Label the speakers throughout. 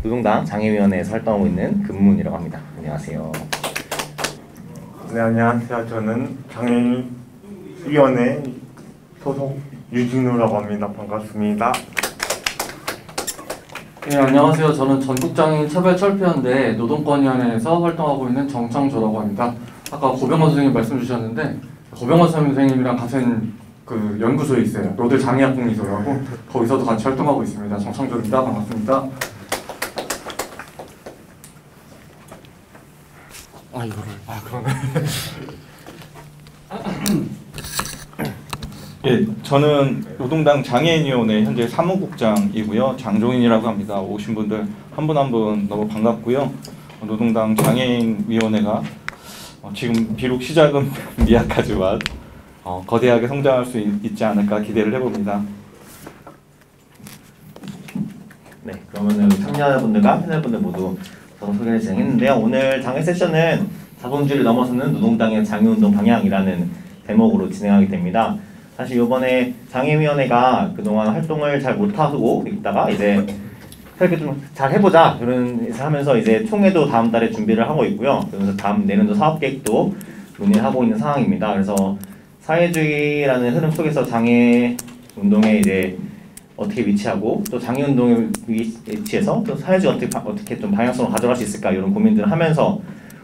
Speaker 1: 노동당 장애위원회에서 활동하고 있는 금문이라고 합니다. 안녕하세요.
Speaker 2: 네, 안녕하세요. 저는 장애인위원회 소속 유진우라고 합니다. 반갑습니다.
Speaker 3: 네, 안녕하세요. 저는 전국장애인 차별철폐연대 노동권위원회에서 활동하고 있는 정창조라고 합니다. 아까 고병헌 선생님 말씀 주셨는데 고병헌 선생님이랑 같은 그 연구소에 있어요. 노들 장애학공리소라고 거기서도 같이 활동하고 있습니다. 정창조입니다. 반갑습니다. 그러네.
Speaker 4: 예, 저는 노동당 장애인위원회 현재 사무국장이고요. 장종인이라고 합니다. 오신 분들 한 분 한 분 너무 반갑고요. 노동당 장애인위원회가 지금 비록 시작은 미약하지만 거대하게 성장할 수 있지 않을까 기대를 해봅니다.
Speaker 1: 네, 그러면 참여자분들과 패널분들 모두 소개를 진행했는데요. 오늘 장애 세션은 자본주의를 넘어서는 노동당의 장애운동 방향이라는 대목으로 진행하게 됩니다. 사실 이번에 장애위원회가 그동안 활동을 잘 못하고 있다가 이제 이렇게 좀 잘 해보자 그런 하면서 이제 총회도 다음 달에 준비를 하고 있고요. 그래서 다음 내년도 사업계획도 논의를 하고 있는 상황입니다. 그래서 사회주의라는 흐름 속에서 장애 운동에 이제 어떻게 위치하고 또 장애 운동에 위치해서 또 사회주의 어떻게 좀 방향성을 가져갈 수 있을까 이런 고민들을 하면서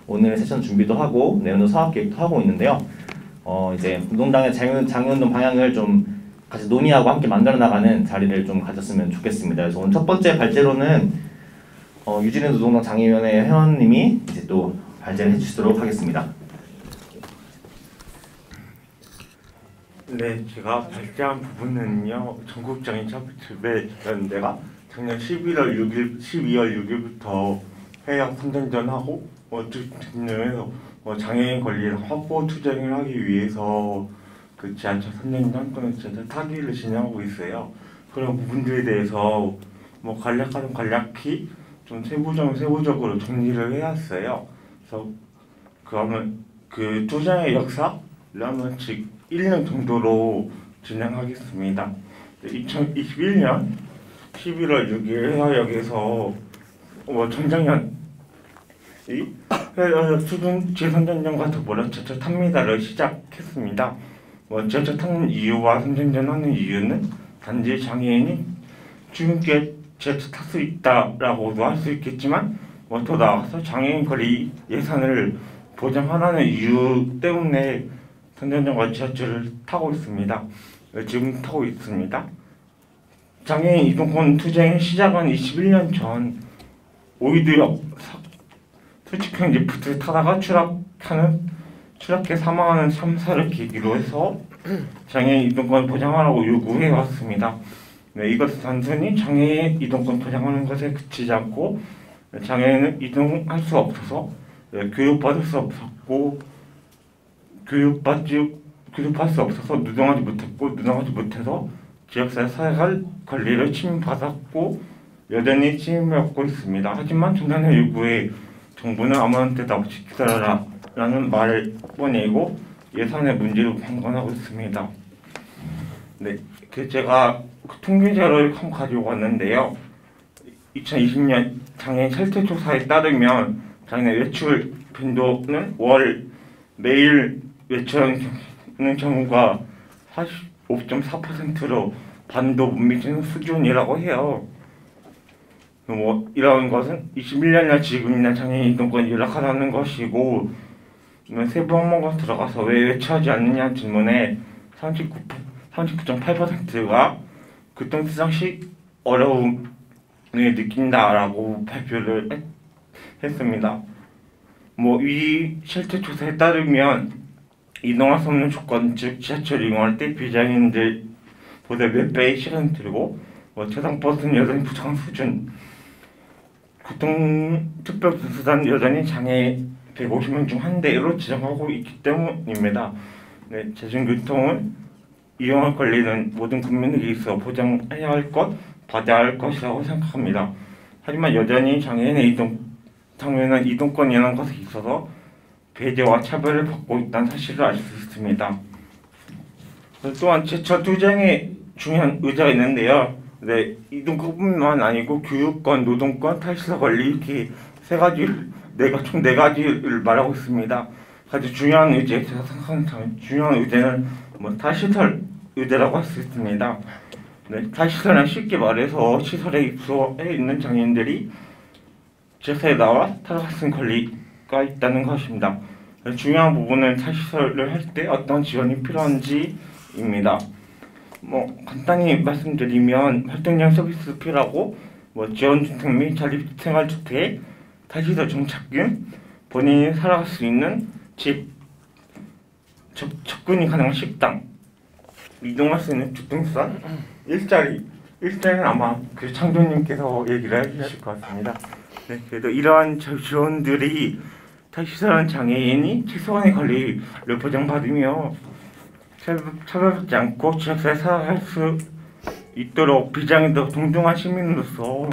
Speaker 1: 오늘 세션 준비도 하고 내년도 사업계획도 하고 있는데요. 이제 노동당의 장애운동 방향을 좀 같이 논의하고 함께 만들어 나가는 자리를 좀 가졌으면 좋겠습니다. 그래서 오늘 첫 번째 발제로는 유진우 노동당 장애위원회 회원님이 이제 또 발제를 해주시도록 하겠습니다.
Speaker 2: 네, 제가 발제한 부분은요. 전국장애인 차별연대가 작년 12월 6일부터 회의학 선전전하고 특정해서 장애인 권리를 확보 투쟁을 하기 위해서 그 지하철 3년전 또는 지하철 타기를 진행하고 있어요. 그런 부분들에 대해서 간략하면 간략히 좀 세부적으로 정리를 해왔어요. 그래서 그러면 그 투쟁의 역사를 한번 1년 정도로 진행하겠습니다. 2021년 11월 6일 해화역에서 전장현 수중 지선전전과 더불어 지하철 탑니다를 시작했습니다. 지하철 타는 이유와 선전전하는 이유는 단지 장애인이 출근길에 지하철 탈 수 있다라고도 할 수 있겠지만 더 나아가서 장애인 권리 예산을 보장하라는 이유 때문에 선전전과 지하철을 타고 있습니다. 지금 타고 있습니다. 장애인 이동권 투쟁의 시작은 21년 전 오이드역 수직형 리프트를 타다가 추락해 사망하는 참사를 계기로 해서 장애인 이동권 보장하라고 요구해 왔습니다. 네, 이것은 단순히 장애인 이동권 보장하는 것에 그치지 않고 장애인은 이동할 수 없어서 교육받을 수 없었고 교육할 수 없어서 누동하지 못해서 지역사회 사회갈 권리를 침해받았고 여전히 침해받고 있습니다. 하지만 중단의 요구에 정부는 아무런 뜻 없이 기다려라 라는 말을 뻔내고 예산의 문제로 방관하고 있습니다. 네, 제가 통계 자료를 가지고 왔는데요. 2020년 장애인 실태 조사에 따르면 장애인 외출 빈도는 월 매일 외출하는 경우가 45.4%로 반도 못 미치는 수준이라고 해요. 이런 것은 21년이나 지금이나 장애인 이동권이 열악하다는 것이고 세부 항목으로 들어가서 왜 외출하지 않느냐 질문에 39.8%가 교통수상 시 어려움을 느낀다라고 발표를 했습니다. 이 실태 조사에 따르면 이동할 수 없는 조건, 즉 지하철 이용할 때 비장애인들보다 몇 배의 시간이 들고 최상버스는 여전히 부족한 수준, 교통특별수단 여전히 장애 150명 중 한 대로 지정하고 있기 때문입니다. 네, 대중교통을 이용할 권리는 모든 국민에게 있어 보장해야 할 것, 받아야 할 것이라고 생각합니다. 하지만 여전히 장애인은 이동권이라는 것에 있어서 배제와 차별을 받고 있다는 사실을 알 수 있습니다. 또한 지하철 투쟁에 중요한 의제가 있는데요. 네, 이동권뿐만 아니고 교육권, 노동권, 탈시설 권리 이렇게 세 가지, 총 네 가지를 말하고 있습니다. 아주 중요한 의제, 제가 생각하는 중요한 의제는 뭐 탈시설 의제라고 할 수 있습니다. 네, 탈시설은 쉽게 말해서 시설에 입소해 있는 장애인들이 제사에 나와 탈할 수 있는 권리가 있다는 것입니다. 중요한 부분은 탈시설을 할 때 어떤 지원이 필요한지입니다. 뭐 간단히 말씀드리면 활동량 서비스 필요하고 뭐 지원주택 및 자립생활주택, 탈시설 정착금, 본인이 살아갈 수 있는 집, 접근이 가능한 식당, 이동할 수 있는 교통수단, 일자리는 아마 그 창조님께서 얘기를 해주실 것 같습니다. 네, 그래도 이러한 지원들이 탈시설한 장애인이 최소한의 권리를 보장받으며 차별받지 않고 지역사회에 살아갈 수 있도록 비장애도 동등한 시민으로서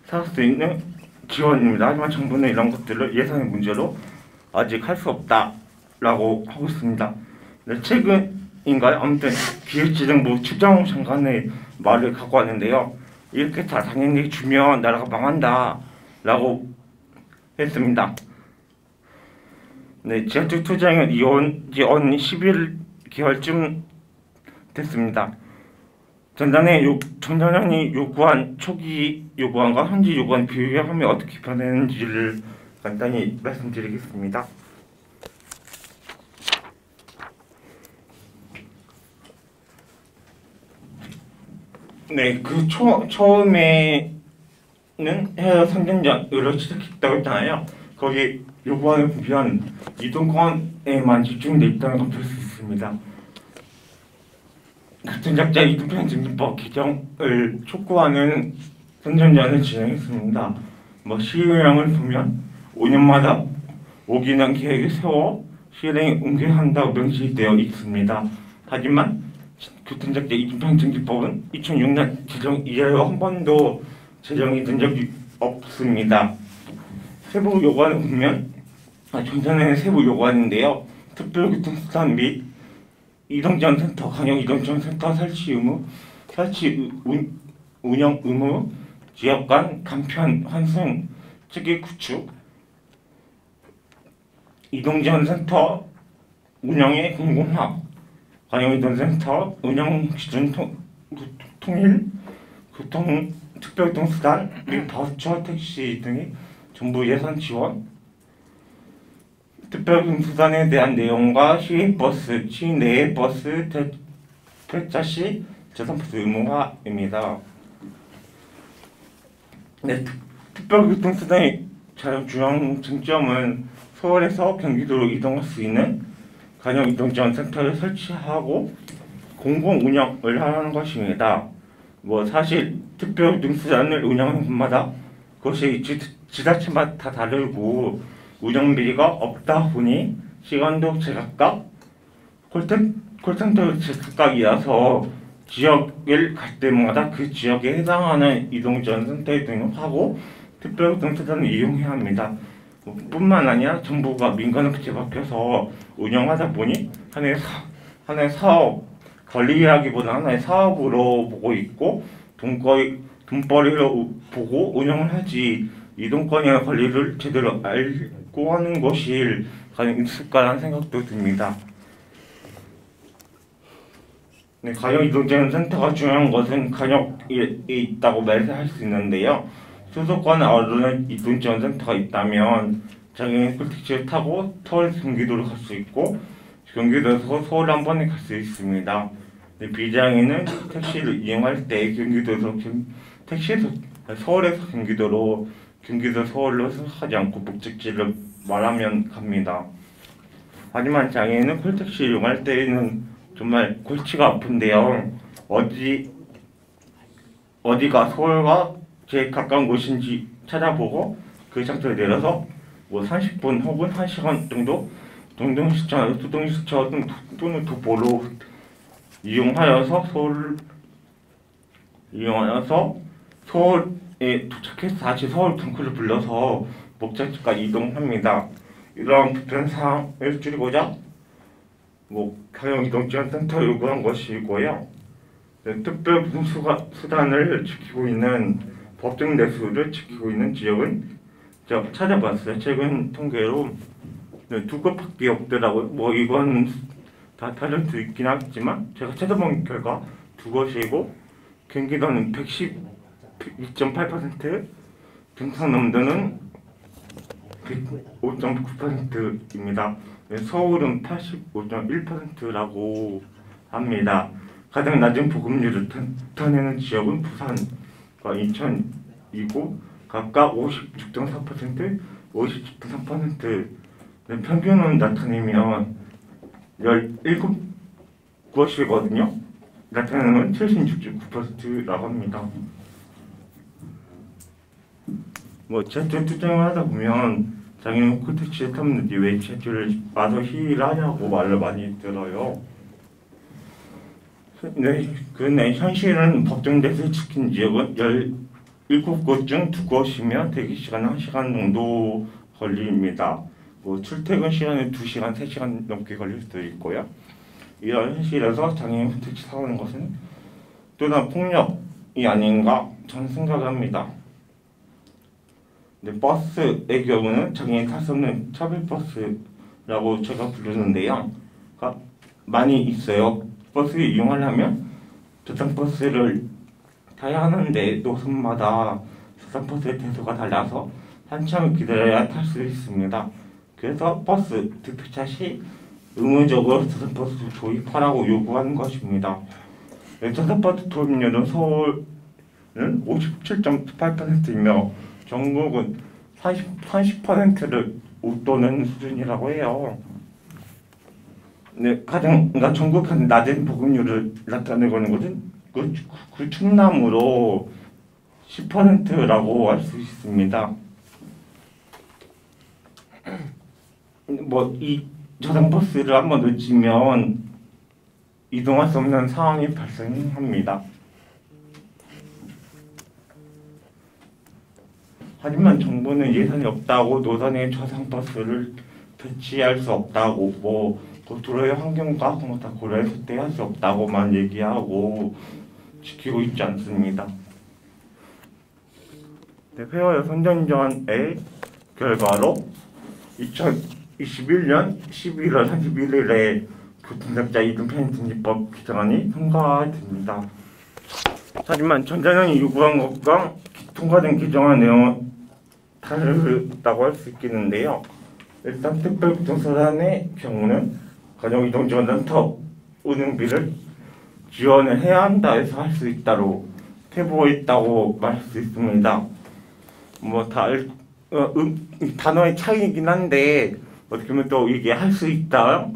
Speaker 2: 살아갈 수 있는 지원입니다. 하지만 정부는 이런 것들을 예산의 문제로 아직 할 수 없다라고 하고 있습니다. 네, 최근인가요? 아무튼 기획재정부 추정호 장관의 말을 갖고 왔는데요. 이렇게 다 당연히 주면 나라가 망한다라고 했습니다. 네, 지하철 투쟁은 이혼 지 11개월쯤 됐습니다. 전단이 요구한 초기 요구안과 현지 요구안 비교하면 어떻게 변했는지를 간단히 말씀드리겠습니다. 네, 그 처음에는 해외 선진전으로 시작했다고 했잖아요. 거기 요구안에 보면 이동권에만 집중돼 있다는 걸 볼 수 있습니다. 같은 작자 이동편증법 개정을 촉구하는 선전전을 진행했습니다. 뭐 시행령을 보면 5년마다 5기년 계획을 세워 실행에 옮겨야 한다고 명시되어 있습니다. 하지만 교통작자 이동편증법은 2006년 제정 이래로 한 번도 제정이 된 적이 없습니다. 세부 요구안을 보면 전전에는 세부 요구안인데요. 특별교통수단 및 이동지원센터, 강역 이동지원센터 설치 의무, 운영 의무, 지역 간 간편 환승 체계 구축, 이동지원센터 운영의 공공화, 강역 이동센터 운영 기준 통일, 특별교통수단 및 버스, 택시 등의 정부 예산 지원, 특별교통수단에 대한 내용과 시외버스, 시내의 버스 퇴차 시 재산버스 의무화입니다. 네, 특별교통수단의 가장 중요한 쟁점은 서울에서 경기도로 이동할 수 있는 간역 이동지원센터를 설치하고 공공 운영을 하는 것입니다. 뭐 사실 특별교통수단을 운영하는 곳마다 그것이 지자체마다 다 다르고 운영비리가 없다 보니 시간도 제각각 콜센터 제각각이라서 지역을 갈 때마다 그 지역에 해당하는 이동지원센터에 등록하고 특별교통수단을 이용해야 합니다. 뿐만 아니라 정부가 민간업체 맡겨서 운영하다 보니 하나의 사업, 관리하기보다 하나의 사업으로 보고 있고 돈벌이로 보고 운영을 하지 이동권이나 권리를 제대로 알고 하는 것이 가장 있을까라는 생각도 듭니다. 네, 간역 이동지원센터가 중요한 것은 간역에 있다고 말할 수 있는데요. 수도권 어른 이동지원센터가 있다면 장애인 택시를 타고 서울 경기도로 갈 수 있고 경기도에서 서울 한 번에 갈 수 있습니다. 네, 비장애인은 택시를 이용할 때 서울에서 경기도로 경기도 서울로 생각하지 않고 목적지를 말하면 갑니다. 하지만 장애인은 콜택시 이용할 때는 정말 골치가 아픈데요. 어디가 서울과 제일 가까운 곳인지 찾아보고 그 장소에 내려서 뭐 30분 혹은 1시간 정도 동동시청, 수동시청 또는 도보로 이용하여서 서울에 도착해서 다시 서울 경크를 불러서 목적지까지 이동합니다. 이러한 불편사항을 줄이고자 간역 이동지원센터 요구한 것이고요. 네, 특별 수단을 지키고 있는 법정 내수를 지키고 있는 지역은 제가 찾아봤어요. 최근 통계로 네, 두 곳밖에 없더라고요. 뭐 이건 다 다를 수 있긴 하겠지만 제가 찾아본 결과 두 곳이고 경기도는 112.8%, 경상남도는 105.9%입니다. 서울은 85.1%라고 합니다. 가장 낮은 보급률을 나타내는 지역은 부산과 인천이고 각각 56.4%, 57.3%, 평균은 나타내면 17곳이거든요. 나타내는 76.9%라고 합니다. 뭐 지하철 투쟁을 하다 보면 장애인 콘텐츠에 탐는지 왜 지하철을 와서 시위를 하냐고 말을 많이 들어요. 네, 그런데 현실은 법정 대세를 지킨 지역은 17곳 중 2곳이며 대기시간은 1시간 정도 걸립니다. 뭐 출퇴근 시간은 2시간, 3시간 넘게 걸릴 수도 있고요. 이런 현실에서 장애인 콘텐츠 사오는 것은 또 다른 폭력이 아닌가 저는 생각합니다. 네, 버스의 경우는 장애인 탈 수 없는 차별버스라고 제가 부르는데요. 많이 있어요. 버스를 이용하려면 저상버스를 타야 하는데 노선마다 저상버스의 대소가 달라서 한참을 기다려야 탈 수 있습니다. 그래서 버스 특별차 시 의무적으로 저상버스 도입하라고 요구하는 것입니다. 저상버스 도입률은 서울은 57.8%이며 전국은 30%를 웃도는 수준이라고 해요. 네, 가장 전국한 낮은 보급률을 나타내고 있는 것은 그 충남으로 10%라고 할 수 있습니다. 뭐 이 저상버스를 한번 놓치면 이동할 수 없는 상황이 발생합니다. 하지만 정부는 예산이 없다고 노선에 저상버스를 배치할 수 없다고 뭐 도로의 환경과 그런 거 다 고려해서 할 수 없다고만 얘기하고 지키고 있지 않습니다. 네, 페어 선전전의 결과로 2021년 11월 31일에 교통사고자 이동편의등지법 개정안이 통과됩니다. 하지만 전자령이 요구한 것과 통과된 개정안 내용은 다르다고 할 수 있겠는데요. 일단 특별교통수단의 경우는 가정이동지원센터 운행비를 지원을 해야 한다 해서 할 수 있다로 태보했다고 말할 수 있습니다. 뭐 단어의 차이이긴 한데 어떻게 보면 또 이게 할 수 있다,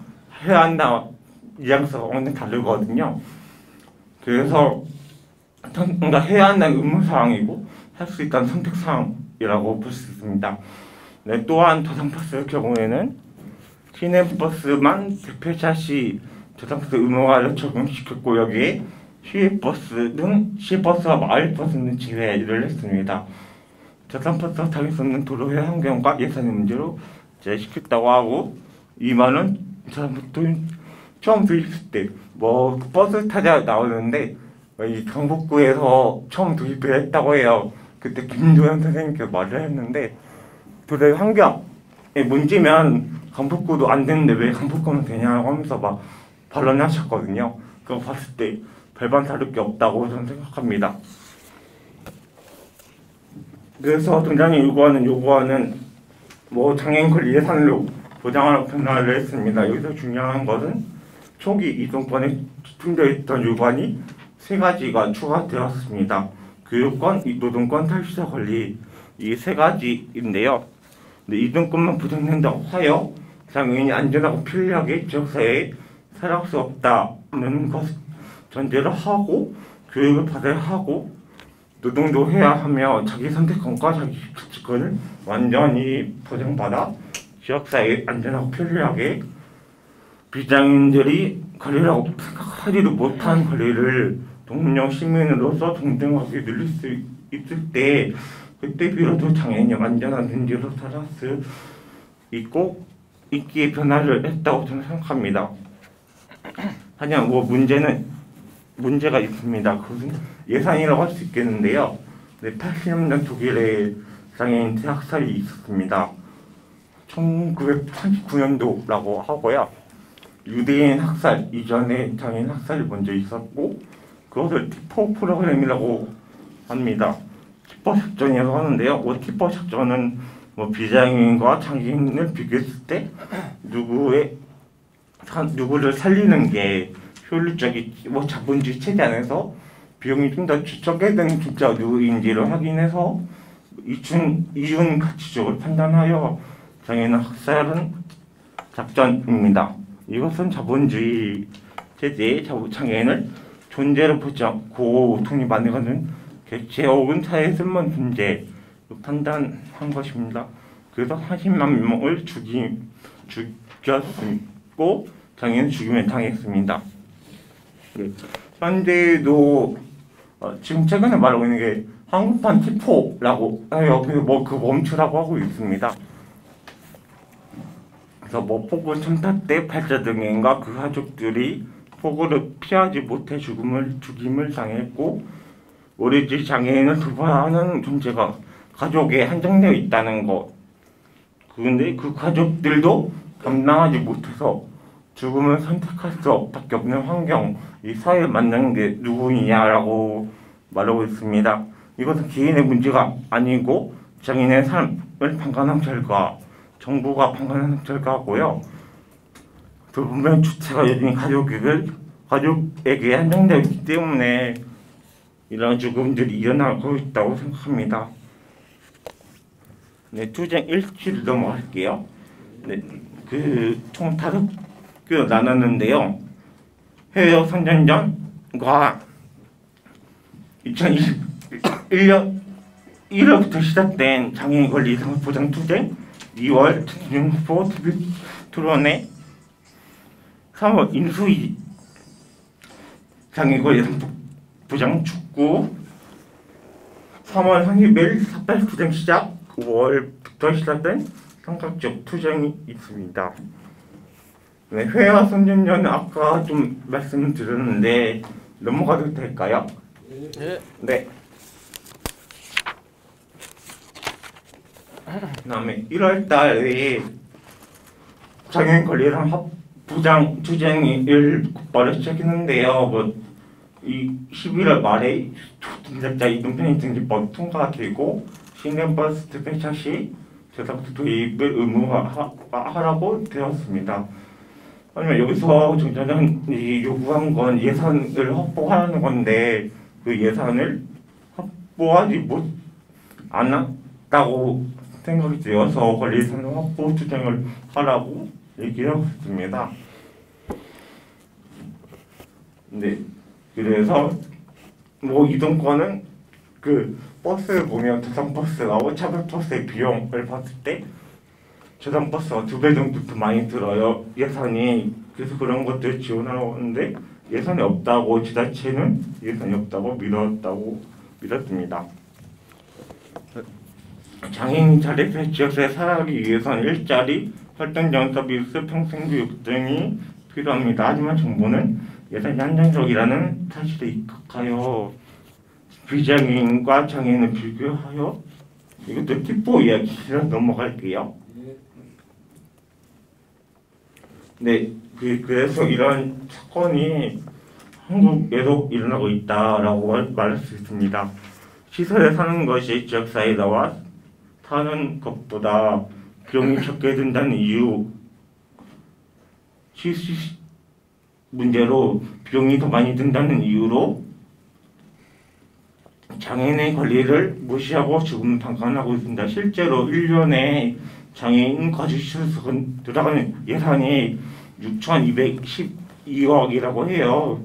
Speaker 2: 해야 한다 뉘앙스가 완전 다르거든요. 그래서 뭔가 해야 한다는 의무사항이고 할 수 있다는 선택사항이라고 볼 수 있습니다. 네, 또한 저상버스의 경우에는 시내버스만 대표차 시 저상버스 의무화를 적용시켰고 여기에 시외버스 등 시버스와 마을버스는 제외를 했습니다. 저상버스가 타길 수 없는 도로의 환경과 예산의 문제로 제시켰다고 하고 이 말은 저상버스 처음 도입했을 때 뭐 버스 타자 나오는데 이 경북구에서 처음 도입을 했다고 해요. 그때 김도현 선생님께서 말을 했는데 도로의 환경에 문제면 경북구도 안 되는데 왜 경북구는 되냐고 하면서 막 반론하셨거든요. 그거 봤을 때 별반 다를 게 없다고 저는 생각합니다. 그래서 당장이 요구하는 뭐 장애인 권리 예산으로 보장하라고 변화를 했습니다. 여기서 중요한 것은 초기 이동권에 집중되어 있던 요구안이 3가지가 추가되었습니다. 교육권, 노동권, 탈시사 권리 이 3가지인데요. 이동권만 보장된다고 하여 장애인이 안전하고 편리하게 지역사회에 살아갈 수 없다는 것 전제를 하고 교육을 받아야 하고 노동도 해야 하며 자기 선택권과 자기 가치권을 완전히 보장받아 지역사회에 안전하고 편리하게 비장애인들이 권리라고 생각하지도 못한 권리를 동료 시민으로서 동등하게 누릴 수 있을 때 그때 비로소 장애인이 안전한 민주로 살아갈 수 있고 있기에 변화를 했다고 저는 생각합니다. 하지만 뭐 문제는 문제가 있습니다. 그것은 예산이라고 할 수 있겠는데요. 네, 80년대 독일에 장애인 학살이 있었습니다. 1989년도라고 하고요. 유대인 학살 이전에 장애인 학살이 먼저 있었고 그것을 티포 프로그램이라고 합니다. 티포 작전이라고 하는데요. 티포 작전은 비장애인과 장애인을 비교했을 때 누구를 살리는 게 효율적이지 자본주의 체제 안에서 비용이 좀 더 적게되는 진짜 누구인지를 확인해서 이윤 가치적으로 판단하여 장애인 학살은 작전입니다. 이것은 자본주의 체제의 장애인을 존재로 보지 않고 고통이 많이가는 개체 혹은 사회에 쓸모없는 존재 판단한 것입니다. 그래서 40만 명을 죽였고 장애인은 죽임을 당했습니다. 네. 현재도 지금 최근에 말하고 있는 게 한국판 티포라고 해요. 그 멈추라고 하고 있습니다. 그래서 폭우 참사 때 발자등인과 그 가족들이 폭우를 피하지 못해 죽임을 당했고 오로지 장애인을 돌봐하는 존재가 가족에 한정되어 있다는 것. 그런데 그 가족들도 감당하지 못해서 죽음을 선택할 수밖에 없는 환경, 이 사회에 맞는 게 누구이냐라고 말하고 있습니다. 이것은 개인의 문제가 아니고 장애인의 삶을 방관한 결과, 정부가 방관한 결과고요. 분명 주체가 여전히 가족에게 한정되어 있기 때문에 이런 죽음들이 일어나고 있다고 생각합니다. 네, 투쟁 1주를 넘어갈게요. 네, 총 5개 나눴는데요. 해외 선전전과 2021년 1월부터 시작된 장애인 권리 보장 투쟁, 2월 전중후보 TV 토론회, 3월 인수위 장애인 권리 보장 축구, 3월 한일매일 삭발 투쟁 시작, 5월부터 시작된 삼각적 투쟁이 있습니다. 네, 회화 선전전은 아까 좀 말씀드렸는데 넘어가도 될까요? 네. 그다음에 1월달에 장애인 권리랑 보장 투쟁을 곧바로 시작했는데요. 이 11월 말에 초등자자 이동편의등기법 통과가 되고 시내버스 특별차 시 저작권 도입을 의무화하라고 되었습니다. 하지만 여기서 정자장이 요구한 건 예산을 확보하는 건데 그 예산을 확보하지 않았다고 생각이 되어서 권리예산 확보 투쟁을 하라고 얘기하고 있습니다. 네, 그래서 이동권은 버스를 보면 저상버스하고 차별버스의 비용을 봤을 때 저상버스가 2배 정도 더 많이 들어요, 예산이. 그래서 그런 것들 지원하려고 하는데 예산이 없다고, 지자체는 예산이 없다고 믿었습니다. 장애인 자립 지역사회 살아가기 위해서는 일자리, 활동지원 서비스, 평생교육 등이 필요합니다. 하지만 정부는 예산이 한정적이라는 사실에 입각하여 비장애인과 장애인을 비교하여 이것도 티포 이야기로 넘어갈게요. 네, 그래서 이런 사건이 한국에도 일어나고 있다라고 말할 수 있습니다. 시설에 사는 것이 지역사회에 나와 사는 것보다 비용이 적게 든다는 이유, 문제로 비용이 더 많이 든다는 이유로 장애인의 권리를 무시하고 지금 방관하고 있습니다. 실제로 1년에 장애인 거주시설에서 들어가는 예산이 6,212억이라고 해요.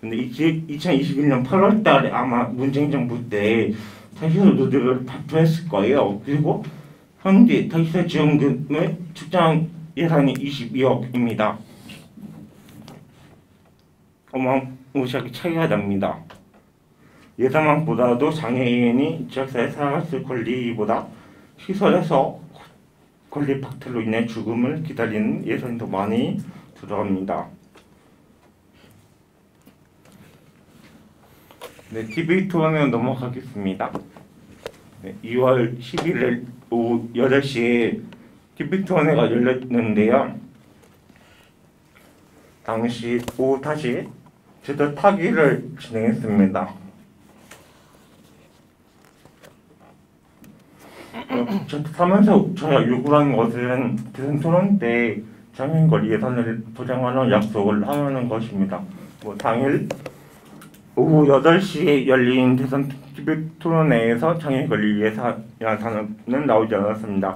Speaker 2: 근데 2021년 8월 달에 아마 문재인 정부 때 타시설 노드를 발표했을 거예요. 그리고 현재 타시설 지원금의 출장 예산이 22억입니다. 어마무시하게 차이가 납니다. 예산만보다도 장애인이 지역사회에 살아갈 권리보다 시설에서 권리 박탈로 인해 죽음을 기다리는 예산이 더 많이 들어갑니다. 네, TV 토론으로 넘어가겠습니다. 네, 2월 11일 오후 8시에 TV 토론회가 열렸는데요. 당시 오후 5시 제도 타기를 진행했습니다. 하면서 저희가 요구한 것은 대선 토론 때 장애인 권리 예산을 보장하는 약속을 하는 것입니다. 당일 오후 8시에 열린 대선 TV 토론회에서 장애인 권리 예산은 나오지 않았습니다.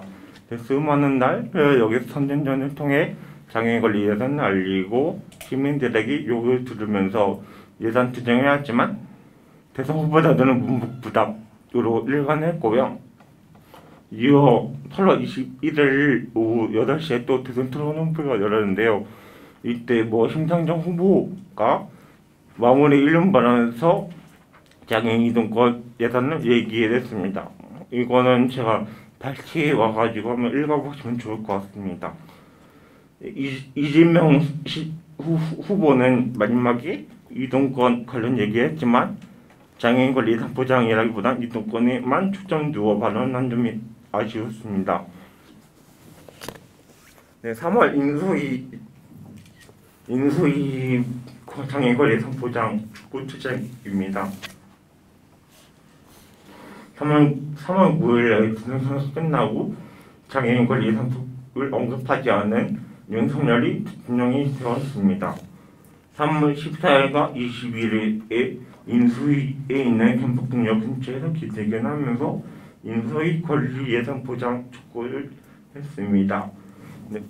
Speaker 2: 수많은 날 여기서 선전전을 통해 장애인 권리 예산을 알리고 시민들에게 요구를 들으면서 예산 투쟁을 했지만 대선 후보자들은 문북부답으로 일관했고요. 이어 8월 21일 오후 8시에 또 대선 토론회가 열렸는데요. 이때 심상정 후보가 마무리 1분 발언에서 장애인 이동권 예산을 얘기했습니다. 이거는 제가 발췌해 와가지고 한번 읽어보시면 좋을 것 같습니다. 이재명 후보는 마지막에 이동권 관련 얘기했지만 장애인 권리 예산 보장이라기보단 이동권에만 초점 두어 발언한 점이 아쉬웠습니다. 네, 3월 인수위 장애인 권리 예산 보장 축구 투쟁입니다. 3월 9일에 대통령 끝나고 장애인 권리 예산을 언급하지 않은 윤석열이 대통령이 되었습니다. 3월 14일과 21일에 인수위에 있는 경북동역 근처에서 기자회견하면서 인수위 권리 예산 보장 촉구를 했습니다. 네.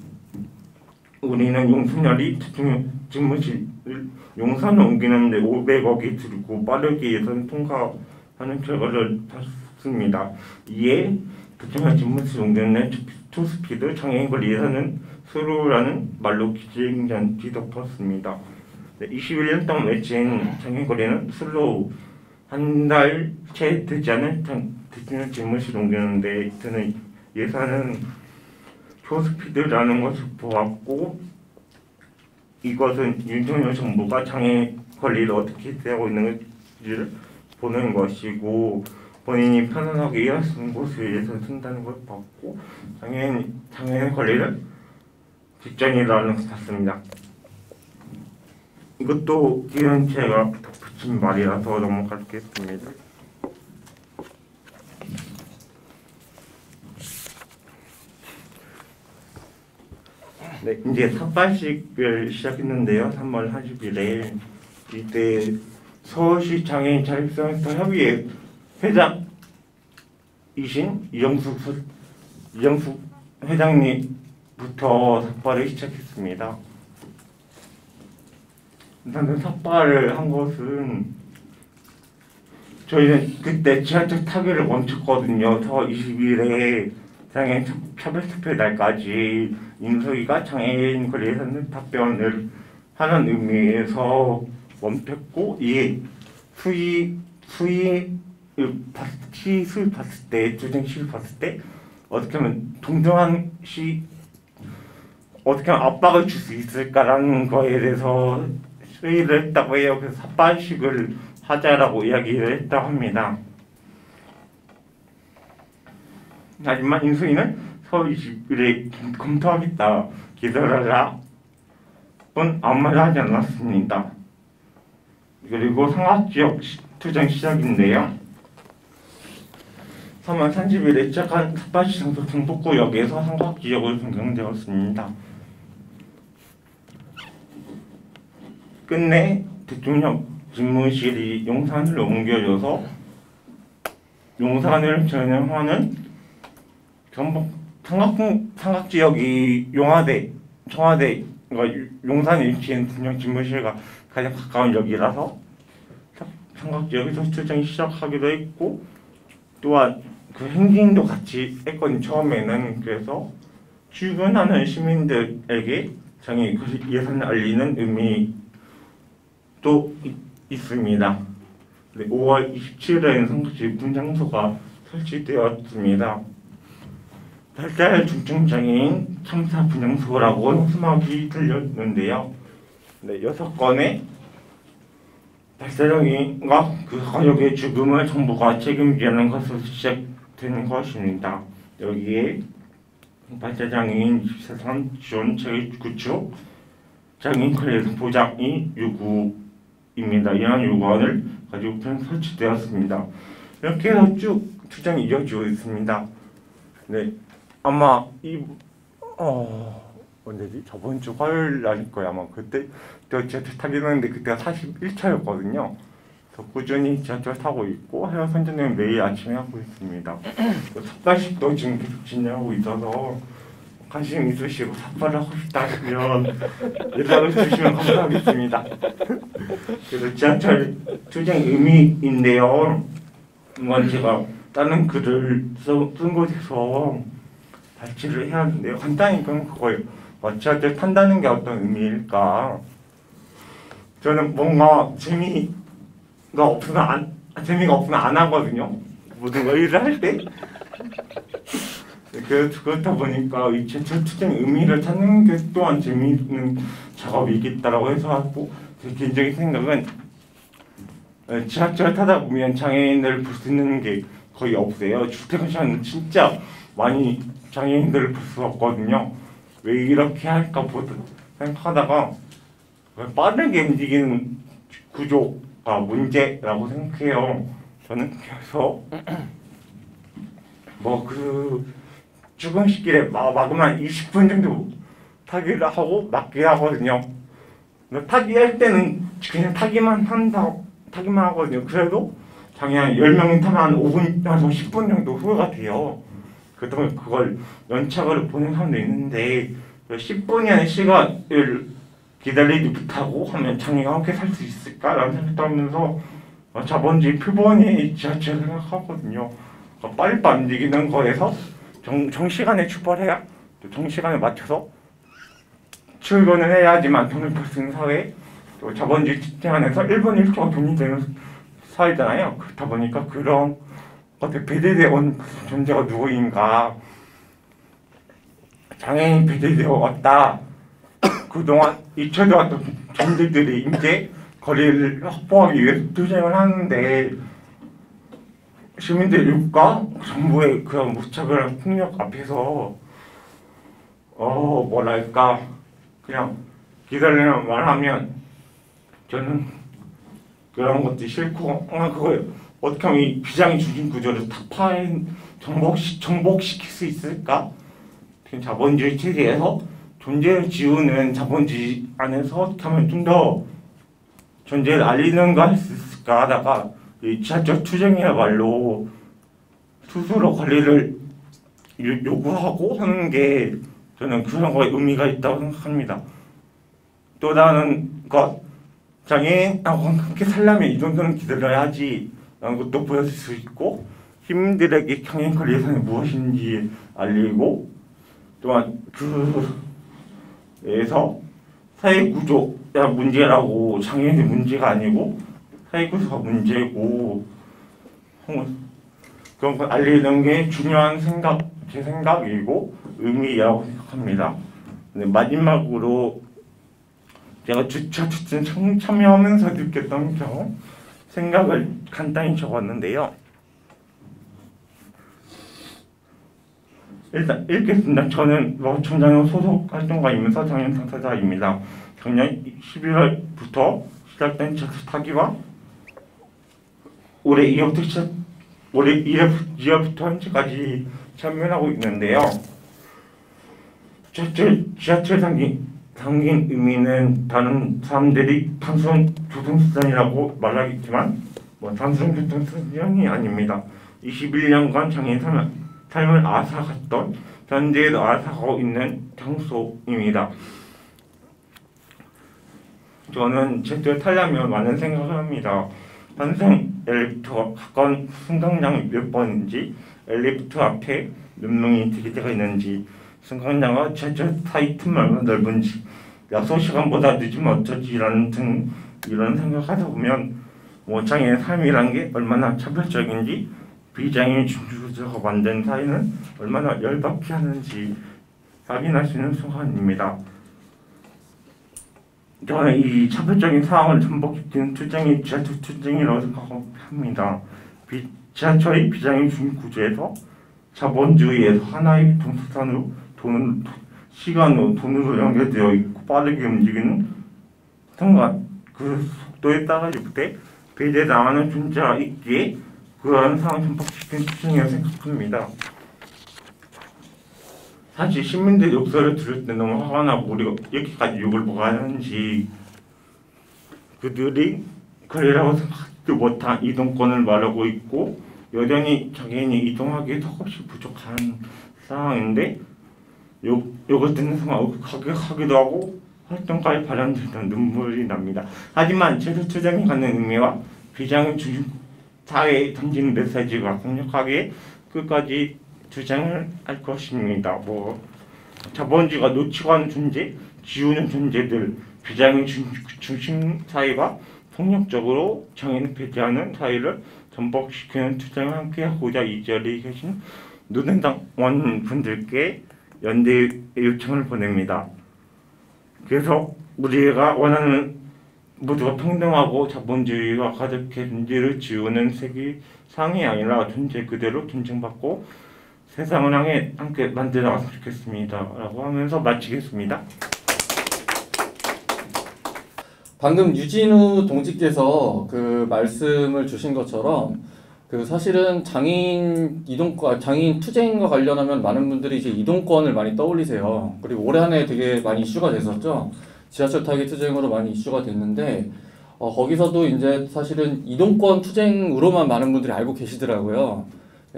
Speaker 2: 우리는 윤석열이 대통령 집무실을 용산을 옮기는데 500억이 들고 빠르게 예산 통과하는 결과를 봤습니다. 이에 대통령 집무실 옮기는 투스피드 장애인 권리 예산은 수로라는 말로 기자회견 뒤덮었습니다. 네, 21년 동안 외친 장애인 권리는 슬로우 한 달 채 되지 않은 대통령 집무실 옮기는데 드는 예산은 초스피드라는 것을 보았고 이것은 윤석열 정부가 장애인 권리를 어떻게 대하고 있는지를 보는 것이고 본인이 편안하게 일할 수 있는 곳에 예산 쓴다는 걸 봤고 장애인 권리를 직전이라는 것 같습니다. 이것도 이런 제가 덧붙인 말이라서 넘어가겠습니다. 네, 이제 삭발식을 시작했는데요. 3월 30일에 이때 서울시 장애인 자립센터 협의회 회장이신 이정숙 회장님부터 삭발을 시작했습니다. 일단은 삭발을 한 것은 저희는 그때 지하철 타기를 멈췄거든요. 4월 20일에 장애인 차별투표 날까지 인수위가 장애인 권리 예산 답변을 하는 의미에서 멈췄고 이 수위를 봤을 때 조정시를 봤을 때 어떻게 하면 동등한 어떻게 하면 압박을 줄 수 있을까라는 거에 대해서 회의를 했다고 해요. 그래서 삭발식을 하자라고 이야기를 했다고 합니다. 하지만 인수위는 서울 20일에 검토하겠다 기다려라 은 아무 말 하지 않았습니다. 그리고 상하지역 투쟁 시작인데요. 3월 30일에 시작한 삭발식 장소 경북구역에서 상하지역으로 변경되었습니다. 끝내 대통령 집무실이 용산으로 옮겨져서 용산을 전용하는 경북 삼각지역이 청와대가 용산에 위치한 대통령 집무실과 가장 가까운 역이라서 삼각지역에서 투쟁이 시작하기도 했고 또한 그 행진도 같이 했거든요. 처음에는. 그래서 출근하는 시민들에게 장애인 예산을 알리는 의미 또 있습니다. 5월 27일에는 상급지 분장소가 설치되었습니다. 달달 중증장애인 참사 분장소라고 수막이 들렸는데요. 6건의 발사장인과 그 가족의 죽음을 정부가 책임지는 것으로 시작되는 것입니다. 여기에 발사장인 24선 지원 체계 구축, 장애인 권리 보장이 요구입니다. 이러한 요구안을 가지고 설치되었습니다. 이렇게 해서 쭉 투쟁이 이어지고 있습니다. 네, 아마 언제지? 저번 주 화요일 날일 거야. 아마 그때 지하철 타긴 했는데 그때가 41차였거든요. 그래서 꾸준히 지하철 타고 있고 해외 선전은 매일 아침에 하고 있습니다. 삭발식도 지금 계속 진행하고 있어서 관심 있으시고 삭발을 하고 싶다 하시면 연락을 주시면 감사하겠습니다. 그래서 지하철 투쟁 의미인데요. 이건 제가 다른 글을 쓴 곳에서 발췌를 해야 하는데요. 간단히 그건 그거예요. 지하철 탄다는 게 어떤 의미일까? 저는 뭔가 재미가 없으면 안 하거든요. 모든 걸 일을 할 때. 그렇다 보니까 이 지하철 투쟁 의미를 찾는 게 또한 재미있는 작업이겠다라고 해서 하고, 제 개인적인 생각은 지하철 타다 보면 장애인들을 볼 수 있는 게 거의 없어요. 출퇴근 시간은 진짜 많이 장애인들을 볼 수 없거든요. 왜 이렇게 할까 생각하다가 빠르게 움직이는 구조가 문제라고 생각해요. 저는 그래서 출근시길에 막으면 20분 정도 타기를 하고 맞게 하거든요. 타기할 때는 그냥 타기만 하거든요. 그래도 당연히 10명이 타면 한 5분, 한 10분 정도 후회가 돼요. 그렇다면 그걸 연착을 보는 사람도 있는데 10분이라는 시간을 기다리지 못하고 하면 장애가 함께 살 수 있을까라는 생각도 하면서 자본주의 표본이 지하철 생각하거든요. 빨리빨리 움직이는 거에서 정시간에 출발해야 또 정시간에 맞춰서 출근을 해야지만 돈을 벌 수 있는 사회, 또 자본주의 시스템 안에서 1분 1초가 돈이 되는 사회잖아요. 그렇다 보니까 그런 것에 배제되어 온 존재가 누구인가. 장애인 배제되어 왔다. 그동안 잊혀져왔던 존재들이 이제 거리를 확보하기 위해서 투쟁을 하는데, 시민들 욕과 정부의 그런 무차별한 폭력 앞에서 뭐랄까 그냥 기다리는 말하면 저는 그런 것도 싫고, 그걸 어떻게 하면 이 비장의 중심 구조를 정복시킬 수 있을까? 자본주의 체계에서 존재를 지우는 자본주의 안에서 어떻게 하면 좀 더 존재를 알리는 거 할 수 있을까 하다가 이 지하철 투쟁이야말로 스스로 권리를 요구하고 하는 게 저는 그런 거에 의미가 있다고 생각합니다. 또 다른 것, 장애인하고 함께 살려면 이 정도는 기다려야지 라는 것도 보여줄 수 있고, 시민들에게 장애인 권리 예산이 무엇인지 알리고, 또한 그에서 사회구조가 문제라고, 장애인의 문제가 아니고 사회구조가 문제고 그런 걸 알리는 게 중요한 제 생각이고 의미라고 생각합니다. 네, 마지막으로 제가 주차 추진 참여하면서 느꼈던 경험, 생각을 간단히 적었는데요. 일단 읽겠습니다. 저는 노총장의 소속 활동가이면서 장애인 당사자입니다. 작년 11월부터 시작된 지하철 타기와 올해 2월부터 현재까지 참여하고 있는데요. 지하철 당긴 의미는 다른 사람들이 단순 교통수단이라고 말하겠지만 단순 교통수단이 아닙니다. 21년간 장애인 삶을 앗아갔던, 현재에도 앗아가고 있는 장소입니다. 저는 지하철 타려면 많은 생각을 합니다. 환승 엘리베이터가 가까운 승강장이 몇 번인지, 엘리베이터 앞에 몇 명이 대기자가 있는지, 승강장과 지하철 사이 틈이 얼마나 넓은지, 약속 시간보다 늦으면 어쩌지 이런 생각하다 보면 장애인 삶이란 게 얼마나 차별적인지, 비장애인 중주자가 만든 사회는 얼마나 열받게 하는지 확인할 수 있는 순간입니다. 저는 이 차별적인 상황을 전복시키는 투쟁이 지하철 투쟁이라고 생각합니다. 지하철이 비장의 주인 구조에서 자본주의에서 하나의 동수단으로 시간으로 돈으로 연결되어 있고 빠르게 움직이는 순간 그 속도에 따라줄 때 배제당하는 존재가 있기에 그러한 상황을 전복시키는 투쟁이라고 생각합니다. 사실 시민들 욕설을 들을 때 너무 화가 나고 우리가 이렇게까지 욕을 먹어야 하는지 그들이 그래라고 생각하지 못한 이동권을 말하고 있고 여전히 장애인이 이동하기에 턱없이 부족한 상황인데 욕을 듣는 순간 억울하기도 하고 활동가에 발현되는 눈물이 납니다. 하지만 제도투쟁이 갖는 의미와 비장의 중심 사회에 던지는 메시지가 강력하게 끝까지 주장을 할 것입니다. 자본주의가 놓치고 하는 존재, 지우는 존재들, 비장의 중심 사회가 폭력적으로 장애인을 배제하는 사회를 전복시키는 투쟁을 함께하고자 이 자리에 계신 노동당 원분들께 연대의 요청을 보냅니다. 그래서 우리가 원하는 모두가 평등하고 자본주의와 가득해 존재를 지우는 세계상이 아니라 존재 그대로 존중받고 세상을 향해 함께 만들어갔으면 좋겠습니다. 라고 하면서 마치겠습니다.
Speaker 3: 방금 유진우 동지께서 그 말씀을 주신 것처럼 그 사실은 장애인 투쟁과 관련하면 많은 분들이 이제 이동권을 많이 떠올리세요. 그리고 올해 한 해 되게 많이 이슈가 됐었죠. 지하철 타기 투쟁으로 많이 이슈가 됐는데 거기서도 이제 사실은 이동권 투쟁으로만 많은 분들이 알고 계시더라고요.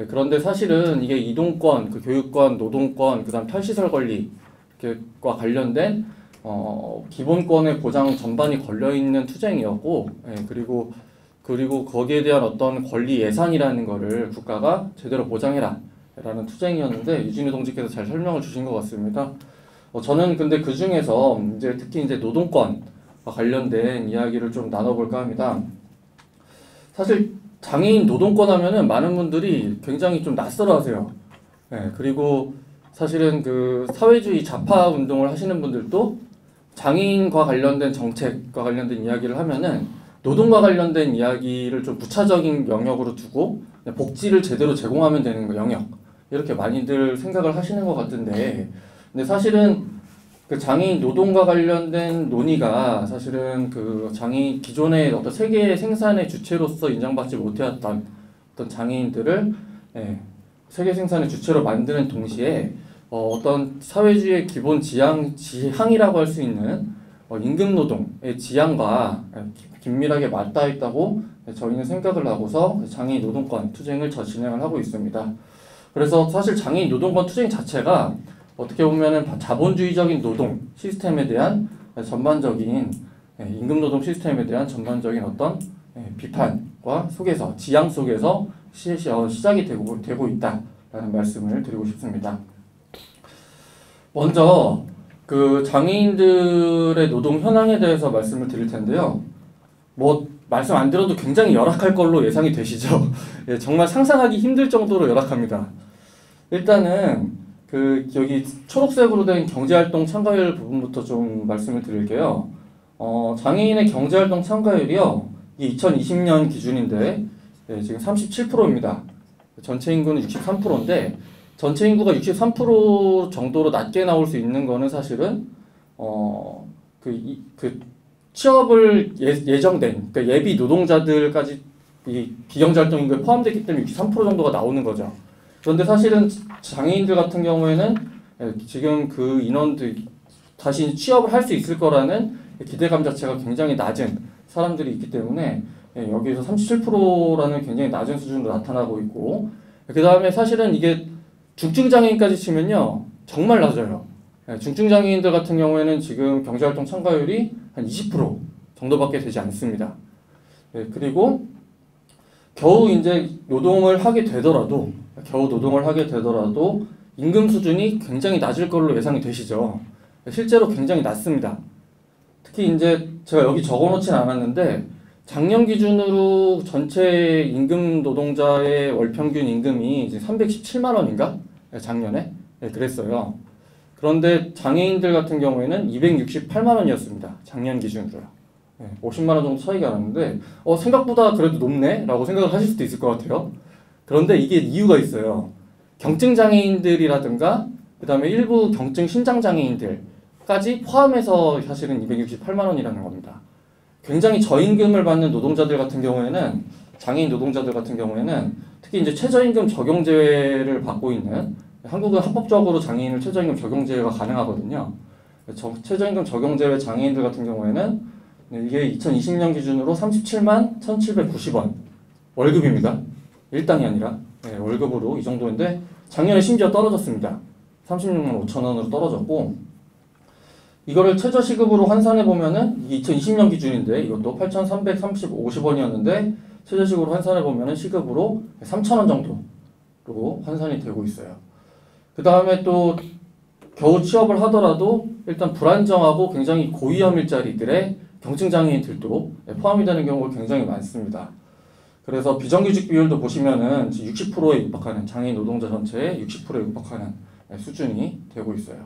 Speaker 3: 그런데 사실은 이게 이동권, 그 교육권, 노동권, 그다음 탈시설 권리과 관련된 기본권의 보장 전반이 걸려 있는 투쟁이었고, 그리고 거기에 대한 어떤 권리 예산이라는 거를 국가가 제대로 보장해라라는 투쟁이었는데 유진우 동지께서 잘 설명을 주신 것 같습니다. 저는 근데 그 중에서 이제 특히 이제 노동권과 관련된 이야기를 좀 나눠볼까 합니다. 사실 장애인 노동권 하면은 많은 분들이 굉장히 좀 낯설어하세요. 그리고 사실은 그 사회주의 좌파 운동을 하시는 분들도 장애인과 관련된 정책과 관련된 이야기를 하면은 노동과 관련된 이야기를 좀 부차적인 영역으로 두고 복지를 제대로 제공하면 되는 영역 이렇게 많이들 생각을 하시는 것 같은데 근데 사실은 그 장애인 노동과 관련된 논의가 사실은 그 장애인 기존의 어떤 세계 생산의 주체로서 인정받지 못해왔던 어떤 장애인들을 세계 생산의 주체로 만드는 동시에 어떤 사회주의의 기본 지향이라고 할 수 있는 임금 노동의 지향과 긴밀하게 맞닿아 있다고 저희는 생각을 하고서 장애인 노동권 투쟁을 진행을 하고 있습니다. 그래서 사실 장애인 노동권 투쟁 자체가 어떻게 보면은 자본주의적인 노동 시스템에 대한 전반적인 임금 노동 시스템에 대한 전반적인 어떤 비판과 속에서 지향 속에서 시작이 되고 있다라는 말씀을 드리고 싶습니다. 먼저 그 장애인들의 노동 현황에 대해서 말씀을 드릴 텐데요. 말씀 안 드려도 굉장히 열악할 걸로 예상이 되시죠? 정말 상상하기 힘들 정도로 열악합니다. 일단은 여기 초록색으로 된 경제활동 참가율 부분부터 좀 말씀을 드릴게요. 장애인의 경제활동 참가율이요. 이게 2020년 기준인데 지금 37%입니다. 전체 인구는 63%인데 전체 인구가 63% 정도로 낮게 나올 수 있는 거는 사실은 취업을 예정된 그러니까 예비 노동자들까지 이 비경제활동 인구에 포함되기 때문에 63% 정도가 나오는 거죠. 그런데 사실은 장애인들 같은 경우에는 지금 그 인원들 다시 취업을 할 수 있을 거라는 기대감 자체가 굉장히 낮은 사람들이 있기 때문에 여기서 37%라는 굉장히 낮은 수준으로 나타나고 있고 그 다음에 사실은 이게 중증장애인까지 치면요 정말 낮아요. 중증장애인들 같은 경우에는 지금 경제활동 참가율이 한 20% 정도밖에 되지 않습니다. 그리고 겨우 노동을 하게 되더라도 임금 수준이 굉장히 낮을 걸로 예상이 되시죠. 실제로 굉장히 낮습니다. 특히 제가 여기 적어놓진 않았는데 작년 기준으로 전체 임금 노동자의 월 평균 임금이 이제 317만 원인가? 작년에 그랬어요. 그런데 장애인들 같은 경우에는 268만 원이었습니다. 작년 기준으로요. 50만 원 정도 차이가 나는데 생각보다 그래도 높네? 라고 생각을 하실 수도 있을 것 같아요. 그런데 이게 이유가 있어요. 경증 장애인들이라든가 그 다음에 일부 경증 신장 장애인들까지 포함해서 사실은 268만 원이라는 겁니다. 굉장히 저임금을 받는 노동자들 같은 경우에는 장애인 노동자들 같은 경우에는 특히 이제 최저임금 적용제를 받고 있는 한국은 합법적으로 장애인을 최저임금 적용제가 가능하거든요. 최저임금 적용제외 장애인들 같은 경우에는 이게 2020년 기준으로 37만 1,790원 월급입니다. 일당이 아니라 월급으로 이 정도인데 작년에 심지어 떨어졌습니다. 36만 5천 원으로 떨어졌고 이거를 최저시급으로 환산해 보면은 2020년 기준인데 이것도 8,350원이었는데 최저시급으로 환산해 보면은 시급으로 3,000원 정도로 환산이 되고 있어요. 그 다음에 또 겨우 취업을 하더라도 일단 불안정하고 굉장히 고위험 일자리들의 경증 장애인들도 포함이 되는 경우가 굉장히 많습니다. 그래서 비정규직 비율도 보시면은 60%에 육박하는 장애인 노동자 전체의 60%에 육박하는 수준이 되고 있어요.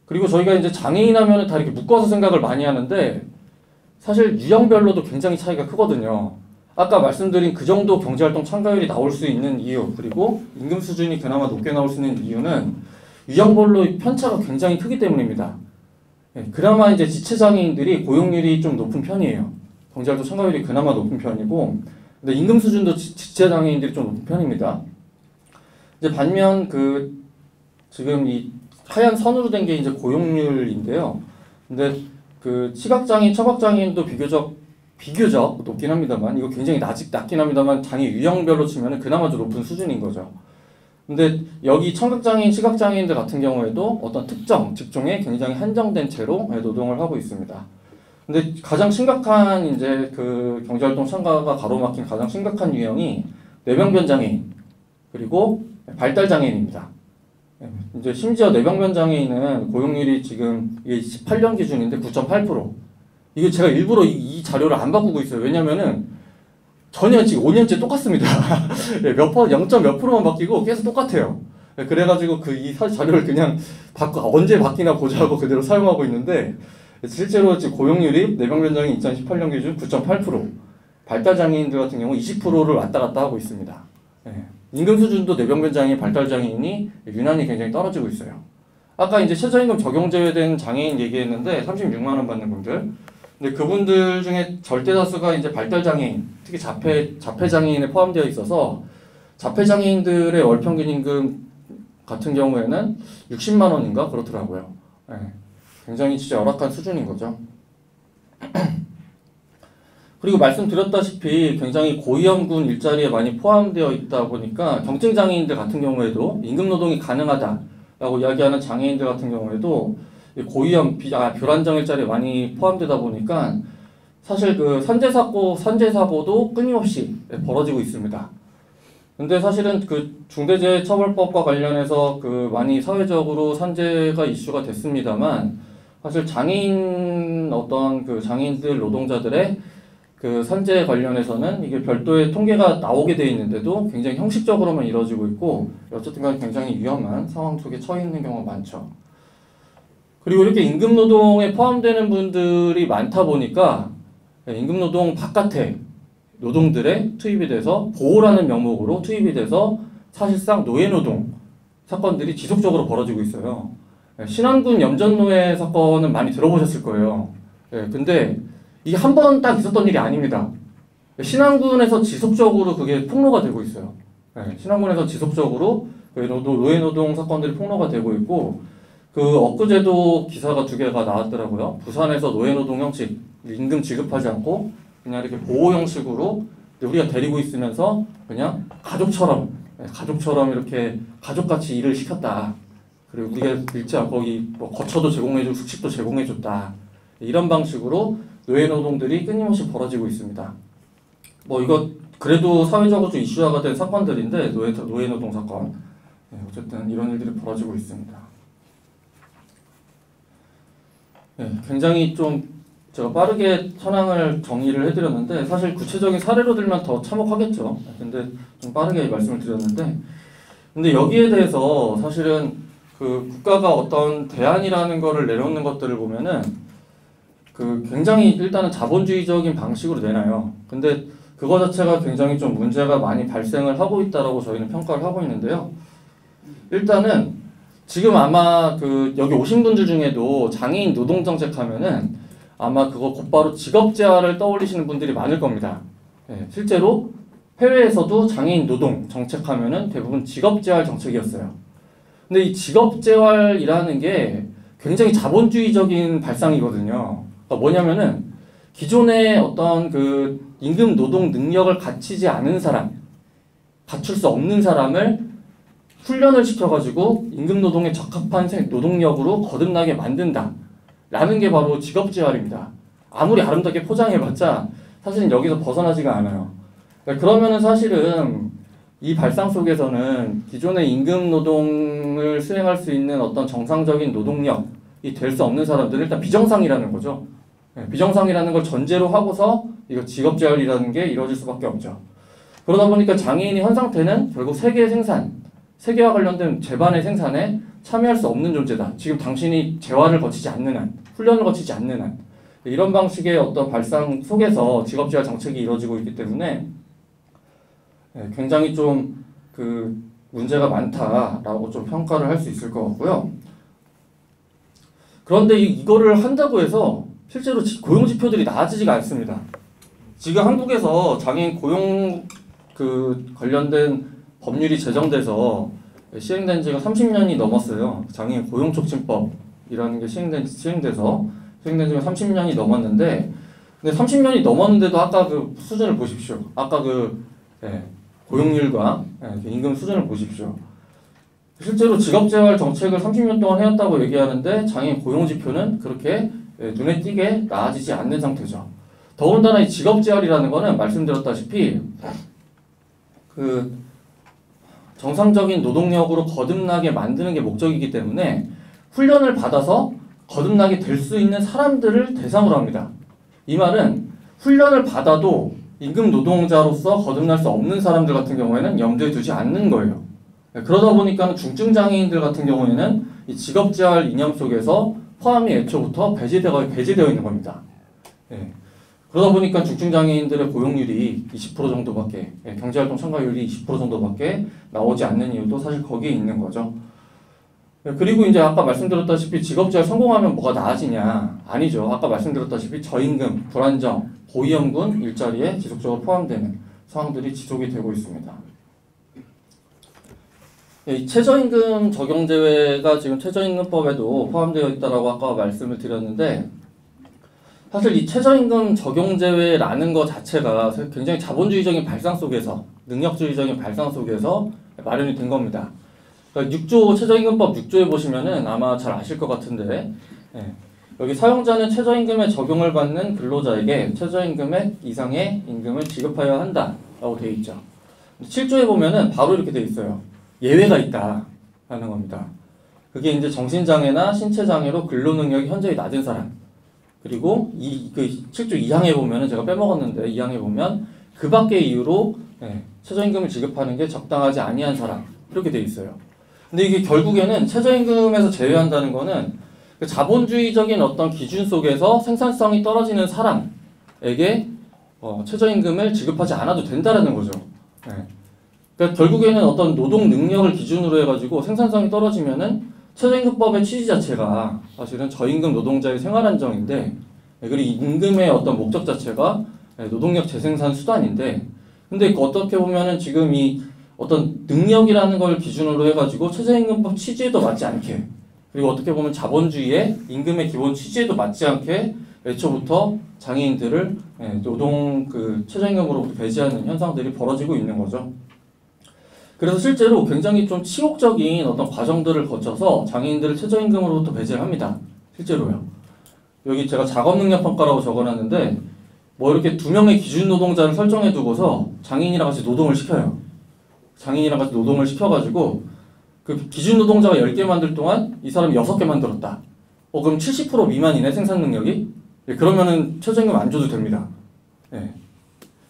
Speaker 3: 그리고 저희가 이제 장애인 하면은 다 이렇게 묶어서 생각을 많이 하는데 사실 유형별로도 굉장히 차이가 크거든요. 아까 말씀드린 그 정도 경제활동 참가율이 나올 수 있는 이유 그리고 임금 수준이 그나마 높게 나올 수 있는 이유는 유형별로 편차가 굉장히 크기 때문입니다. 그나마 이제 지체장애인들이 고용률이 좀 높은 편이에요. 경제활동 참가율이 그나마 높은 편이고 근데 임금 수준도 지체장애인들이 좀 높은 편입니다. 이제 반면 지금 이 하얀 선으로 된 게 이제 고용률인데요. 근데 시각장애인, 청각장애인도 비교적 높긴 합니다만 이거 굉장히 낮긴 합니다만 장애 유형별로 치면은 그나마 좀 높은 수준인 거죠. 근데 여기 청각장애인, 시각장애인들 같은 경우에도 어떤 특정 직종에 굉장히 한정된 채로 노동을 하고 있습니다. 근데 가장 심각한 이제 경제활동 참가가 가로막힌 가장 심각한 유형이 뇌병변 장애인 그리고 발달 장애인입니다. 이제 심지어 뇌병변 장애인은 고용률이 지금 이게 18년 기준인데 9.8%. 이게 제가 일부러 이 자료를 안 바꾸고 있어요. 왜냐면은 전혀 지금 5년째 똑같습니다. 0. 몇 프로만 바뀌고 계속 똑같아요. 그래가지고 이 자료를 그냥 언제 바뀌나 보자 하고 그대로 사용하고 있는데 실제로 지금 고용률이 뇌병변 장애인 2018년 기준 9.8%, 발달 장애인들 같은 경우 20%를 왔다 갔다 하고 있습니다. 임금 수준도 뇌병변 장애인, 발달 장애인이 유난히 굉장히 떨어지고 있어요. 아까 이제 최저임금 적용 제외된 장애인 얘기했는데 36만 원 받는 분들. 근데 그분들 중에 절대 다수가 이제 발달 장애인, 특히 자폐 장애인에 포함되어 있어서 자폐 장애인들의 월 평균 임금 같은 경우에는 60만 원인가 그렇더라고요. 굉장히 진짜 열악한 수준인 거죠. 그리고 말씀드렸다시피 굉장히 고위험군 일자리에 많이 포함되어 있다 보니까 경증 장애인들 같은 경우에도 임금 노동이 가능하다라고 이야기하는 장애인들 같은 경우에도 고위험 불안정 일자리에 많이 포함되다 보니까 사실 산재사고도 끊임없이 벌어지고 있습니다. 근데 사실은 중대재해처벌법과 관련해서 많이 사회적으로 산재가 이슈가 됐습니다만 사실 장애인들 노동자들의 산재 관련해서는 이게 별도의 통계가 나오게 돼 있는데도 굉장히 형식적으로만 이루어지고 있고 어쨌든 간에 굉장히 위험한 상황 속에 처해 있는 경우가 많죠. 그리고 이렇게 임금노동에 포함되는 분들이 많다 보니까 임금노동 바깥에 노동들의 투입이 돼서 보호라는 명목으로 투입이 돼서 사실상 노예노동 사건들이 지속적으로 벌어지고 있어요. 신안군 염전노예 사건은 많이 들어보셨을 거예요. 근데 이게 한 번 딱 있었던 일이 아닙니다. 신안군에서 지속적으로 그게 폭로가 되고 있어요. 신안군에서 지속적으로 노예노동 사건들이 폭로가 되고 있고 엊그제도 기사가 2개가 나왔더라고요. 부산에서 노예노동 형식, 임금 지급하지 않고 그냥 이렇게 보호 형식으로 우리가 데리고 있으면서 그냥 가족처럼 이렇게 가족같이 일을 시켰다. 그리고 우리가 거기 거처도 제공해주고 숙식도 제공해줬다. 이런 방식으로 노예노동들이 끊임없이 벌어지고 있습니다. 이거 그래도 사회적으로 좀 이슈화가 된 사건들인데 노예노동 사건. 어쨌든 이런 일들이 벌어지고 있습니다. 굉장히 좀 제가 빠르게 현황을 정리를 해드렸는데 사실 구체적인 사례로 들면 더 참혹하겠죠. 근데 좀 빠르게 말씀을 드렸는데 근데 여기에 대해서 사실은 그 국가가 어떤 대안이라는 거를 내놓는 것들을 보면은 그 굉장히 일단은 자본주의적인 방식으로 내놔요. 근데 그거 자체가 굉장히 좀 문제가 많이 발생을 하고 있다라고 저희는 평가를 하고 있는데요. 일단은 지금 아마 그 여기 오신 분들 중에도 장애인 노동 정책 하면은 아마 그거 곧바로 직업 재활을 떠올리시는 분들이 많을 겁니다. 예, 실제로 해외에서도 장애인 노동 정책하면은 대부분 직업 재활 정책이었어요. 근데 이 직업 재활이라는 게 굉장히 자본주의적인 발상이거든요. 그러니까 뭐냐면은 기존의 어떤 그 임금 노동 능력을 갖추지 않은 사람, 갖출 수 없는 사람을 훈련을 시켜가지고 임금 노동에 적합한 노동력으로 거듭나게 만든다. 라는 게 바로 직업 재활입니다. 아무리 아름답게 포장해봤자 사실은 여기서 벗어나지가 않아요. 그러면은 사실은 이 발상 속에서는 기존의 임금 노동을 수행할 수 있는 어떤 정상적인 노동력이 될 수 없는 사람들은 일단 비정상이라는 거죠. 비정상이라는 걸 전제로 하고서 이거 직업 재활이라는 게 이루어질 수밖에 없죠. 그러다 보니까 장애인이 현 상태는 결국 세계 생산, 세계와 관련된 재반의 생산에 참여할 수 없는 존재다. 지금 당신이 재활을 거치지 않는 한, 훈련을 거치지 않는 한, 이런 방식의 어떤 발상 속에서 직업 재활 정책이 이루어지고 있기 때문에 굉장히 좀 그 문제가 많다라고 좀 평가를 할 수 있을 것 같고요. 그런데 이거를 한다고 해서 실제로 고용 지표들이 나아지지가 않습니다. 지금 한국에서 장애인 고용 그 관련된 법률이 제정돼서 시행된 지가 30년이 넘었어요. 장애인 고용촉진법이라는 게 시행돼서 시행된 지가 30년이 넘었는데, 근데 30년이 넘었는데도 아까 그 수준을 보십시오. 아까 그 고용률과 임금 수준을 보십시오. 실제로 직업재활 정책을 30년 동안 해왔다고 얘기하는데 장애인 고용지표는 그렇게 눈에 띄게 나아지지 않는 상태죠. 더군다나 이 직업재활이라는 거는 말씀드렸다시피 그 정상적인 노동력으로 거듭나게 만드는 게 목적이기 때문에 훈련을 받아서 거듭나게 될 수 있는 사람들을 대상으로 합니다. 이 말은 훈련을 받아도 임금 노동자로서 거듭날 수 없는 사람들 같은 경우에는 염두에 두지 않는 거예요. 그러다 보니까 중증 장애인들 같은 경우에는 이 직업재활 이념 속에서 포함이 애초부터 배제되어 있는 겁니다. 그러다 보니까 중증 장애인들의 고용률이 20% 정도밖에, 경제활동 참가율이 20% 정도밖에 나오지 않는 이유도 사실 거기에 있는 거죠. 그리고 이제 아까 말씀드렸다시피 직업재활 성공하면 뭐가 나아지냐? 아니죠. 아까 말씀드렸다시피 저임금, 불안정, 고위험군 일자리에 지속적으로 포함되는 상황들이 지속이 되고 있습니다. 이 최저임금 적용 제외가 지금 최저임금법에도 포함되어 있다라고 아까 말씀을 드렸는데, 사실 이 최저임금 적용 제외라는 것 자체가 굉장히 자본주의적인 발상 속에서, 능력주의적인 발상 속에서 마련이 된 겁니다. 그러니까 6조 최저임금법 6조에 보시면은 아마 잘 아실 것 같은데, 여기 사용자는 최저임금에 적용을 받는 근로자에게 최저임금액 이상의 임금을 지급하여야 한다라고 되어 있죠. 7조에 보면은 바로 이렇게 되어 있어요. 예외가 있다라는 겁니다. 그게 이제 정신장애나 신체장애로 근로능력이 현저히 낮은 사람, 그리고 그 7조 2항에 보면은 제가 빼먹었는데 2항에 보면 그 밖의 이유로 최저임금을 지급하는 게 적당하지 아니한 사람, 이렇게 되어 있어요. 근데 이게 결국에는 최저임금에서 제외한다는 거는 그 자본주의적인 어떤 기준 속에서 생산성이 떨어지는 사람에게 최저임금을 지급하지 않아도 된다라는 거죠. 그러니까 결국에는 어떤 노동 능력을 기준으로 해가지고 생산성이 떨어지면은 최저임금법의 취지 자체가 사실은 저임금 노동자의 생활 안정인데, 그리고 임금의 어떤 목적 자체가 노동력 재생산 수단인데, 근데 어떻게 보면은 지금 이 어떤 능력이라는 걸 기준으로 해가지고 최저임금법 취지에도 맞지 않게, 그리고 어떻게 보면 자본주의의 임금의 기본 취지에도 맞지 않게 애초부터 장애인들을 노동 그 최저임금으로부터 배제하는 현상들이 벌어지고 있는 거죠. 그래서 실제로 굉장히 좀 치욕적인 어떤 과정들을 거쳐서 장애인들을 최저임금으로부터 배제를 합니다. 실제로요. 여기 제가 작업능력 평가라고 적어놨는데, 뭐 이렇게 2명의 기준 노동자를 설정해 두고서 장애인이랑 같이 노동을 시켜요. 장애인이랑 같이 노동을 시켜가지고 그 기준 노동자가 10개 만들 동안 이 사람이 6개 만들었다. 그럼 70% 미만이네, 생산 능력이? 그러면은 최저임금 안 줘도 됩니다.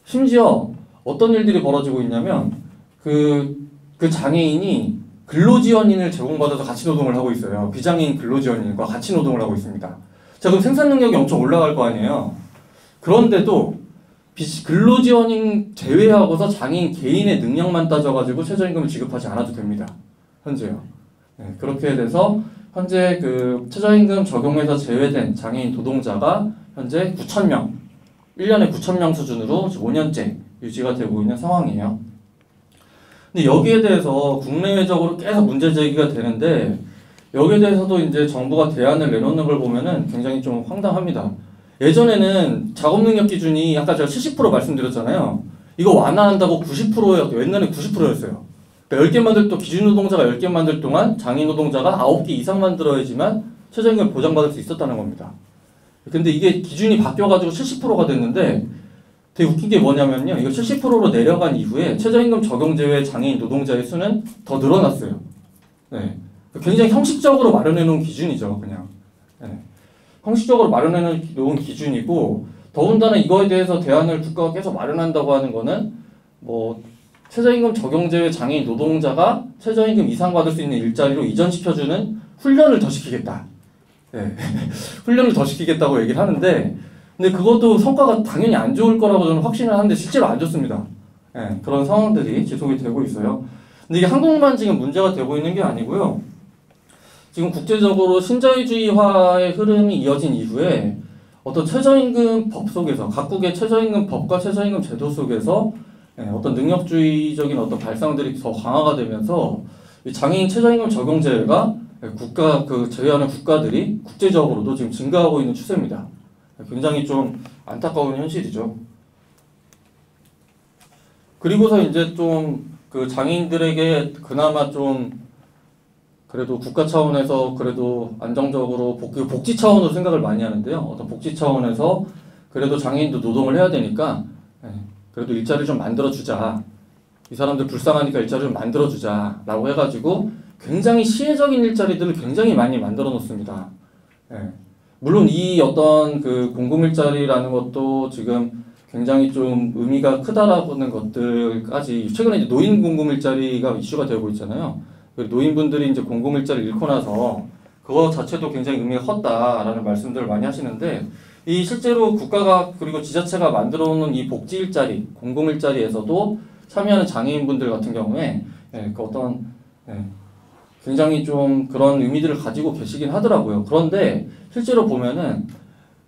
Speaker 3: 심지어 어떤 일들이 벌어지고 있냐면 그 장애인이 근로지원인을 제공받아서 같이 노동을 하고 있어요. 비장애인 근로지원인과 같이 노동을 하고 있습니다. 자, 그럼 생산 능력이 엄청 올라갈 거 아니에요. 그런데도 근로지원인 제외하고서 장애인 개인의 능력만 따져가지고 최저임금을 지급하지 않아도 됩니다. 현재요. 네, 그렇게 돼서 현재 그 최저임금 적용에서 제외된 장애인 노동자가 현재 9,000명, 1년에 9,000명 수준으로 5년째 유지가 되고 있는 상황이에요. 근데 여기에 대해서 국내외적으로 계속 문제 제기가 되는데 여기에 대해서도 이제 정부가 대안을 내놓는 걸 보면은 굉장히 좀 황당합니다. 예전에는 작업 능력 기준이 아까 제가 70% 말씀드렸잖아요. 이거 완화한다고 90%였고 옛날에 90%였어요. 그러니까 10개 만들 또 기준 노동자가 10개 만들 동안 장애인 노동자가 9개 이상 만들어야지만 최저임금을 보장받을 수 있었다는 겁니다. 근데 이게 기준이 바뀌어가지고 70%가 됐는데 되게 웃긴 게 뭐냐면요. 이거 70%로 내려간 이후에 최저임금 적용 제외 장애인 노동자의 수는 더 늘어났어요. 네. 굉장히 형식적으로 마련해 놓은 기준이죠, 그냥. 네. 형식적으로 마련해 놓은 기준이고, 더군다나 이거에 대해서 대안을 국가가 계속 마련한다고 하는 거는, 뭐, 최저임금 적용 제외 장애인 노동자가 최저임금 이상 받을 수 있는 일자리로 이전시켜주는 훈련을 더 시키겠다. 네. 훈련을 더 시키겠다고 얘기를 하는데, 근데 그것도 성과가 당연히 안 좋을 거라고 저는 확신을 하는데 실제로 안 좋습니다. 네, 그런 상황들이 지속이 되고 있어요. 근데 이게 한국만 지금 문제가 되고 있는 게 아니고요. 지금 국제적으로 신자유주의화의 흐름이 이어진 이후에 어떤 최저임금 법 속에서 각국의 최저임금 법과 최저임금 제도 속에서 어떤 능력주의적인 어떤 발상들이 더 강화가 되면서 이 장애인 최저임금 적용 제외가 국가 그 제외하는 국가들이 국제적으로도 지금 증가하고 있는 추세입니다. 굉장히 좀 안타까운 현실이죠. 그리고서 이제 좀 그 장애인들에게 그나마 좀 그래도 국가 차원에서 그래도 안정적으로 복지 차원으로 생각을 많이 하는데요. 어떤 복지 차원에서 그래도 장애인도 노동을 해야 되니까 그래도 일자리를 좀 만들어주자. 이 사람들 불쌍하니까 일자리를 좀 만들어주자 라고 해가지고 굉장히 시혜적인 일자리들을 굉장히 많이 만들어 놓습니다. 물론 이 어떤 그 공공일자리라는 것도 지금 굉장히 좀 의미가 크다라고 하는 것들까지 최근에 이제 노인 공공일자리가 이슈가 되고 있잖아요. 노인분들이 이제 공공일자리를 잃고 나서 그거 자체도 굉장히 의미가 컸다라는 말씀들을 많이 하시는데 이 실제로 국가가 그리고 지자체가 만들어 놓은 이 복지일자리, 공공일자리에서도 참여하는 장애인분들 같은 경우에 그 어떤 굉장히 좀 그런 의미들을 가지고 계시긴 하더라고요. 그런데 실제로 보면은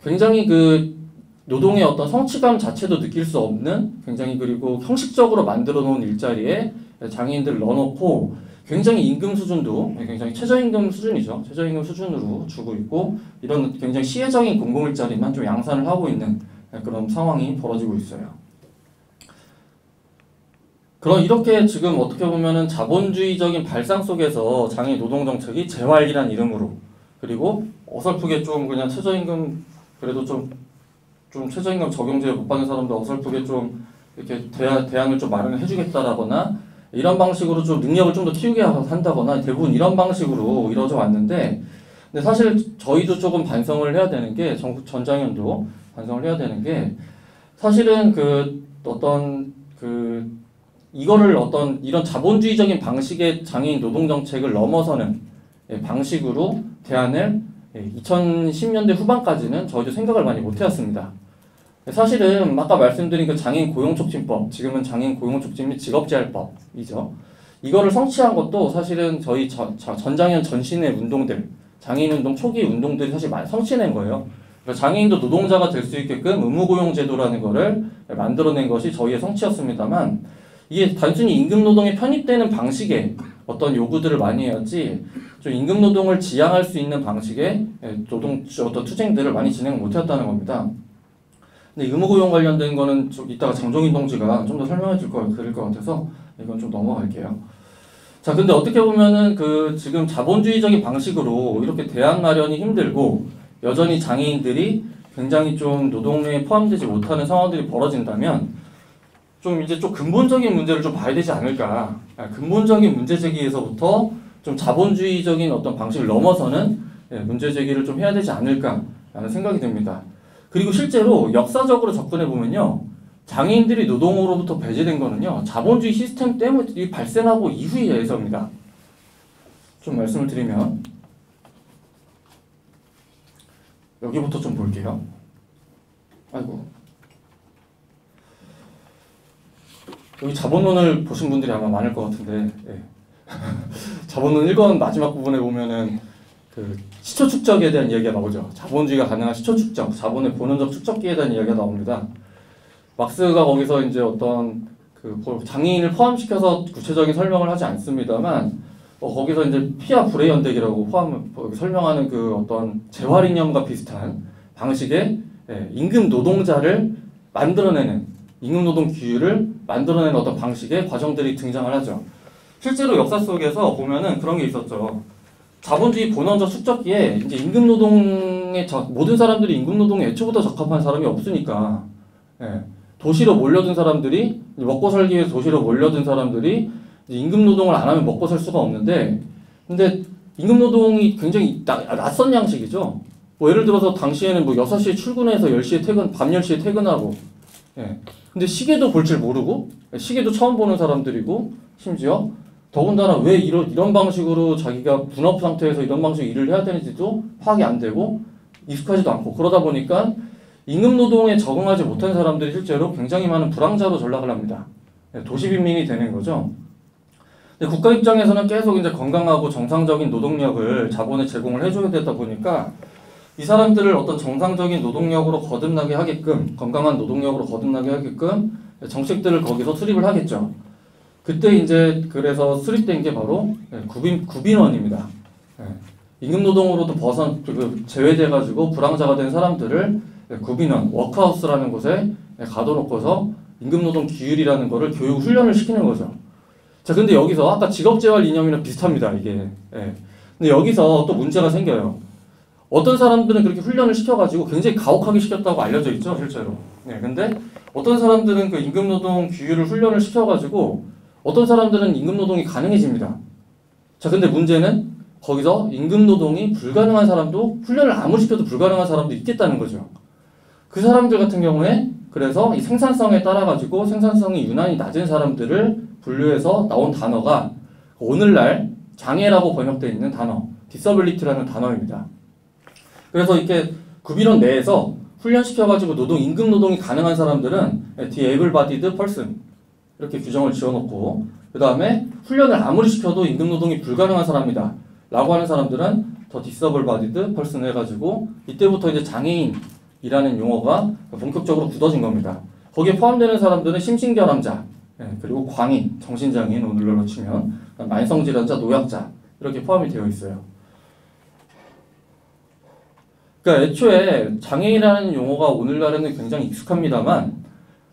Speaker 3: 굉장히 그 노동의 어떤 성취감 자체도 느낄 수 없는 굉장히 그리고 형식적으로 만들어 놓은 일자리에 장애인들을 넣어놓고 굉장히 임금 수준도 굉장히 최저임금 수준이죠. 최저임금 수준으로 주고 있고 이런 굉장히 시혜적인 공공일자리만 좀 양산을 하고 있는 그런 상황이 벌어지고 있어요. 그럼 이렇게 지금 어떻게 보면은 자본주의적인 발상 속에서 장애인 노동정책이 재활이란 이름으로 그리고 어설프게 좀 그냥 최저임금 그래도 좀 최저임금 적용제에 못 받는 사람도 어설프게 좀 이렇게 대안을 좀 마련해 주겠다라거나 이런 방식으로 좀 능력을 좀 더 키우게 한다거나 대부분 이런 방식으로 이루어져 왔는데 근데 사실 저희도 조금 반성을 해야 되는 게 전장현도 반성을 해야 되는 게 사실은 그 어떤 그 이거를 어떤 이런 자본주의적인 방식의 장애인 노동정책을 넘어서는 방식으로 대안을 2010년대 후반까지는 저희도 생각을 많이 못 해왔습니다. 사실은 아까 말씀드린 그 장애인 고용촉진법, 지금은 장애인 고용촉진 및 직업재활법이죠. 이거를 성취한 것도 사실은 저희 전장현 전신의 운동들, 장애인운동 초기 운동들이 사실 많이 성취낸 거예요. 그러니까 장애인도 노동자가 될 수 있게끔 의무고용제도라는 거를 만들어낸 것이 저희의 성취였습니다만 이게 단순히 임금노동에 편입되는 방식의 어떤 요구들을 많이 해야지 좀 임금노동을 지향할 수 있는 방식의 어떤 투쟁들을 많이 진행을 못했다는 겁니다. 근데 의무고용 관련된 거는 좀 이따가 장종인 동지가 좀 더 설명해 드릴 것 같아서 이건 좀 넘어갈게요. 자, 근데 어떻게 보면은 그 지금 자본주의적인 방식으로 이렇게 대안 마련이 힘들고 여전히 장애인들이 굉장히 좀 노동에 포함되지 못하는 상황들이 벌어진다면 좀 이제 좀 근본적인 문제를 좀 봐야 되지 않을까. 근본적인 문제 제기에서부터 좀 자본주의적인 어떤 방식을 넘어서는 문제 제기를 좀 해야 되지 않을까라는 생각이 듭니다. 그리고 실제로 역사적으로 접근해 보면요, 장애인들이 노동으로부터 배제된 거는요 자본주의 시스템 때문에 발생하고 이후에서입니다. 좀 말씀을 드리면 여기부터 좀 볼게요. 아이고. 여기 자본론을 보신 분들이 아마 많을 것 같은데, 예. 자본론 1권 마지막 부분에 보면은 그 시초 축적에 대한 이야기가 나오죠. 자본주의가 가능한 시초 축적, 자본의 본원적 축적기에 대한 이야기가 나옵니다. 막스가 거기서 이제 어떤 그 장애인을 포함시켜서 구체적인 설명을 하지 않습니다만, 거기서 이제 피아 불의 연대기라고 설명하는 그 어떤 재활 이념과 비슷한 방식의 임금 노동자를 만들어내는 임금 노동 규율을 만들어내는 어떤 방식의 과정들이 등장을 하죠. 실제로 역사 속에서 보면은 그런 게 있었죠. 자본주의 본원적 축적기에 이제 임금 노동에 모든 사람들이 임금 노동에 애초부터 적합한 사람이 없으니까 도시로 몰려든 사람들이 먹고 살기 위해서 도시로 몰려든 사람들이 임금 노동을 안 하면 먹고 살 수가 없는데, 근데 임금 노동이 굉장히 낯선 양식이죠. 뭐 예를 들어서 당시에는 뭐 6시에 출근해서 10시에 밤 10시에 퇴근하고, 근데 시계도 볼 줄 모르고, 시계도 처음 보는 사람들이고, 심지어 더군다나 왜 이런 방식으로 자기가 분업 상태에서 이런 방식으로 일을 해야 되는지도 파악이 안 되고 익숙하지도 않고, 그러다 보니까 임금 노동에 적응하지 못한 사람들이 실제로 굉장히 많은 불황자로 전락을 합니다. 도시빈민이 되는 거죠. 근데 국가 입장에서는 계속 이제 건강하고 정상적인 노동력을 자본에 제공을 해줘야 되다 보니까 이 사람들을 어떤 정상적인 노동력으로 거듭나게 하게끔, 건강한 노동력으로 거듭나게 하게끔 정책들을 거기서 수립을 하겠죠. 그때 이제 그래서 수립된 게 바로 구빈원입니다. 임금 노동으로도 제외돼가지고 불황자가 된 사람들을 구빈원, 워크하우스라는 곳에 가둬놓고서 임금 노동 규율이라는 거를 교육 훈련을 시키는 거죠. 자, 근데 여기서 아까 직업재활 이념이랑 비슷합니다, 이게. 근데 여기서 또 문제가 생겨요. 어떤 사람들은 그렇게 훈련을 시켜가지고 굉장히 가혹하게 시켰다고 알려져 있죠, 실제로. 근데 어떤 사람들은 그 임금 노동 규율을 훈련을 시켜가지고 어떤 사람들은 임금 노동이 가능해집니다. 자, 근데 문제는 거기서 임금 노동이 불가능한 사람도, 훈련을 아무리 시켜도 불가능한 사람도 있겠다는 거죠. 그 사람들 같은 경우에 그래서 이 생산성에 따라가지고 생산성이 유난히 낮은 사람들을 분류해서 나온 단어가 오늘날 장애라고 번역되어 있는 단어, disability라는 단어입니다. 그래서 이렇게 구빈원 내에서 훈련시켜가지고 임금 노동이 가능한 사람들은 able-bodied person 이렇게 규정을 지어놓고, 그 다음에 훈련을 아무리 시켜도 임금 노동이 불가능한 사람이다 라고 하는 사람들은 더 disable-bodied person 해가지고 이때부터 이제 장애인이라는 용어가 본격적으로 굳어진 겁니다. 거기에 포함되는 사람들은 심신결함자, 그리고 광인, 정신장애인, 오늘날로 치면 만성질환자, 노약자 이렇게 포함이 되어 있어요. 그러니까 애초에 장애인이라는 용어가 오늘날에는 굉장히 익숙합니다만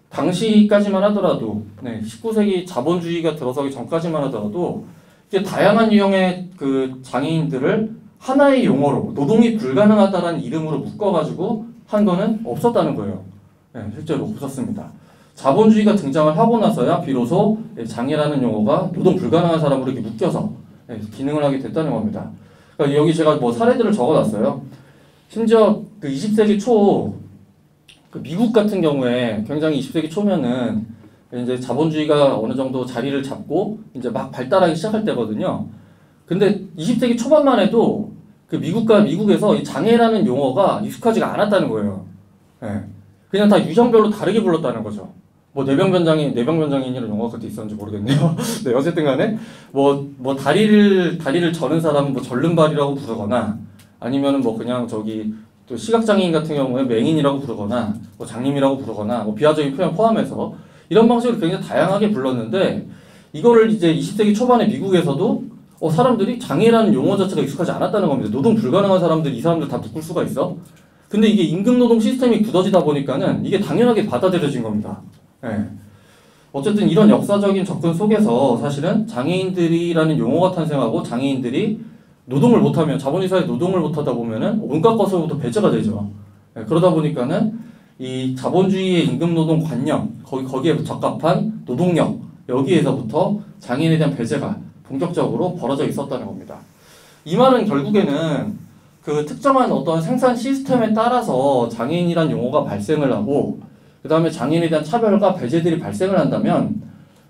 Speaker 3: 당시까지만 하더라도 19세기 자본주의가 들어서기 전까지만 하더라도 이게 다양한 유형의 그 장애인들을 하나의 용어로 노동이 불가능하다라는 이름으로 묶어가지고 한 거는 없었다는 거예요. 실제로 없었습니다. 자본주의가 등장을 하고 나서야 비로소 장애라는 용어가 노동 불가능한 사람으로 이렇게 묶여서 기능을 하게 됐다는 겁니다. 그러니까 여기 제가 뭐 사례들을 적어놨어요. 심지어 그 20세기 초 그 미국 같은 경우에 굉장히 20세기 초면은 이제 자본주의가 어느 정도 자리를 잡고 이제 막 발달하기 시작할 때거든요. 근데 20세기 초반만 해도 그 미국에서 이 장애라는 용어가 익숙하지가 않았다는 거예요. 그냥 다 유형별로 다르게 불렀다는 거죠. 뭐 뇌병변장애인이라는 용어가 그때 있었는지 모르겠네요. 네, 어쨌든 간에 뭐 다리를 저는 사람은 뭐 절름발이라고 부르거나 아니면은 뭐 그냥 또 시각장애인 같은 경우에 맹인이라고 부르거나 뭐 장님이라고 부르거나 뭐 비하적인 표현 포함해서 이런 방식으로 굉장히 다양하게 불렀는데, 이거를 이제 20세기 초반에 미국에서도 사람들이 장애라는 용어 자체가 익숙하지 않았다는 겁니다. 노동 불가능한 사람들, 이 사람들 다 묶을 수가 있어? 근데 이게 임금노동 시스템이 굳어지다 보니까는 이게 당연하게 받아들여진 겁니다. 어쨌든 이런 역사적인 접근 속에서 사실은 장애인들이라는 용어가 탄생하고 장애인들이 노동을 못하면, 자본주의 사회에 노동을 못하다 보면은 온갖 것으로부터 배제가 되죠. 그러다 보니까는 이 자본주의의 임금노동 관념, 거기에 적합한 노동력, 여기에서부터 장애인에 대한 배제가 본격적으로 벌어져 있었다는 겁니다. 이 말은 결국에는 그 특정한 어떤 생산 시스템에 따라서 장애인이란 용어가 발생을 하고, 그 다음에 장애인에 대한 차별과 배제들이 발생을 한다면,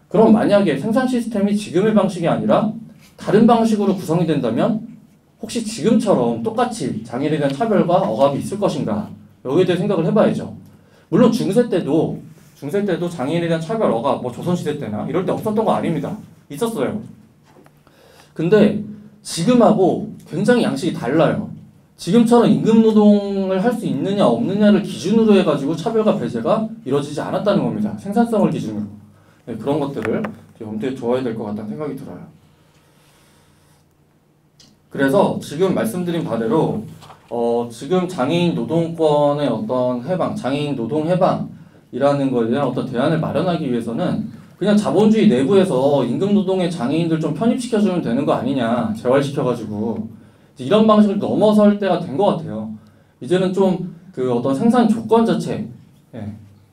Speaker 3: 그럼 만약에 생산 시스템이 지금의 방식이 아니라 다른 방식으로 구성이 된다면 혹시 지금처럼 똑같이 장애인에 대한 차별과 억압이 있을 것인가? 여기에 대해 생각을 해봐야죠. 물론 중세 때도 장애인에 대한 차별, 억압, 뭐 조선시대 때나 이럴 때 없었던 거 아닙니다. 있었어요. 근데 지금하고 굉장히 양식이 달라요. 지금처럼 임금노동을 할 수 있느냐 없느냐를 기준으로 해가지고 차별과 배제가 이루어지지 않았다는 겁니다. 생산성을 기준으로. 네, 그런 것들을 염두에 두어야 될 것 같다는 생각이 들어요. 그래서 지금 말씀드린 바대로 지금 장애인 노동권의 어떤 해방, 장애인 노동 해방이라는 것에 대한 어떤 대안을 마련하기 위해서는 그냥 자본주의 내부에서 임금노동의 장애인들 좀 편입시켜주면 되는 거 아니냐, 재활시켜가지고 이런 방식을 넘어설 때가 된 것 같아요. 이제는 좀 그 어떤 생산 조건 자체에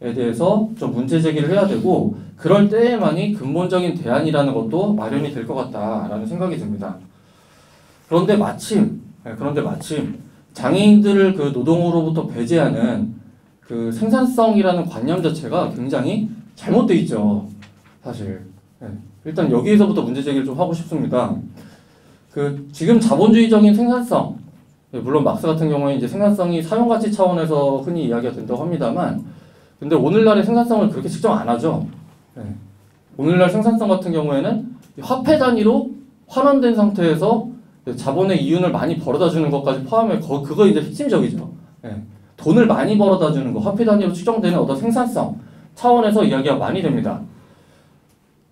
Speaker 3: 대해서 좀 문제 제기를 해야 되고 그럴 때에만이 근본적인 대안이라는 것도 마련이 될 것 같다라는 생각이 듭니다. 그런데 마침 장애인들을 그 노동으로부터 배제하는 그 생산성이라는 관념 자체가 굉장히 잘못돼 있죠. 사실. 일단 여기에서부터 문제 제기를 좀 하고 싶습니다. 그 지금 자본주의적인 생산성, 물론 막스 같은 경우에 이제 생산성이 사용가치 차원에서 흔히 이야기가 된다고 합니다만, 근데 오늘날의 생산성을 그렇게 측정 안 하죠. 오늘날 생산성 같은 경우에는 화폐 단위로 환원된 상태에서 자본의 이윤을 많이 벌어다 주는 것까지 포함해 그거 이제 핵심적이죠. 돈을 많이 벌어다 주는 거, 화폐 단위로 측정되는 어떤 생산성 차원에서 이야기가 많이 됩니다.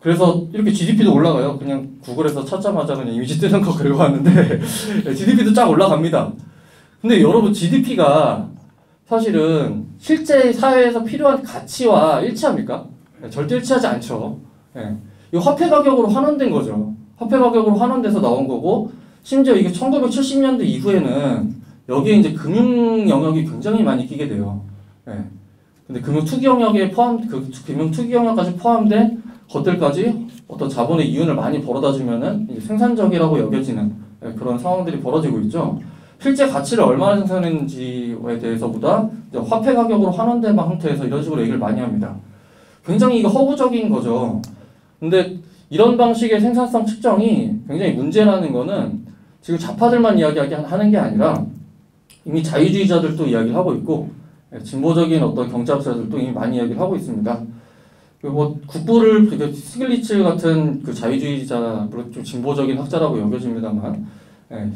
Speaker 3: 그래서 이렇게 GDP도 올라가요. 그냥 구글에서 찾자마자 그냥 이미지 뜨는 거 긁어왔는데 GDP도 쫙 올라갑니다. 근데 여러분 GDP가 사실은 실제 사회에서 필요한 가치와 일치합니까? 절대 일치하지 않죠. 이 화폐 가격으로 환원된 거죠. 화폐 가격으로 환원돼서 나온 거고 심지어 이게 1970년대 이후에는 여기에 이제 금융 영역이 굉장히 많이 끼게 돼요. 근데 금융 투기 영역에 금융 투기 영역까지 포함된 것들까지 어떤 자본의 이윤을 많이 벌어다 주면은 이제 생산적이라고 여겨지는 그런 상황들이 벌어지고 있죠. 실제 가치를 얼마나 생산했는지에 대해서보다 화폐 가격으로 환원된 상태에서 이런 식으로 얘기를 많이 합니다. 굉장히 이거 허구적인 거죠. 근데 이런 방식의 생산성 측정이 굉장히 문제라는 거는 지금 좌파들만 이야기하는 게 아니라 이미 자유주의자들도 이야기를 하고 있고 진보적인 어떤 경제학자들도 이미 많이 이야기를 하고 있습니다. 뭐 국부를 스틸리츠 같은 그 자유주의자, 물론 좀 진보적인 학자라고 여겨집니다만,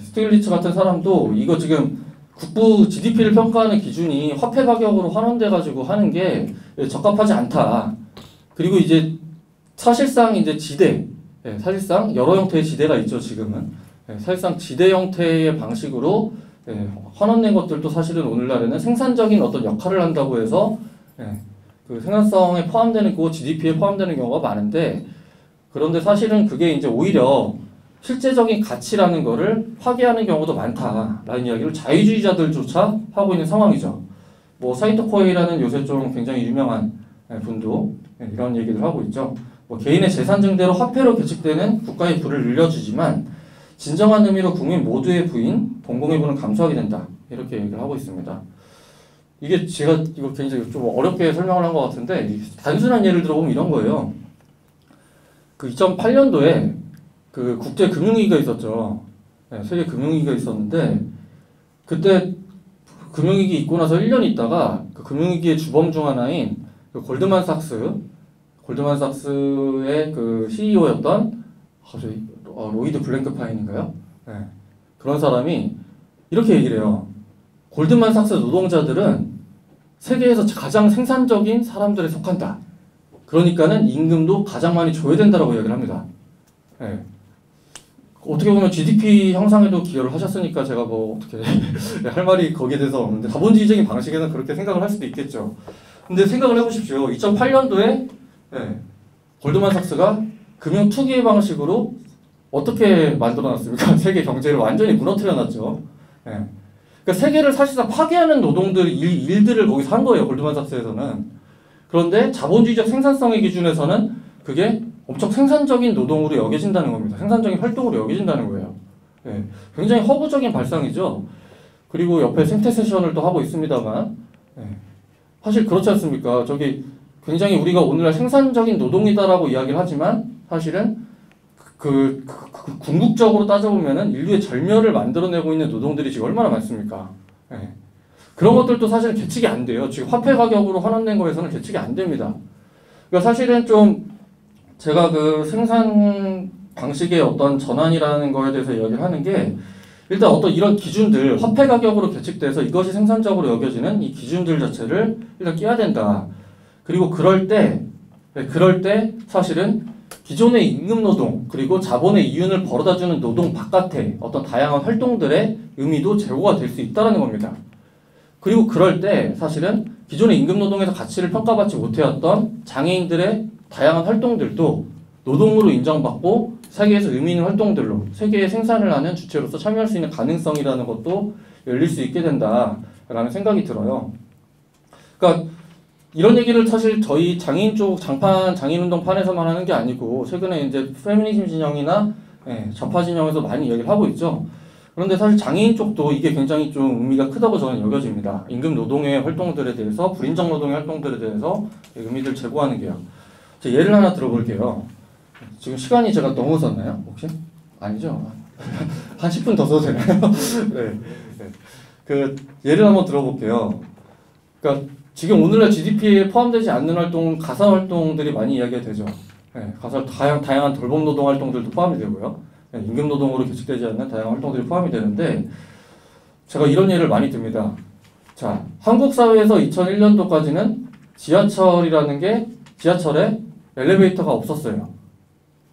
Speaker 3: 스틸리츠 같은 사람도 이거 지금 국부 GDP를 평가하는 기준이 화폐 가격으로 환원돼 가지고 하는 게 적합하지 않다. 그리고 이제 사실상 이제 지대, 사실상 여러 형태의 지대가 있죠 지금은. 사실상 지대 형태의 방식으로 환원된 것들도 사실은 오늘날에는 생산적인 어떤 역할을 한다고 해서 그 생산성에 포함되는 거 GDP에 포함되는 경우가 많은데 그런데 사실은 그게 이제 오히려 실제적인 가치라는 거를 파괴하는 경우도 많다라는 이야기를 자유주의자들조차 하고 있는 상황이죠. 뭐 사이토 코에이라는 요새 좀 굉장히 유명한 분도 이런 얘기를 하고 있죠. 뭐 개인의 재산 증대로 화폐로 계측되는 국가의 부를 늘려주지만 진정한 의미로 국민 모두의 부인 공공의 부는 감소하게 된다 이렇게 얘기를 하고 있습니다. 이게 제가 이거 굉장히 좀 어렵게 설명을 한 것 같은데 단순한 예를 들어보면 이런 거예요. 그 2008년도에 그 국제 금융위기가 있었죠. 세계 금융위기가 있었는데 그때 금융위기 있고 나서 1년 있다가 그 금융위기의 주범 중 하나인 그 골드만삭스의 그 CEO였던 로이드 블랭크파인인가요? 그런 사람이 이렇게 얘기를 해요. 골드만삭스 노동자들은 세계에서 가장 생산적인 사람들에 속한다. 그러니까는 임금도 가장 많이 줘야 된다라고 이야기를 합니다. 어떻게 보면 GDP 형상에도 기여를 하셨으니까 제가 뭐 어떻게 할 말이 거기에 대해서 없는데 자본주의적인 방식에는 그렇게 생각을 할 수도 있겠죠. 근데 생각을 해보십시오. 2008년도에 골드만삭스가 금융 투기의 방식으로 어떻게 만들어놨습니까? 세계 경제를 완전히 무너뜨려놨죠. 그러니까 세계를 사실상 파괴하는 일들을 거기서 한 거예요. 골드만삭스에서는. 그런데 자본주의적 생산성의 기준에서는 그게 엄청 생산적인 노동으로 여겨진다는 겁니다. 생산적인 활동으로 여겨진다는 거예요. 굉장히 허구적인 발상이죠. 그리고 옆에 생태 세션을 또 하고 있습니다만 사실 그렇지 않습니까? 저기 굉장히 우리가 오늘날 생산적인 노동이다라고 이야기를 하지만 사실은 궁극적으로 따져보면은 인류의 절멸을 만들어내고 있는 노동들이 지금 얼마나 많습니까? 예. 그런 것들도 사실 계측이 안 돼요. 지금 화폐 가격으로 환원된 거에서는 계측이 안 됩니다. 그러니까 사실은 좀 제가 그 생산 방식의 어떤 전환이라는 거에 대해서 이야기를 하는 게 일단 어떤 이런 기준들, 화폐 가격으로 계측돼서 이것이 생산적으로 여겨지는 이 기준들 자체를 일단 깨야 된다. 그리고 그럴 때 사실은 기존의 임금 노동 그리고 자본의 이윤을 벌어다주는 노동 바깥에 어떤 다양한 활동들의 의미도 제고가 될 수 있다는 겁니다. 그리고 그럴 때 사실은 기존의 임금 노동에서 가치를 평가받지 못해왔던 장애인들의 다양한 활동들도 노동으로 인정받고 세계에서 의미 있는 활동들로 세계의 생산을 하는 주체로서 참여할 수 있는 가능성이라는 것도 열릴 수 있게 된다라는 생각이 들어요. 그러니까 이런 얘기를 사실 저희 장애인 쪽 장애인운동판에서만 하는 게 아니고 최근에 이제 페미니즘 진영이나 좌파 진영에서 많이 얘기를 하고 있죠. 그런데 사실 장애인 쪽도 이게 굉장히 좀 의미가 크다고 저는 여겨집니다. 임금 노동의 활동들에 대해서, 불인정 노동의 활동들에 대해서 의미를 제고하는 게요. 제가 예를 하나 들어볼게요. 지금 시간이 제가 너무 썼나요? 혹시? 아니죠. 한 10분 더 써도 되나요? 네. 그 예를 한번 들어볼게요. 그러니까 지금 오늘날 GDP에 포함되지 않는 활동, 가사 활동들이 많이 이야기가 되죠. 가사 다양한 돌봄 노동 활동들도 포함이 되고요. 임금 노동으로 규칙되지 않는 다양한 활동들이 포함이 되는데 제가 이런 예를 많이 듭니다. 자, 한국 사회에서 2001년도까지는 지하철에 엘리베이터가 없었어요.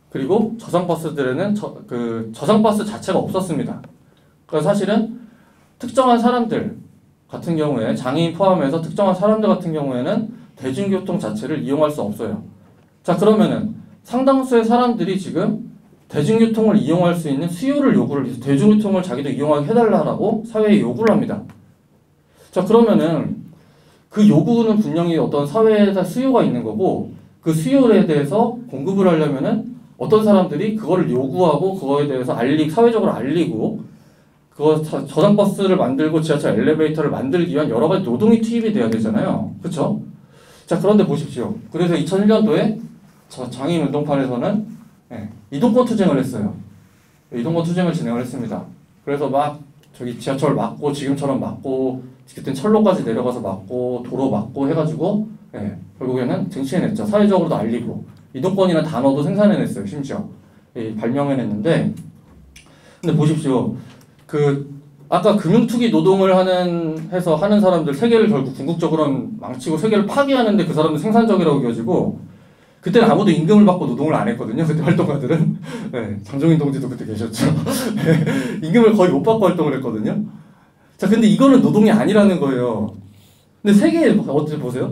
Speaker 3: 그리고 저상버스들에는 저상버스 자체가 없었습니다. 그러니까 사실은 특정한 사람들 같은 경우에 장애인 포함해서 특정한 사람들 같은 경우에는 대중교통 자체를 이용할 수 없어요. 자, 그러면은 상당수의 사람들이 지금 대중교통을 이용할 수 있는 수요를 요구를 해서 대중교통을 자기도 이용하게 해달라고 사회에 요구를 합니다. 자, 그러면은 그 요구는 분명히 어떤 사회에다 수요가 있는 거고 그 수요에 대해서 공급을 하려면은 어떤 사람들이 그거를 요구하고 그거에 대해서 사회적으로 알리고 저상버스를 만들고 지하철 엘리베이터를 만들기 위한 여러 가지 노동이 투입이 돼야 되잖아요. 그렇죠? 자, 그런데 보십시오. 그래서 2001년도에 장애인 운동판에서는 이동권 투쟁을 했어요. 이동권 투쟁을 진행을 했습니다. 그래서 막 저기 지하철 막고 지금처럼 막고 그때는 철로까지 내려가서 막고 도로 막고 해가지고 결국에는 쟁취해냈죠. 사회적으로도 알리고 이동권이라는 단어도 생산해냈어요. 심지어 발명해냈는데 근데 보십시오. 아까 금융투기 노동을 해서 하는 사람들 세계를 결국 궁극적으로 망치고 세계를 파괴하는데 그 사람들 생산적이라고 여겨지고 그때는 아무도 임금을 받고 노동을 안 했거든요. 그때 활동가들은. 장종인 동지도 그때 계셨죠. 임금을 거의 못 받고 활동을 했거든요. 자, 근데 이거는 노동이 아니라는 거예요. 근데 세계에 어떻게 보세요?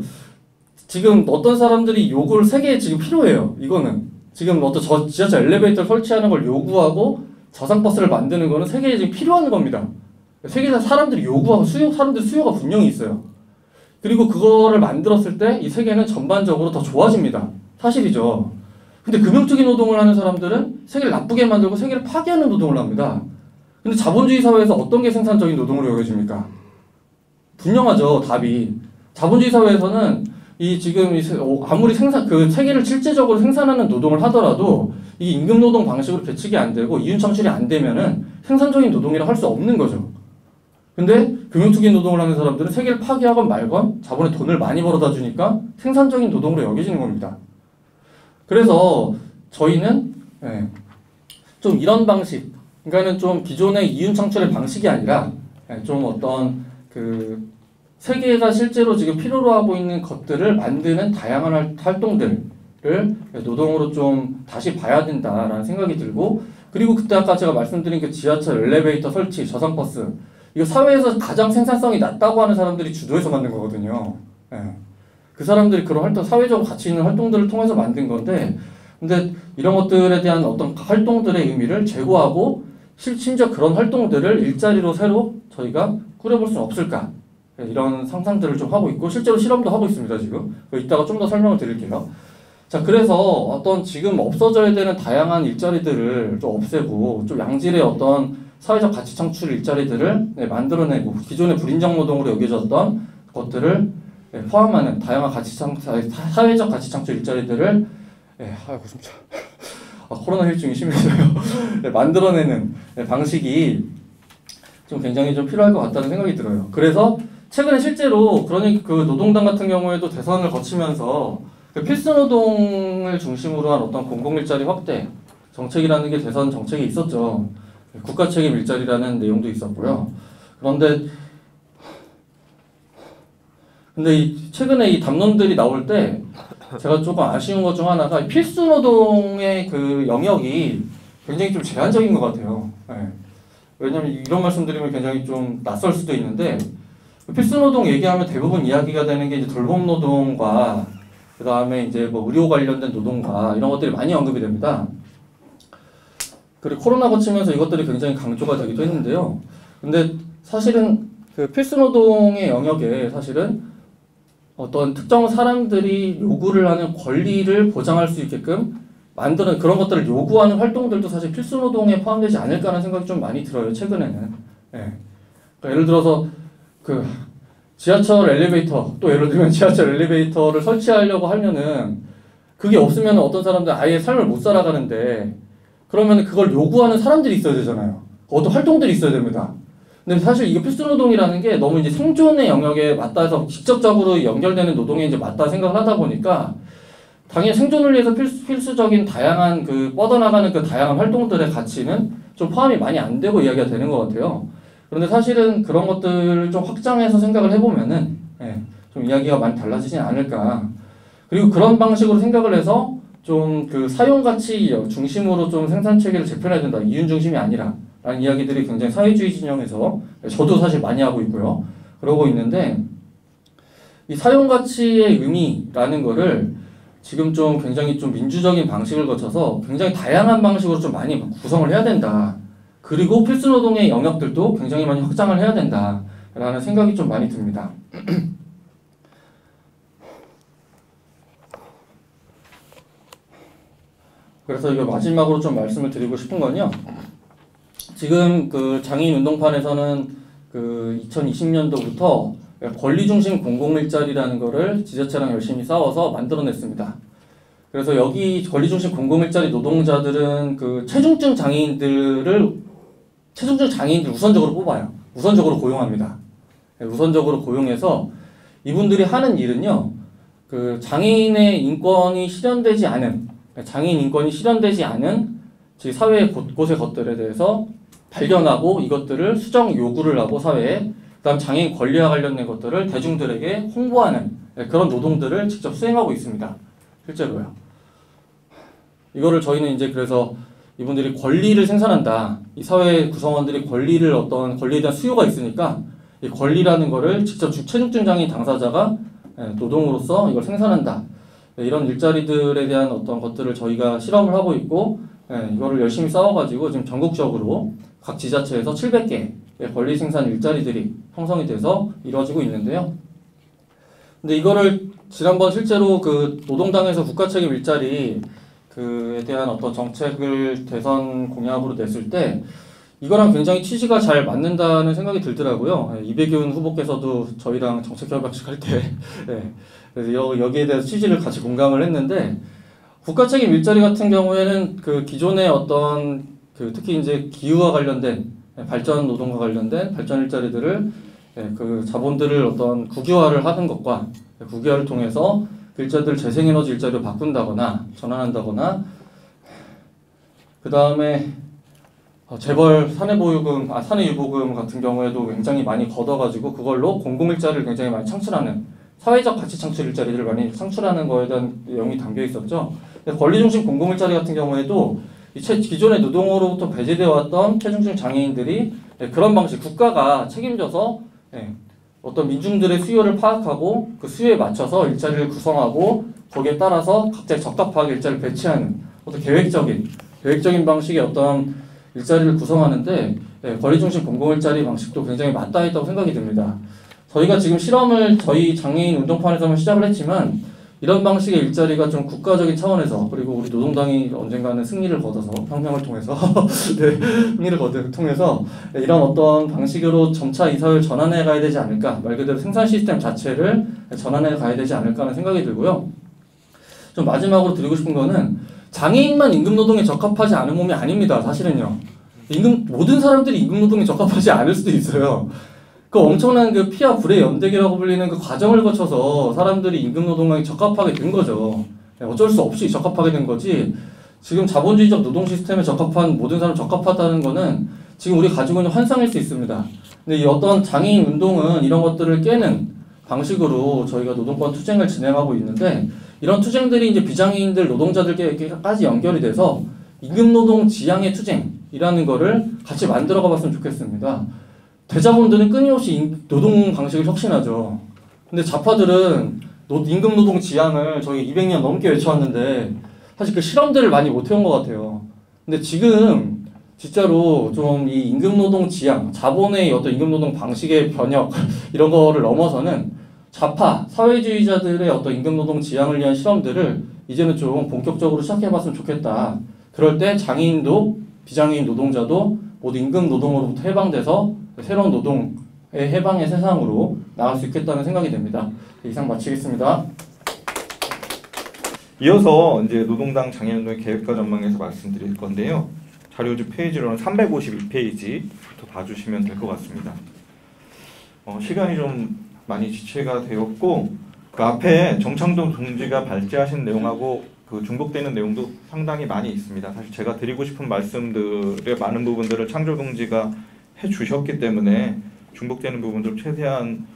Speaker 3: 지금 어떤 사람들이 요구를 세계에 지금 필요해요. 이거는. 지금 어떤 지하철 엘리베이터를 설치하는 걸 요구하고 저상버스를 만드는 거는 세계에 지금 필요한 겁니다. 세계에서 사람들이 요구하고 사람들 수요가 분명히 있어요. 그리고 그거를 만들었을 때 이 세계는 전반적으로 더 좋아집니다. 사실이죠. 근데 금융투기 노동을 하는 사람들은 세계를 나쁘게 만들고 세계를 파괴하는 노동을 합니다. 근데 자본주의 사회에서 어떤 게 생산적인 노동으로 여겨집니까? 분명하죠, 답이. 자본주의 사회에서는 아무리 세계를 실제적으로 생산하는 노동을 하더라도 이 임금 노동 방식으로 계측이 안 되고 이윤 창출이 안 되면은 생산적인 노동이라 할 수 없는 거죠. 근데 금융투기 노동을 하는 사람들은 세계를 파괴하건 말건 자본에 돈을 많이 벌어다 주니까 생산적인 노동으로 여겨지는 겁니다. 그래서 저희는 좀 이런 방식, 그러니까는 좀 기존의 이윤 창출의 방식이 아니라 좀 어떤 세계가 실제로 지금 필요로 하고 있는 것들을 만드는 다양한 활동들을 노동으로 좀 다시 봐야 된다라는 생각이 들고 그리고 그때 아까 제가 말씀드린 그 지하철 엘리베이터 설치, 저상버스 이거 사회에서 가장 생산성이 낮다고 하는 사람들이 주도해서 만든 거거든요. 그 사람들이 그런 사회적으로 가치 있는 활동들을 통해서 만든 건데, 근데 이런 것들에 대한 어떤 활동들의 의미를 제고하고, 심지어 그런 활동들을 일자리로 새로 저희가 꾸려볼 수는 없을까? 이런 상상들을 좀 하고 있고, 실제로 실험도 하고 있습니다, 지금. 이따가 좀 더 설명을 드릴게요. 자, 그래서 어떤 지금 없어져야 되는 다양한 일자리들을 좀 없애고, 좀 양질의 어떤 사회적 가치 창출 일자리들을 만들어내고, 기존의 불인정 노동으로 여겨졌던 것들을 포함하는 다양한 사회적 가치 창출 일자리들을 코로나 후유증이 심해져요. 네, 만들어내는 방식이 좀 굉장히 좀 필요할 것 같다는 생각이 들어요. 그래서 최근에 실제로 그러니 그 노동당 같은 경우에도 대선을 거치면서 그 필수 노동을 중심으로 한 어떤 공공일자리 확대 정책이라는 게 대선 정책에 있었죠. 국가 책임 일자리라는 내용도 있었고요. 그런데 최근에 이 담론들이 나올 때 제가 조금 아쉬운 것 중 하나가 필수 노동의 그 영역이 굉장히 좀 제한적인 것 같아요. 네. 왜냐면 이런 말씀드리면 굉장히 좀 낯설 수도 있는데 필수 노동 얘기하면 대부분 이야기가 되는 게 이제 돌봄 노동과 그 다음에 이제 뭐 의료 관련된 노동과 이런 것들이 많이 언급이 됩니다. 그리고 코로나 거치면서 이것들이 굉장히 강조가 되기도 했는데요. 근데 사실은 그 필수 노동의 영역에 사실은 어떤 특정 사람들이 요구를 하는 권리를 보장할 수 있게끔 만드는 그런 것들을 요구하는 활동들도 사실 필수 노동에 포함되지 않을까라는 생각이 좀 많이 들어요. 최근에는. 네. 그러니까 예를 들어서 그 지하철 엘리베이터 또 예를 들면 지하철 엘리베이터를 설치하려고 하면은 그게 없으면 어떤 사람들 아예 삶을 못 살아가는데 그러면 그걸 요구하는 사람들이 있어야 되잖아요. 어떤 활동들이 있어야 됩니다. 근데 사실 이게 필수 노동이라는 게 너무 이제 생존의 영역에 맞다 해서 직접적으로 연결되는 노동에 이제 맞다 생각을 하다 보니까 당연히 생존을 위해서 필수적인 다양한 그 뻗어나가는 그 다양한 활동들의 가치는 좀 포함이 많이 안 되고 이야기가 되는 것 같아요. 그런데 사실은 그런 것들을 좀 확장해서 생각을 해보면은 좀 이야기가 많이 달라지진 않을까. 그리고 그런 방식으로 생각을 해서 좀 그 사용 가치 중심으로 좀 생산 체계를 재편해야 된다. 이윤 중심이 아니라 라는 이야기들이 굉장히 사회주의 진영에서 저도 사실 많이 하고 있고요. 그러고 있는데 이 사용 가치의 의미라는 거를 지금 좀 굉장히 좀 민주적인 방식을 거쳐서 굉장히 다양한 방식으로 좀 많이 구성을 해야 된다. 그리고 필수 노동의 영역들도 굉장히 많이 확장을 해야 된다. 라는 생각이 좀 많이 듭니다. 그래서 이거 마지막으로 좀 말씀을 드리고 싶은 건요. 지금 그 장애인 운동판에서는 그 2020년도부터 권리 중심 공공일자리라는 거를 지자체랑 열심히 싸워서 만들어냈습니다. 그래서 여기 권리 중심 공공일자리 노동자들은 그 체중증 장애인들 우선적으로 뽑아요. 우선적으로 고용합니다. 우선적으로 고용해서 이분들이 하는 일은요, 그 장애인 인권이 실현되지 않은 사회 곳곳의 것들에 대해서 발견하고 이것들을 수정 요구를 하고 사회에 그다음 장애인 권리와 관련된 것들을 대중들에게 홍보하는 그런 노동들을 직접 수행하고 있습니다. 실제로요. 이거를 저희는 이제 그래서 이분들이 권리를 생산한다. 이 사회 구성원들이 어떤 권리에 대한 수요가 있으니까 이 권리라는 거를 직접 체중증 장애인 당사자가 노동으로서 이걸 생산한다. 이런 일자리들에 대한 어떤 것들을 저희가 실험을 하고 있고 이거를 열심히 싸워가지고 지금 전국적으로 각 지자체에서 700개의 권리 생산 일자리들이 형성이 돼서 이루어지고 있는데요. 근데 이거를 지난번 실제로 그 노동당에서 국가책임 일자리 그에 대한 어떤 정책을 대선 공약으로 냈을 때 이거랑 굉장히 취지가 잘 맞는다는 생각이 들더라고요. 이배균 후보께서도 저희랑 정책협약식 할 때 그래서 여기에 대해서 취지를 같이 공감을 했는데 국가책임 일자리 같은 경우에는 그 기존의 어떤 그 특히 이제 기후와 관련된 발전 노동과 관련된 발전 일자리들을 그 자본들을 어떤 국유화를 하는 것과 국유화를 통해서 그 일자리들을 재생에너지 일자리로 바꾼다거나 전환한다거나 그 다음에 재벌 사내유보금 같은 경우에도 굉장히 많이 걷어가지고 그걸로 공공일자리를 굉장히 많이 창출하는 사회적 가치 창출 일자리들을 많이 창출하는 거에 대한 내용이 담겨 있었죠. 권리중심 공공일자리 같은 경우에도 기존의 노동으로부터 배제되어 왔던 체중증 장애인들이 그런 방식 국가가 책임져서 어떤 민중들의 수요를 파악하고 그 수요에 맞춰서 일자리를 구성하고 거기에 따라서 각자의 적합하게 일자리를 배치하는 어떤 계획적인 방식의 어떤 일자리를 구성하는데 권리중심 공공일자리 방식도 굉장히 맞닿아 있다고 생각이 듭니다. 저희가 지금 실험을 저희 장애인 운동판에서만 시작을 했지만 이런 방식의 일자리가 좀 국가적인 차원에서 그리고 우리 노동당이 언젠가는 승리를 거둬서 혁명을 통해서 통해서 이런 어떤 방식으로 점차 이 사회를 전환해 가야 되지 않을까 말 그대로 생산 시스템 자체를 전환해 가야 되지 않을까 하는 생각이 들고요. 좀 마지막으로 드리고 싶은 거는 장애인만 임금노동에 적합하지 않은 몸이 아닙니다. 사실은요. 모든 사람들이 임금노동에 적합하지 않을 수도 있어요. 그 엄청난 그 피와 불의 연대기라고 불리는 그 과정을 거쳐서 사람들이 임금노동에 적합하게 된 거죠. 어쩔 수 없이 적합하게 된 거지. 지금 자본주의적 노동 시스템에 적합한 모든 사람 적합하다는 거는 지금 우리가 가지고 있는 환상일 수 있습니다. 근데 이 어떤 장애인 운동은 이런 것들을 깨는 방식으로 저희가 노동권 투쟁을 진행하고 있는데 이런 투쟁들이 이제 비장애인들 노동자들께까지 연결이 돼서 임금노동 지향의 투쟁이라는 거를 같이 만들어가 봤으면 좋겠습니다. 대자본들은 끊임없이 노동 방식을 혁신하죠. 근데 좌파들은 임금노동 지향을 저희 200년 넘게 외쳐왔는데 사실 그 실험들을 많이 못 해온 것 같아요. 근데 지금 진짜로 좀 이 임금노동 지향, 자본의 어떤 임금노동 방식의 변혁 이런 거를 넘어서는 좌파, 사회주의자들의 어떤 임금노동 지향을 위한 실험들을 이제는 좀 본격적으로 시작해봤으면 좋겠다. 그럴 때 장애인도 비장애인 노동자도 모두 임금노동으로부터 해방돼서 새로운 노동의 해방의 세상으로 나갈 수 있겠다는 생각이 듭니다. 이상 마치겠습니다.
Speaker 4: 이어서 이제 노동당 장애인운동의 계획과 전망에서 말씀드릴 건데요. 자료주 페이지로는 352페이지부터 봐주시면 될 것 같습니다. 시간이 좀 많이 지체가 되었고 그 앞에 정창돈 동지가 발제하신 내용하고 그 중복되는 내용도 상당히 많이 있습니다. 사실 제가 드리고 싶은 말씀들의 많은 부분들을 창조 동지가 해주셨기 때문에 중복되는 부분들 최대한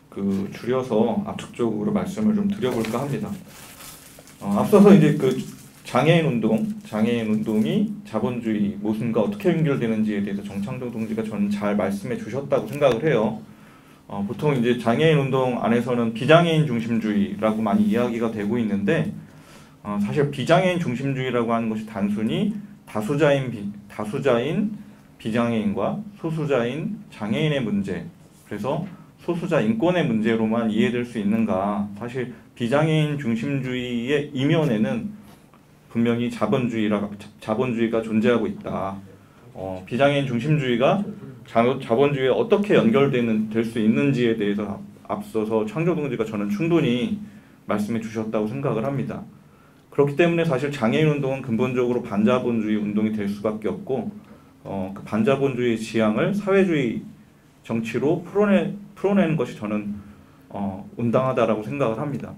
Speaker 4: 그 줄여서 압축적으로 말씀을 좀 드려볼까 합니다. 앞서서 이제 그 장애인 운동이 자본주의 모순과 어떻게 연결되는지에 대해서 정창조 동지가 저는 잘 말씀해 주셨다고 생각을 해요. 보통 이제 장애인 운동 안에서는 비장애인 중심주의라고 많이 이야기가 되고 있는데 사실 비장애인 중심주의라고 하는 것이 단순히 다수자인 비장애인과 소수자인 장애인의 문제, 그래서 소수자 인권의 문제로만 이해될 수 있는가? 사실 비장애인 중심주의의 이면에는 분명히 자본주의가 존재하고 있다. 비장애인 중심주의가 자본주의에 어떻게 될 수 있는지에 대해서 앞서서 창조 동지가 저는 충분히 말씀해 주셨다고 생각을 합니다. 그렇기 때문에 사실 장애인 운동은 근본적으로 반자본주의 운동이 될 수밖에 없고 그 반자본주의 지향을 사회주의 정치로 풀어내는 것이 저는 온당하다라고 생각을 합니다.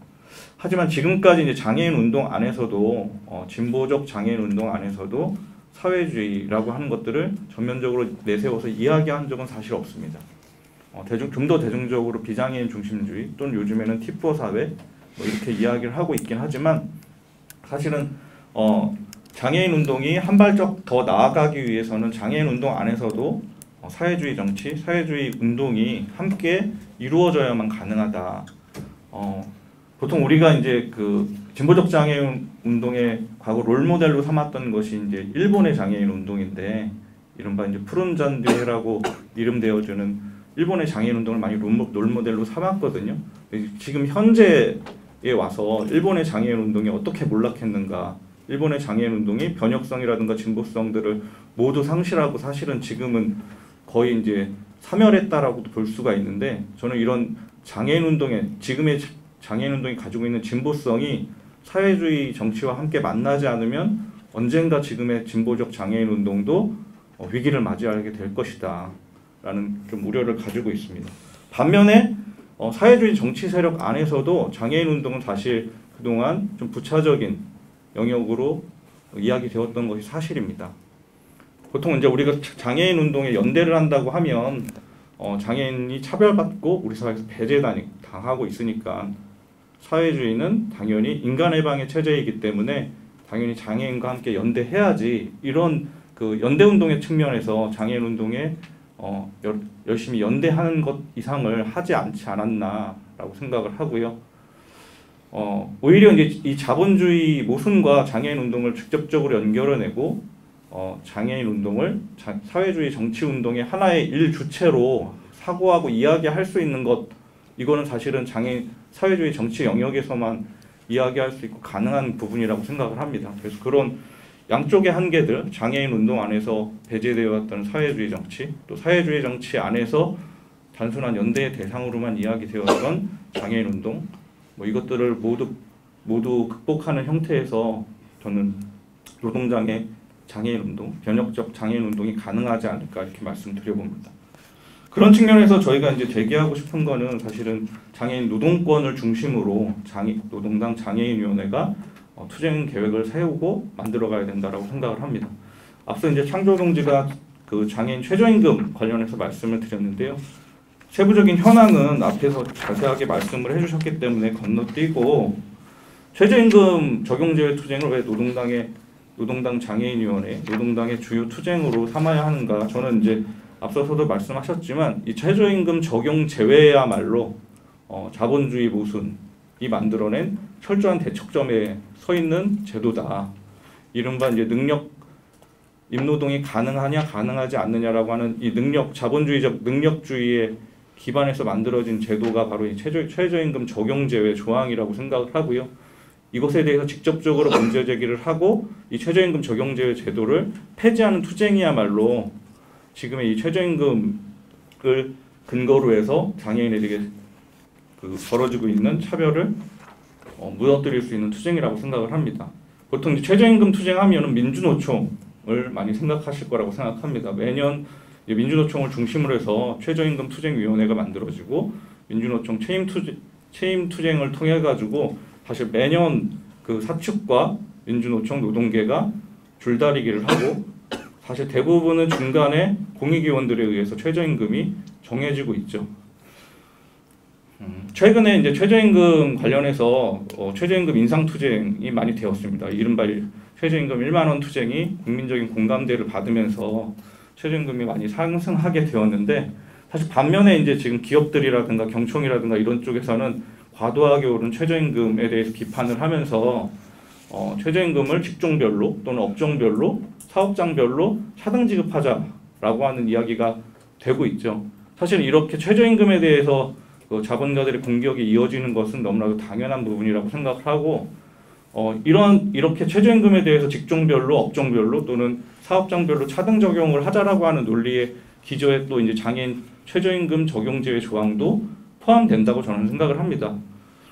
Speaker 4: 하지만 지금까지 이제 장애인 운동 안에서도 진보적 장애인 운동 안에서도 사회주의라고 하는 것들을 전면적으로 내세워서 이야기한 적은 사실 없습니다. 좀 더 대중적으로 비장애인 중심주의 또는 요즘에는 T4 사회 뭐 이렇게 이야기를 하고 있긴 하지만 사실은 장애인 운동이 한 발짝 더 나아가기 위해서는 장애인 운동 안에서도 사회주의 정치, 사회주의 운동이 함께 이루어져야만 가능하다. 보통 우리가 이제 그 진보적 장애인 운동의 과거 롤모델로 삼았던 것이 이제 일본의 장애인 운동인데 이른바 이제 푸른 잔디회라고 이름되어주는 일본의 장애인 운동을 많이 롤모델로 삼았거든요. 지금 현재에 와서 일본의 장애인 운동이 어떻게 몰락했는가, 일본의 장애인 운동이 변혁성이라든가 진보성들을 모두 상실하고 사실은 지금은 거의 이제 사멸했다라고도 볼 수가 있는데 저는 이런 지금의 장애인 운동이 가지고 있는 진보성이 사회주의 정치와 함께 만나지 않으면 언젠가 지금의 진보적 장애인 운동도 위기를 맞이하게 될 것이다 라는 좀 우려를 가지고 있습니다. 반면에 사회주의 정치 세력 안에서도 장애인 운동은 사실 그동안 좀 부차적인 영역으로 이야기되었던 것이 사실입니다. 보통 이제 우리가 장애인 운동에 연대를 한다고 하면 장애인이 차별받고 우리 사회에서 배제당하고 있으니까 사회주의는 당연히 인간 해방의 체제이기 때문에 당연히 장애인과 함께 연대해야지, 이런 그 연대 운동의 측면에서 장애인 운동에 열심히 연대하는 것 이상을 하지 않지 않았나라고 생각을 하고요. 오히려 이제 이 자본주의 모순과 장애인 운동을 직접적으로 연결해내고 장애인 운동을 사회주의 정치 운동의 하나의 일주체로 사고하고 이야기할 수 있는 것, 이거는 사실은 사회주의 정치 영역에서만 이야기할 수 있고 가능한 부분이라고 생각을 합니다. 그래서 그런 양쪽의 한계들, 장애인 운동 안에서 배제되어 왔던 사회주의 정치, 또 사회주의 정치 안에서 단순한 연대의 대상으로만 이야기되었던 장애인 운동, 뭐 이것들을 모두 극복하는 형태에서 저는 노동장애 장애인 운동, 변혁적 장애인 운동이 가능하지 않을까 이렇게 말씀드려봅니다. 그런 측면에서 저희가 이제 제기하고 싶은 거는 사실은 장애인 노동권을 중심으로 노동당 장애인위원회가 투쟁 계획을 세우고 만들어가야 된다라고 생각을 합니다. 앞서 이제 창조 동지가 그 장애인 최저임금 관련해서 말씀을 드렸는데요. 세부적인 현황은 앞에서 자세하게 말씀을 해주셨기 때문에 건너뛰고 최저임금 적용제외 투쟁을 왜 노동당 장애인위원회, 노동당의 주요 투쟁으로 삼아야 하는가? 저는 이제 앞서서도 말씀하셨지만 이 최저임금 적용 제외야말로 자본주의 모순이 만들어낸 철저한 대척점에 서 있는 제도다. 이른바 이제 임노동이 가능하냐 가능하지 않느냐라고 하는 이 자본주의적 능력주의에 기반해서 만들어진 제도가 바로 이 최저임금 적용 제외 조항이라고 생각을 하고요. 이것에 대해서 직접적으로 문제 제기를 하고 이 최저임금 적용 제외 제도를 폐지하는 투쟁이야말로 지금의 이 최저임금을 근거로 해서 장애인에게 벌어지고 있는 차별을 무너뜨릴 수 있는 투쟁이라고 생각을 합니다. 보통 이제 최저임금 투쟁하면은 민주노총을 많이 생각하실 거라고 생각합니다. 매년 민주노총을 중심으로 해서 최저임금 투쟁위원회가 만들어지고 민주노총 체임 투쟁을 통해 가지고 사실 매년 그 사측과 민주노총 노동계가 줄다리기를 하고 사실 대부분은 중간에 공익위원들에 의해서 최저임금이 정해지고 있죠. 최근에 이제 최저임금 관련해서 최저임금 인상 투쟁이 많이 되었습니다. 이른바 최저임금 1만 원 투쟁이 국민적인 공감대를 받으면서 최저임금이 많이 상승하게 되었는데 사실 반면에 이제 지금 기업들이라든가 경총이라든가 이런 쪽에서는 과도하게 오른 최저임금에 대해서 비판을 하면서 최저임금을 직종별로 또는 업종별로 사업장별로 차등 지급하자라고 하는 이야기가 되고 있죠. 사실 이렇게 최저임금에 대해서 자본가들의 공격이 이어지는 것은 너무나도 당연한 부분이라고 생각을 하고 이렇게 최저임금에 대해서 직종별로 업종별로 또는 사업장별로 차등 적용을 하자라고 하는 논리의 기저에 또 이제 장애인 최저임금 적용 제외 조항도 포함된다고 저는 생각을 합니다.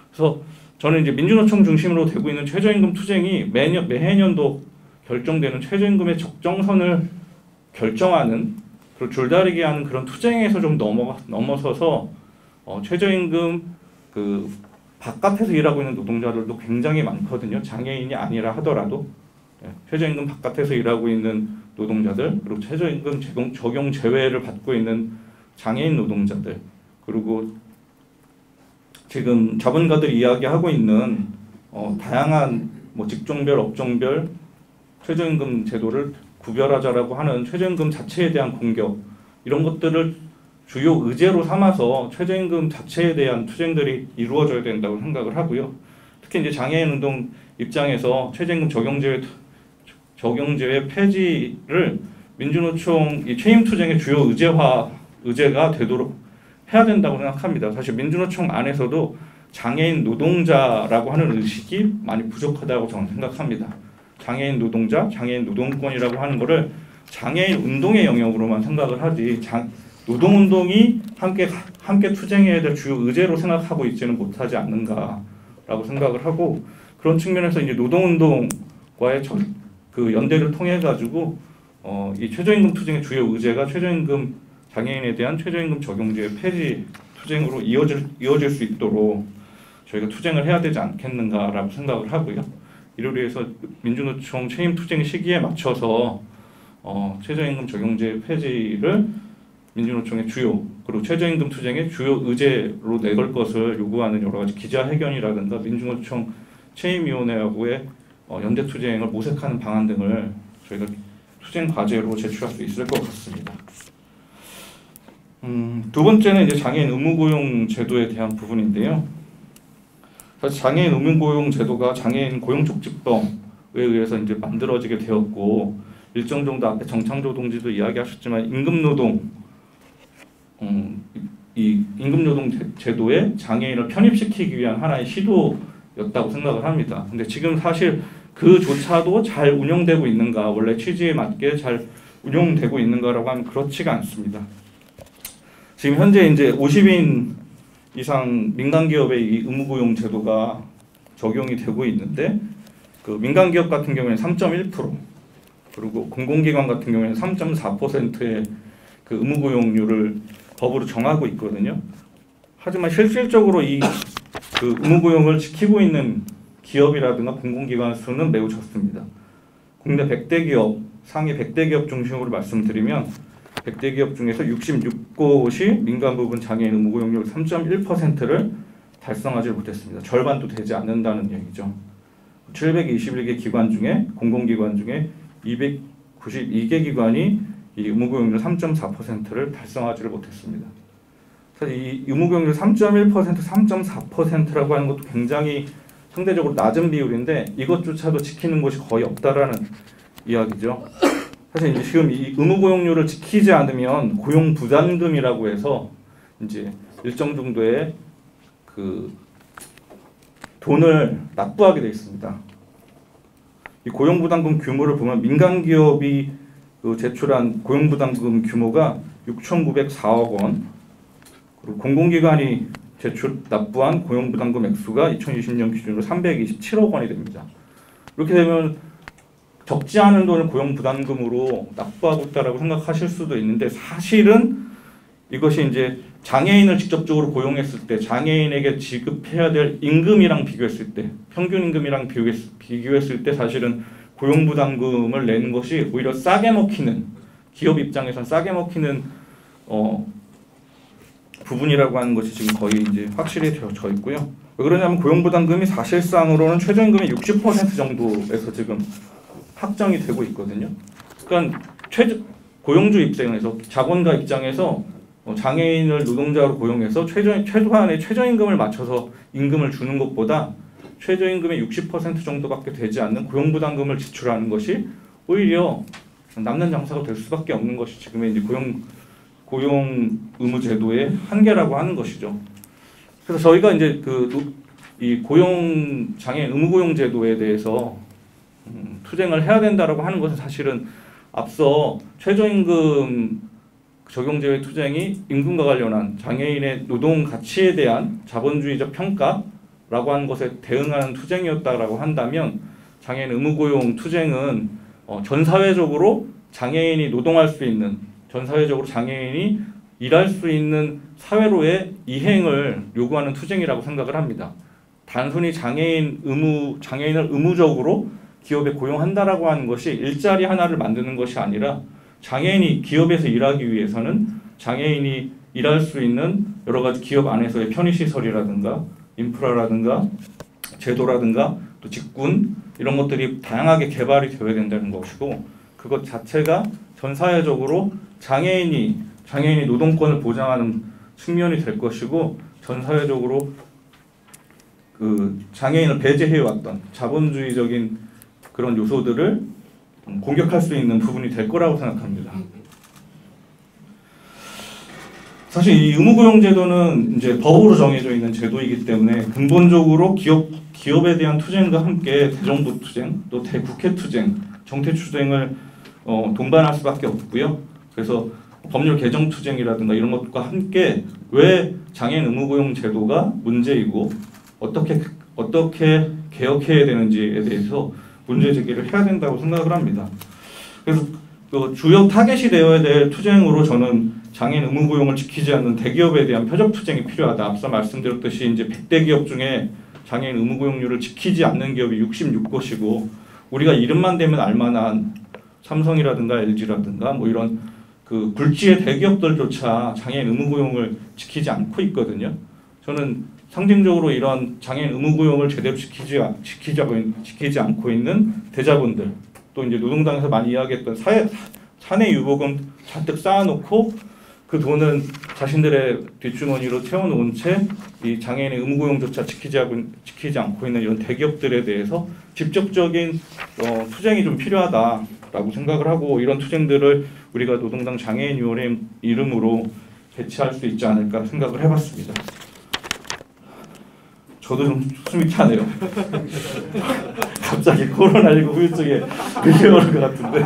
Speaker 4: 그래서 저는 이제 민주노총 중심으로 되고 있는 최저임금 투쟁이 매해년도 결정되는 최저임금의 적정선을 결정하는 그리고 줄다리기 하는 그런 투쟁에서 좀 넘어서서 최저임금 그 바깥에서 일하고 있는 노동자들도 굉장히 많거든요. 장애인이 아니라 하더라도 최저임금 바깥에서 일하고 있는 노동자들 그리고 최저임금 적용 제외를 받고 있는 장애인 노동자들 그리고 지금 자본가들이 이야기하고 있는 다양한 직종별 업종별 최저임금 제도를 구별하자라고 하는 최저임금 자체에 대한 공격 이런 것들을 주요 의제로 삼아서 최저임금 자체에 대한 투쟁들이 이루어져야 된다고 생각을 하고요. 특히 이제 장애인 운동 입장에서 최저임금 적용 제외 폐지를 민주노총 이 체임 투쟁의 주요 의제가 되도록 해야 된다고 생각합니다. 사실 민주노총 안에서도 장애인 노동자라고 하는 의식이 많이 부족하다고 저는 생각합니다. 장애인 노동자, 장애인 노동권이라고 하는 것을 장애인 운동의 영역으로만 생각을 하지 노동운동이 함께 투쟁해야 될 주요 의제로 생각하고 있지는 못하지 않는가라고 생각을 하고 그런 측면에서 이제 노동운동과의 그 연대를 통해 가지고 이 최저임금 투쟁의 주요 의제가 최저임금 장애인에 대한 최저임금 적용제의 폐지 투쟁으로 이어질 수 있도록 저희가 투쟁을 해야 되지 않겠는가라고 생각을 하고요. 이를 위해서 민주노총 체임 투쟁 시기에 맞춰서 최저임금 적용제 폐지를 민주노총의 그리고 최저임금 투쟁의 주요 의제로 내걸 것을 요구하는 여러 가지 기자회견이라든가 민주노총 체임위원회하고의 연대 투쟁을 모색하는 방안 등을 저희가 투쟁 과제로 제출할 수 있을 것 같습니다. 두 번째는 이제 장애인 의무고용 제도에 대한 부분인데요. 사실 장애인 의무고용 제도가 장애인 고용촉진법에 의해서 이제 만들어지게 되었고 일정 정도 앞에 정창조 동지도 이야기하셨지만 임금노동 이 임금노동 제도에 장애인을 편입시키기 위한 하나의 시도였다고 생각을 합니다. 근데 지금 사실 그조차도 잘 운영되고 있는가, 원래 취지에 맞게 잘 운영되고 있는가라고 하면 그렇지가 않습니다. 지금 현재 이제 50인 이상 민간 기업의 이 의무고용 제도가 적용이 되고 있는데 그 민간 기업 같은 경우에는 3.1%, 그리고 공공기관 같은 경우에는 3.4%의 그 의무 고용률을 법으로 정하고 있거든요. 하지만 실질적으로 이 그 의무 고용을 지키고 있는 기업이라든가 공공기관 수는 매우 적습니다. 국내 100대 기업, 상위 100대 기업 중심으로 말씀드리면 100대 기업 중에서 66곳이 민간 부분 장애인 의무 고용률 3.1%를 달성하지 못했습니다. 절반도 되지 않는다는 얘기죠. 721개 기관 중에 공공기관 중에 292개 기관이 이 의무 고용률 3.4%를 달성하지를 못했습니다. 사실 이 의무 고용률 3.1%, 3.4%라고 하는 것도 굉장히 상대적으로 낮은 비율인데 이것조차도 지키는 곳이 거의 없다라는 이야기죠. 사실 이제 지금 이 의무 고용률을 지키지 않으면 고용 부담금이라고 해서 이제 일정 정도의 그 돈을 납부하게 돼 있습니다. 이 고용 부담금 규모를 보면 민간 기업이 그 제출한 고용 부담금 규모가 6,904억 원, 그리고 공공기관이 제출 납부한 고용 부담금 액수가 2020년 기준으로 327억 원이 됩니다. 이렇게 되면 적지 않은 돈을 고용 부담금으로 납부하고 있다라고 생각하실 수도 있는데 사실은 이것이 이제 장애인을 직접적으로 고용했을 때 장애인에게 지급해야 될 임금이랑 비교했을 때 평균 임금이랑 비교했을 때 사실은 고용 부담금을 내는 것이 오히려 싸게 먹히는 기업 입장에선 싸게 먹히는 부분이라고 하는 것이 지금 거의 이제 확실히 되어져 있고요. 왜 그러냐면 고용 부담금이 사실상으로는 최저임금의 60% 정도에서 지금 확정이 되고 있거든요. 그러니까 고용주 입장에서 자본가 입장에서 장애인을 노동자로 고용해서 최소한의 최저임금을 맞춰서 임금을 주는 것보다 최저임금의 60% 정도밖에 되지 않는 고용부담금을 지출하는 것이 오히려 남는 장사가 될 수밖에 없는 것이 지금의 이제 고용 의무 제도의 한계라고 하는 것이죠. 그래서 저희가 이제 이 고용 장애인 의무 고용 제도에 대해서 투쟁을 해야 된다라고 하는 것은 사실은 앞서 최저임금 적용제외 투쟁이 임금과 관련한 장애인의 노동 가치에 대한 자본주의적 평가라고 하는 것에 대응하는 투쟁이었다라고 한다면 장애인 의무 고용 투쟁은 전 사회적으로 장애인이 노동할 수 있는, 전 사회적으로 장애인이 일할 수 있는 사회로의 이행을 요구하는 투쟁이라고 생각을 합니다. 단순히 장애인을 의무적으로 기업에 고용한다라고 하는 것이 일자리 하나를 만드는 것이 아니라 장애인이 기업에서 일하기 위해서는 장애인이 일할 수 있는 여러 가지 기업 안에서의 편의시설이라든가 인프라라든가 제도라든가 또 직군 이런 것들이 다양하게 개발이 되어야 된다는 것이고, 그것 자체가 전 사회적으로 장애인이 노동권을 보장하는 측면이 될 것이고, 전 사회적으로 그 장애인을 배제해왔던 자본주의적인 그런 요소들을 공격할 수 있는 부분이 될 거라고 생각합니다. 사실 이 의무고용제도는 이제 법으로 정해져 있는 제도이기 때문에 근본적으로 기업에 대한 투쟁과 함께 대정부 투쟁, 또 대국회 투쟁, 정태 투쟁을 동반할 수밖에 없고요. 그래서 법률 개정 투쟁이라든가 이런 것과 함께 왜 장애인 의무고용 제도가 문제이고 어떻게 개혁해야 되는지에 대해서 문제 제기를 해야 된다고 생각을 합니다. 그래서 그 주요 타겟이 되어야 될 투쟁으로 저는 장애인 의무 고용을 지키지 않는 대기업에 대한 표적 투쟁이 필요하다. 앞서 말씀드렸듯이 이제 100대 기업 중에 장애인 의무 고용률을 지키지 않는 기업이 66곳이고, 우리가 이름만 대면 알만한 삼성이라든가 LG라든가 뭐 이런 그 굴지의 대기업들조차 장애인 의무 고용을 지키지 않고 있거든요. 저는 상징적으로 이런 장애인 의무 고용을 제대로 지키지 않고 있는 대자본들, 또 이제 노동당에서 많이 이야기했던 사내 유보금 잔뜩 쌓아놓고 그 돈은 자신들의 뒷주머니로 채워놓은 채 이 장애인의 의무 고용조차 지키지 않고 있는 이런 대기업들에 대해서 직접적인 투쟁이 좀 필요하다라고 생각을 하고, 이런 투쟁들을 우리가 노동당 장애인위원회 이름으로 개최할 수 있지 않을까 생각을 해봤습니다. 저도 좀 숨이 차네요. 갑자기 코로나19 후유증에 밀려오는 것 같은데.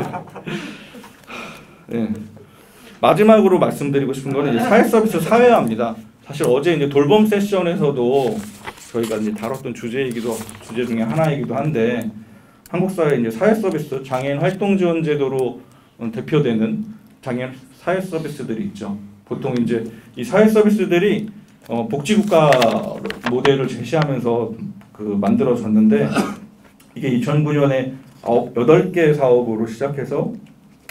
Speaker 4: 네. 마지막으로 말씀드리고 싶은 거는 이제 사회 서비스 사회화입니다. 사실 어제 이제 돌봄 세션에서도 저희가 이제 다뤘던 주제 중에 하나이기도 한데, 한국 사회 이제 사회 서비스 장애인 활동 지원 제도로 대표되는 장애인 사회 서비스들이 있죠. 보통 이제 이 사회 서비스들이 복지국가 모델을 제시하면서 만들어졌는데 이게 2009년에 8개 사업으로 시작해서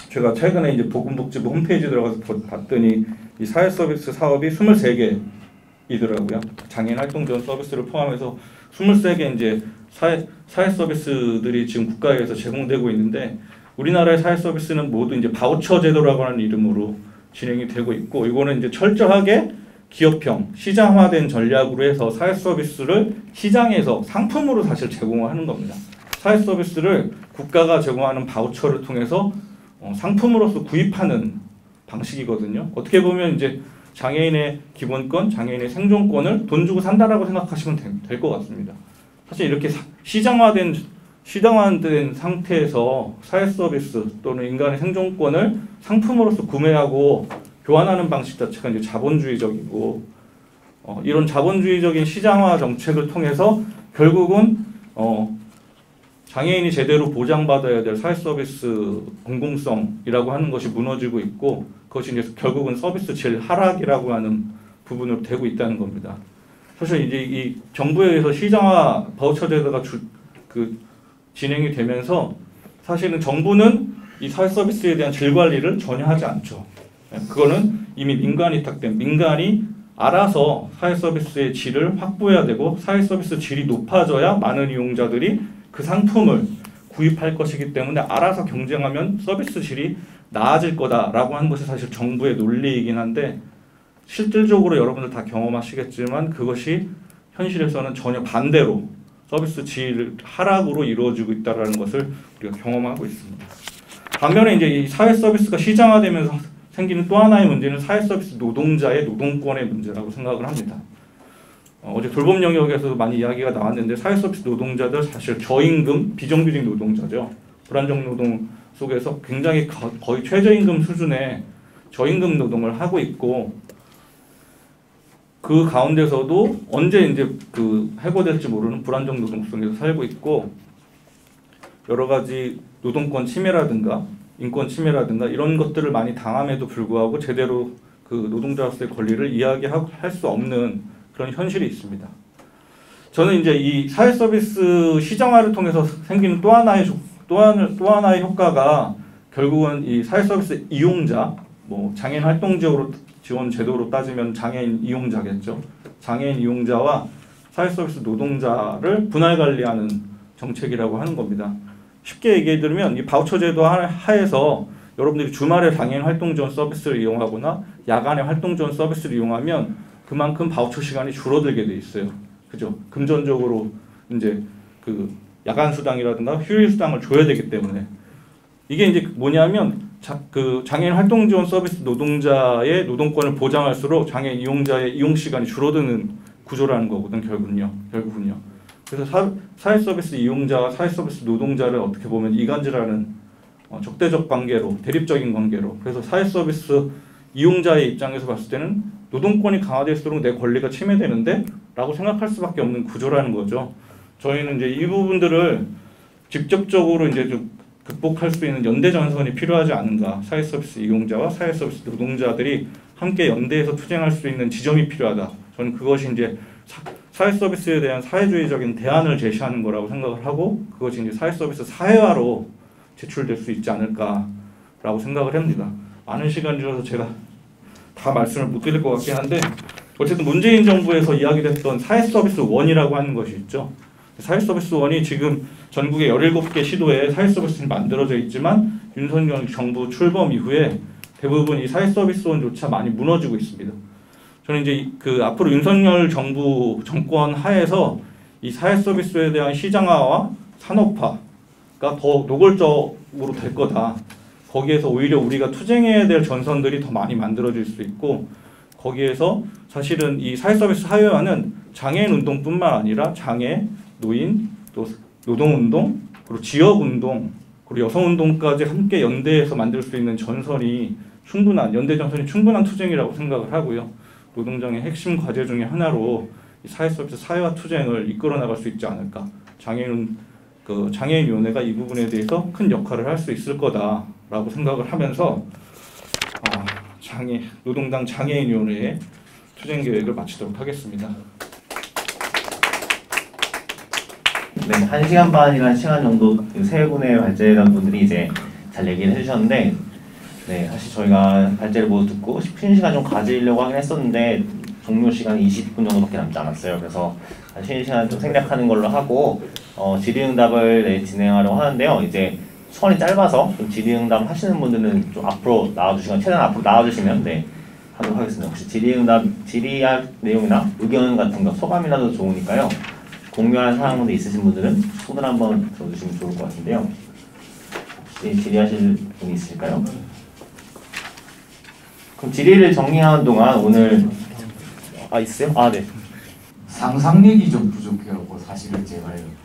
Speaker 4: 제가 최근에 이제 보건복지부 홈페이지 들어가서 봤더니 이 사회 서비스 사업이 23개이더라고요. 장애인 활동 지원 서비스를 포함해서 23개 이제 사회 서비스들이 지금 국가에서 제공되고 있는데 우리나라의 사회 서비스는 모두 이제 바우처 제도라고 하는 이름으로 진행이 되고 있고 이거는 이제 철저하게 기업형, 시장화된 전략으로 해서 사회 서비스를 시장에서 상품으로 사실 제공하는 겁니다. 사회 서비스를 국가가 제공하는 바우처를 통해서 상품으로서 구입하는 방식이거든요. 어떻게 보면 이제 장애인의 기본권, 장애인의 생존권을 돈 주고 산다라고 생각하시면 될 것 같습니다. 사실 이렇게 시장화된 상태에서 사회 서비스 또는 인간의 생존권을 상품으로서 구매하고 교환하는 방식 자체가 이제 자본주의적이고 이런 자본주의적인 시장화 정책을 통해서 결국은 장애인이 제대로 보장받아야 될 사회 서비스 공공성이라고 하는 것이 무너지고 있고 그것이 이제 결국은 서비스 질 하락이라고 하는 부분으로 되고 있다는 겁니다. 사실 이제 이 정부에 의해서 시장화 바우처 제도가 진행이 되면서 사실은 정부는 이 사회 서비스에 대한 질 관리를 전혀 하지 않죠. 그거는 이미 민간이 탁된 민간이 알아서 사회 서비스의 질을 확보해야 되고 사회 서비스 질이 높아져야 많은 이용자들이 그 상품을 구입할 것이기 때문에 알아서 경쟁하면 서비스 질이 나아질 거다라고 하는 것이 사실 정부의 논리이긴 한데 실질적으로 여러분들 다 경험하시겠지만 그것이 현실에서는 전혀 반대로 서비스 질 하락으로 이루어지고 있다는 것을 우리가 경험하고 있습니다. 반면에 이제 이 사회 서비스가 시장화되면서 생기는 또 하나의 문제는 사회 서비스 노동자의 노동권의 문제라고 생각을 합니다. 어제 돌봄 영역에서도 많이 이야기가 나왔는데 사회 서비스 노동자들 사실 저임금, 비정규직 노동자죠. 불안정 노동 속에서 굉장히 거의 최저임금 수준의 저임금 노동을 하고 있고 그 가운데서도 언제 이제 해고될지 모르는 불안정 노동 속에서 살고 있고 여러 가지 노동권 침해라든가 인권 침해라든가 이런 것들을 많이 당함에도 불구하고 제대로 노동자로서의 권리를 이야기할 수 없는 그런 현실이 있습니다. 저는 이제 이 사회 서비스 시장화를 통해서 생기는 또 하나의 효과가 결국은 이 사회 서비스 이용자, 장애인 활동 지원 제도로 따지면 장애인 이용자겠죠. 장애인 이용자와 사회 서비스 노동자를 분할 관리하는 정책이라고 하는 겁니다. 쉽게 얘기해 드리면 이 바우처 제도 하에서 여러분들이 주말에 장애인 활동 지원 서비스를 이용하거나 야간에 활동 지원 서비스를 이용하면 그만큼 바우처 시간이 줄어들게 돼 있어요. 그죠? 금전적으로 이제 야간 수당이라든가 휴일 수당을 줘야 되기 때문에 이게 이제 뭐냐면 장애인 활동 지원 서비스 노동자의 노동권을 보장할수록 장애인 이용자의 이용 시간이 줄어드는 구조라는 거거든 결국은요. 그래서 사회 서비스 이용자와 사회 서비스 노동자를 어떻게 보면 이간질하는 적대적 관계로 대립적인 관계로 그래서 사회 서비스 이용자의 입장에서 봤을 때는 노동권이 강화될수록 내 권리가 침해되는데 라고 생각할 수밖에 없는 구조라는 거죠. 저희는 이제 이 부분들을 직접적으로 이제 좀 극복할 수 있는 연대 전선이 필요하지 않은가. 사회 서비스 이용자와 사회 서비스 노동자들이 함께 연대해서 투쟁할 수 있는 지점이 필요하다. 저는 그것이 이제 사회 서비스에 대한 사회주의적인 대안을 제시하는 거라고 생각을 하고 그것이 이제 사회 서비스 사회화로 제출될 수 있지 않을까라고 생각을 합니다. 많은 시간이 들어서 제가 다 말씀을 못 드릴 것 같긴 한데 어쨌든 문재인 정부에서 이야기됐던 사회 서비스 원이라고 하는 것이 있죠. 사회 서비스 원이 지금 전국의 17개 시도에 사회 서비스는 만들어져 있지만 윤석열 정부 출범 이후에 대부분 이 사회 서비스 원조차 많이 무너지고 있습니다. 저는 이제 앞으로 윤석열 정부 정권 하에서 이 사회 서비스에 대한 시장화와 산업화가 더 노골적으로 될 거다. 거기에서 오히려 우리가 투쟁해야 될 전선들이 더 많이 만들어질 수 있고 거기에서 사실은 이 사회 서비스 사회화는 장애인 운동뿐만 아니라 장애, 노인, 또 노동운동, 그리고 지역운동, 그리고 여성운동까지 함께 연대해서 만들 수 있는 전선이 연대 전선이 충분한 투쟁이라고 생각을 하고요. 노동장의 핵심 과제 중에 하나로 이 사회 서비스 사회화 투쟁을 이끌어 나갈 수 있지 않을까. 장애인 그 장애인위원회가 이 부분에 대해서 큰 역할을 할 수 있을 거다라고 생각을 하면서 노동당 장애인위원회의 투쟁 계획을 마치도록 하겠습니다.
Speaker 1: 네, 1시간 반이라는 시간 정도 그 세 분의 발제단 분들이 이제 잘 얘기를 해주셨는데, 네, 사실 저희가 발제를 모두 듣고 쉬는 시간 좀 가지려고 하긴 했었는데 종료 시간이 20분 정도밖에 남지 않았어요. 그래서 쉬는 시간 좀 생략하는 걸로 하고 질의응답을 진행하려고 하는데요. 이제 시간이 짧아서 좀 질의응답 하시는 분들은 좀 앞으로 나와주시면 최대한 앞으로 나와주시면 하도록 하겠습니다. 혹시 질의응답 질의할 내용이나 의견 같은 거 소감이라도 좋으니까요. 공유할 사항도 있으신 분들은 손을 한번 들어주시면 좋을 것 같은데요. 혹시 질의하실 분이 있을까요? 그럼 질의를 정리하는 동안 오늘 있어요? 네.
Speaker 5: 상상력이 좀 부족해갖고 사실은 제가요.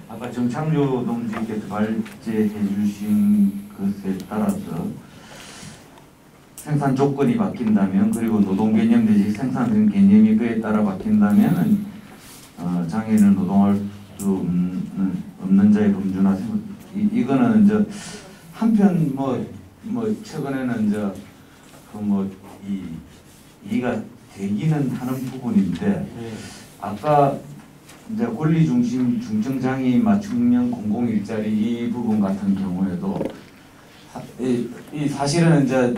Speaker 5: 아까 정창조 동지께서 발제해 주신 것에 따라서 생산 조건이 바뀐다면, 그리고 노동 개념 내지 생산 개념이 그에 따라 바뀐다면 장애인은 노동할 수 없는 자의 범주나 이거는 이제 한편 최근에는 이제 이해가 되기는 하는 부분인데, 아까 이제 권리 중심 중증 장애인 맞춤형 공공 일자리 이 부분 같은 경우에도 이 사실은 이제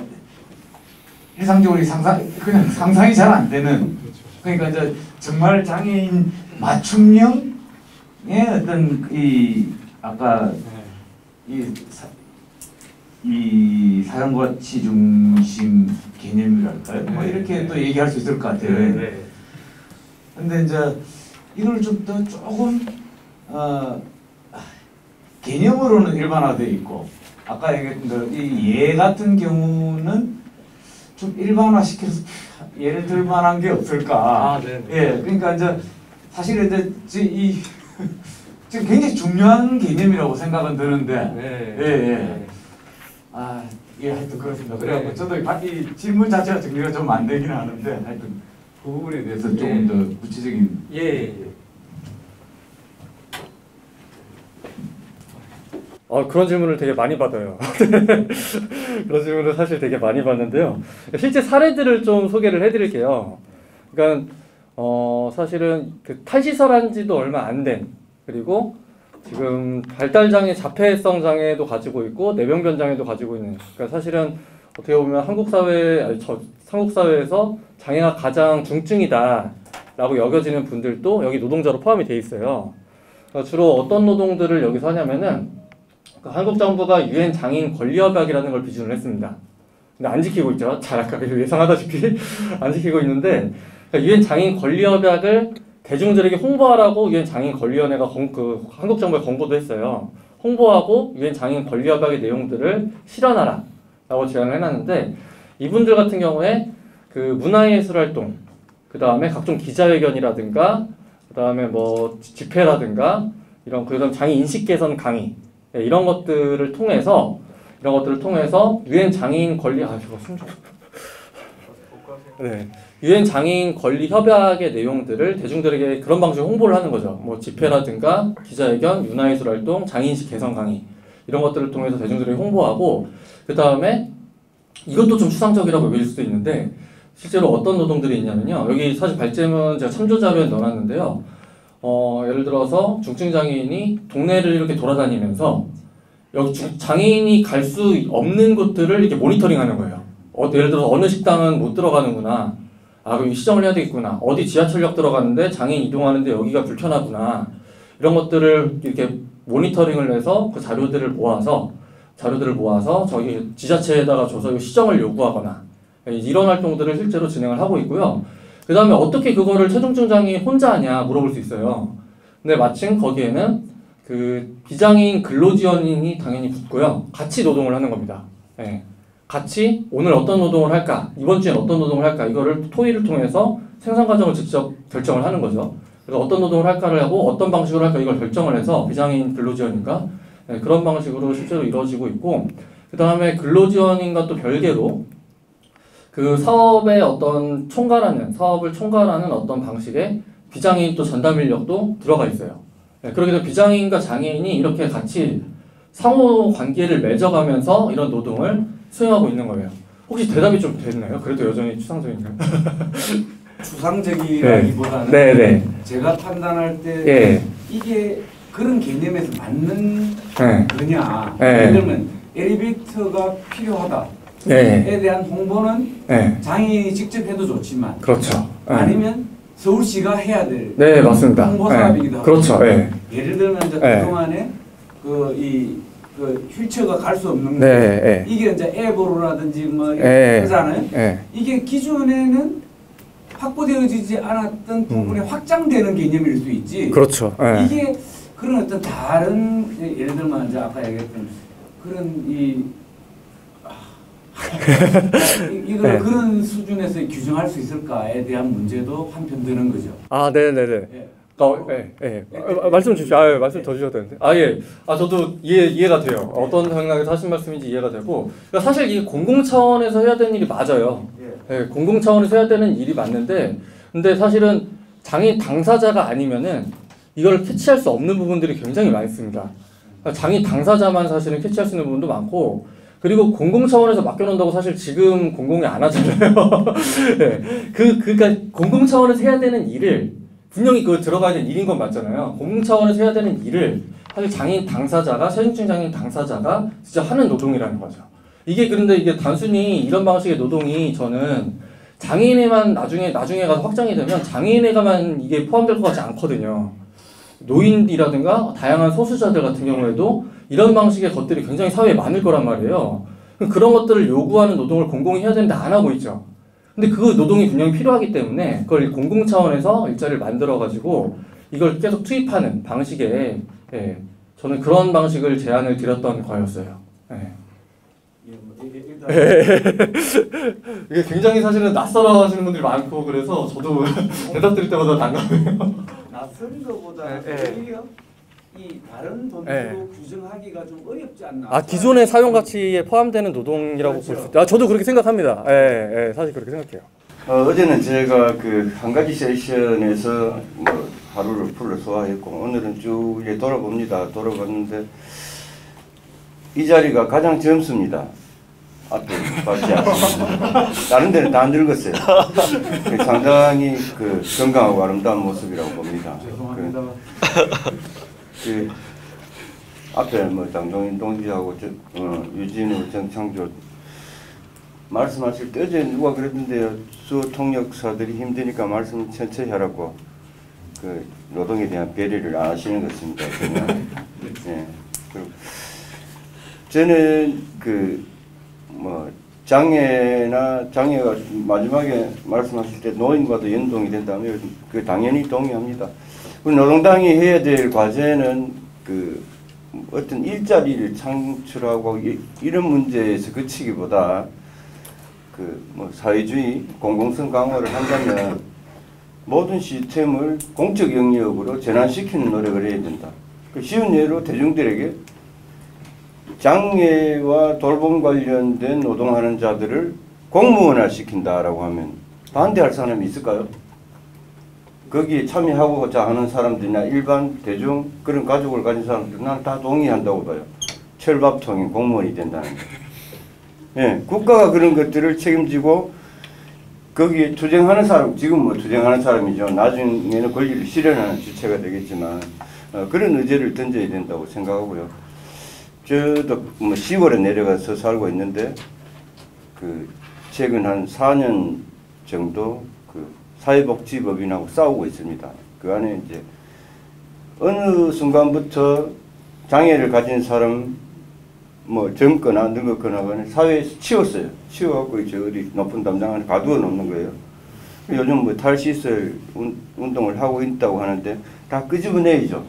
Speaker 5: 일상적으로 그냥 상상이 잘 안 되는, 그러니까 이제 정말 장애인 맞춤형의 어떤 아까 이 사용가치 중심 개념이랄까요? 이렇게 또 얘기할 수 있을 것 같아요. 근데 이제 이걸 좀 더 조금 개념으로는 일반화되어 있고, 아까 얘기했던 이 같은 경우는 좀 일반화시켜서 예를 들 만한 게 없을까? 예, 그러니까 이제 사실 이제 지금 굉장히 중요한 개념이라고 생각은 드는데, 하여튼 그렇습니다. 그래갖고 저도 이 질문 자체가 정리가 좀 안 되긴 하는데, 하여튼 그 부분에 대해서 조금 더 구체적인.
Speaker 3: 그런 질문을 되게 많이 받아요. 그런 질문을 사실 되게 많이 받는데요. 실제 사례들을 좀 소개를 해드릴게요. 그러니까 사실은 그 탈시설한 지도 얼마 안 된, 그리고 지금 발달장애, 자폐성 장애도 가지고 있고 뇌병변 장애도 가지고 있는, 그러니까 사실은 어떻게 보면 한국 사회에서 장애가 가장 중증이다라고 여겨지는 분들도 여기 노동자로 포함이 돼 있어요. 그러니까 주로 어떤 노동들을 여기서 하냐면은 한국 정부가 유엔 장애인 권리협약이라는 걸 비준을 했습니다. 근데 안 지키고 있죠. 잘 아까 예상하다시피 안 지키고 있는데, 유엔 장애인 권리협약을 대중들에게 홍보하라고 유엔 장애인 권리위원회가 한국 정부에 권고도 했어요. 홍보하고 유엔 장애인 권리협약의 내용들을 실현하라라고 제안을 해놨는데, 이분들 같은 경우에 그 문화예술활동, 그 다음에 각종 기자회견이라든가, 그 다음에 집회라든가 그다음 장애인 인식 개선 강의, 이런 것들을 통해서 유엔 장애인 권리 유엔 장애인 권리 협약의 내용들을 대중들에게 그런 방식으로 홍보를 하는 거죠. 집회라든가 기자회견, 문화예술 활동, 장애인 인식 개선 강의, 이런 것들을 통해서 대중들에게 홍보하고, 그 다음에 이것도 좀 추상적이라고 여길 수도 있는데, 실제로 어떤 노동들이 있냐면요. 여기 사실 발제문 제가 참조 자료에 넣어놨는데요. 예를 들어서 중증 장애인이 동네를 이렇게 돌아다니면서 여기 장애인이 갈 수 없는 곳들을 이렇게 모니터링하는 거예요. 예를 들어서 어느 식당은 못 들어가는구나. 그럼 시정을 해야 되겠구나. 어디 지하철역 들어가는데 장애인 이동하는데 여기가 불편하구나. 이런 것들을 이렇게 모니터링을 해서 그 자료들을 모아서 저기 지자체에다가 줘서 시정을 요구하거나, 이런 활동들을 실제로 진행을 하고 있고요. 그 다음에 어떻게 그거를 최중증 장애인 혼자 하냐 물어볼 수 있어요. 근데 마침 거기에는 그 비장애인 근로지원인이 당연히 붙고요. 같이 노동을 하는 겁니다. 같이 오늘 어떤 노동을 할까, 이번 주엔 어떤 노동을 할까, 이거를 토의를 통해서 생산 과정을 직접 결정을 하는 거죠. 그래서 어떤 노동을 할까를 하고 어떤 방식으로 할까 이걸 결정을 해서 비장애인 근로지원인과 그런 방식으로 실제로 이루어지고 있고, 그 다음에 근로지원인과 또 별개로 그 사업의 사업을 총괄하는 어떤 방식의 비장애인 또 전담 인력도 들어가 있어요. 네, 그렇게 해서 비장애인과 장애인이 이렇게 같이 상호 관계를 맺어가면서 이런 노동을 수행하고 있는 거예요. 혹시 대답이 좀 됐나요? 그래도 여전히 추상적인가요?
Speaker 5: 추상적이라기보다는
Speaker 3: 네.
Speaker 5: 제가 판단할 때
Speaker 3: 예.
Speaker 5: 이게 그런 개념에서 맞는
Speaker 3: 네.
Speaker 5: 거냐.
Speaker 3: 네.
Speaker 5: 예를 들면 엘리베이터가 필요하다에
Speaker 3: 네.
Speaker 5: 대한 홍보는
Speaker 3: 네.
Speaker 5: 장애인이 직접 해도 좋지만
Speaker 3: 그렇죠. 네.
Speaker 5: 아니면 서울시가 해야 될
Speaker 3: 네, 맞습니다.
Speaker 5: 홍보 사업이기도 하고.
Speaker 3: 그렇죠. 네.
Speaker 5: 예를 들면 이제
Speaker 3: 네.
Speaker 5: 그동안에 그 휠체어가 갈 수 없는
Speaker 3: 네. 네.
Speaker 5: 이게 이제 앱으로라든지 뭐
Speaker 3: 네.
Speaker 5: 그러잖아요.
Speaker 3: 네.
Speaker 5: 이게 기존에는 확보되어지지 않았던 부분이 확장되는 개념일 수 있지.
Speaker 3: 그렇죠. 네.
Speaker 5: 이게 그런 어떤 다른 예를 들면 이제 아까 얘기했던 그런 이걸
Speaker 3: 네.
Speaker 5: 그런 수준에서 규정할 수 있을까에 대한 문제도 한편 드는 거죠.
Speaker 3: 아, 네네네.
Speaker 5: 예.
Speaker 3: 말씀 주시죠. 말씀 더 주셔도 되는데. 예. 저도 이해가 돼요. 어떤 생각에서 하신 말씀인지 이해가 되고. 그러니까 사실 이게 공공 차원에서 해야 되는 일이 맞아요. 예, 공공 차원에서 해야 되는 일이 맞는데, 근데 사실은 장애인 당사자가 아니면은 이걸 캐치할 수 없는 부분들이 굉장히 많습니다. 그러니까 장애인 당사자만 사실은 캐치할 수 있는 부분도 많고, 그리고 공공 차원에서 맡겨놓는다고 사실 지금 공공이 안 하잖아요. 네. 그러니까 공공 차원에서 해야 되는 일을 분명히 그 들어가야 되는 일인 건 맞잖아요. 공공 차원에서 해야 되는 일을 사실 장애인 당사자가 세중증 장애인 당사자가 진짜 하는 노동이라는 거죠. 그런데 이게 단순히 이런 방식의 노동이 저는 장애인에만 나중에 가서 확장이 되면 장애인에가만 이게 포함될 것 같지 않거든요. 노인이라든가 다양한 소수자들 같은 경우에도 이런 방식의 것들이 굉장히 사회에 많을 거란 말이에요. 그런 것들을 요구하는 노동을 공공이 해야 되는데 안 하고 있죠. 근데 그 노동이 분명히 필요하기 때문에 그걸 공공 차원에서 일자리를 만들어가지고 이걸 계속 투입하는 방식의 저는 그런 방식을 제안을 드렸던 거였어요. 이게 굉장히 사실은 낯설어 하시는 분들이 많고 그래서 저도 대답 드릴 때마다 난감해요.
Speaker 5: 낯선 것보다 오히려 이 다른 돈으로 규정하기가 좀 어렵지 않나.
Speaker 3: 기존의 사용 가치에 포함되는 노동이라고 볼 수 있다. 저도 그렇게 생각합니다. 사실 그렇게 생각해요.
Speaker 6: 어제는 제가 그 한 가지 세션에서 뭐 하루를 풀로 소화했고 오늘은 쭉 이제 돌아봅니다. 돌아봤는데 이 자리가 가장 젊습니다. 앞에 봤지 않습니다. 다른 데는 다 늙었어요. 상당히 그 건강하고 아름다운 모습이라고 봅니다.
Speaker 5: 죄송합니다.
Speaker 6: 그 앞에 뭐 장동인 동지하고 유진우 정창조 말씀하실 때 어제 누가 그랬는데요. 수통역사들이 힘드니까 말씀 천천히 하라고 그 노동에 대한 배려를 안 하시는 것 같습니다. 네. 저는 장애가 마지막에 말씀하실 때 노인과도 연동이 된다면 그 당연히 동의합니다. 우리 노동당이 해야 될 과제는 그 어떤 일자리를 창출하고 이런 문제에서 그치기보다 사회주의 공공성 강화를 한다면 모든 시스템을 공적 영역으로 전환시키는 노력을 해야 된다. 쉬운 예로 대중들에게 장애와 돌봄 관련된 노동하는 자들을 공무원화 시킨다라고 하면 반대할 사람이 있을까요? 거기에 참여하고자 하는 사람들이나 일반 대중 그런 가족을 가진 사람들 나는 다 동의한다고 봐요. 철밥통이 공무원이 된다는 거. 예, 국가가 그런 것들을 책임지고 거기에 투쟁하는 사람, 지금 뭐 투쟁하는 사람이죠. 나중에는 권리를 실현하는 주체가 되겠지만 그런 의제를 던져야 된다고 생각하고요. 저도 뭐 시골에 내려가서 살고 있는데 최근 한 4년 정도 사회복지법인하고 싸우고 있습니다. 그 안에 이제 어느 순간부터 장애를 가진 사람 젊거나 늙었거나 간에 사회에서 치웠어요. 치워갖고 이제 어디 높은 담장 안에 가두어 놓는 거예요. 요즘 탈시설 운동을 하고 있다고 하는데 다 끄집어내야죠.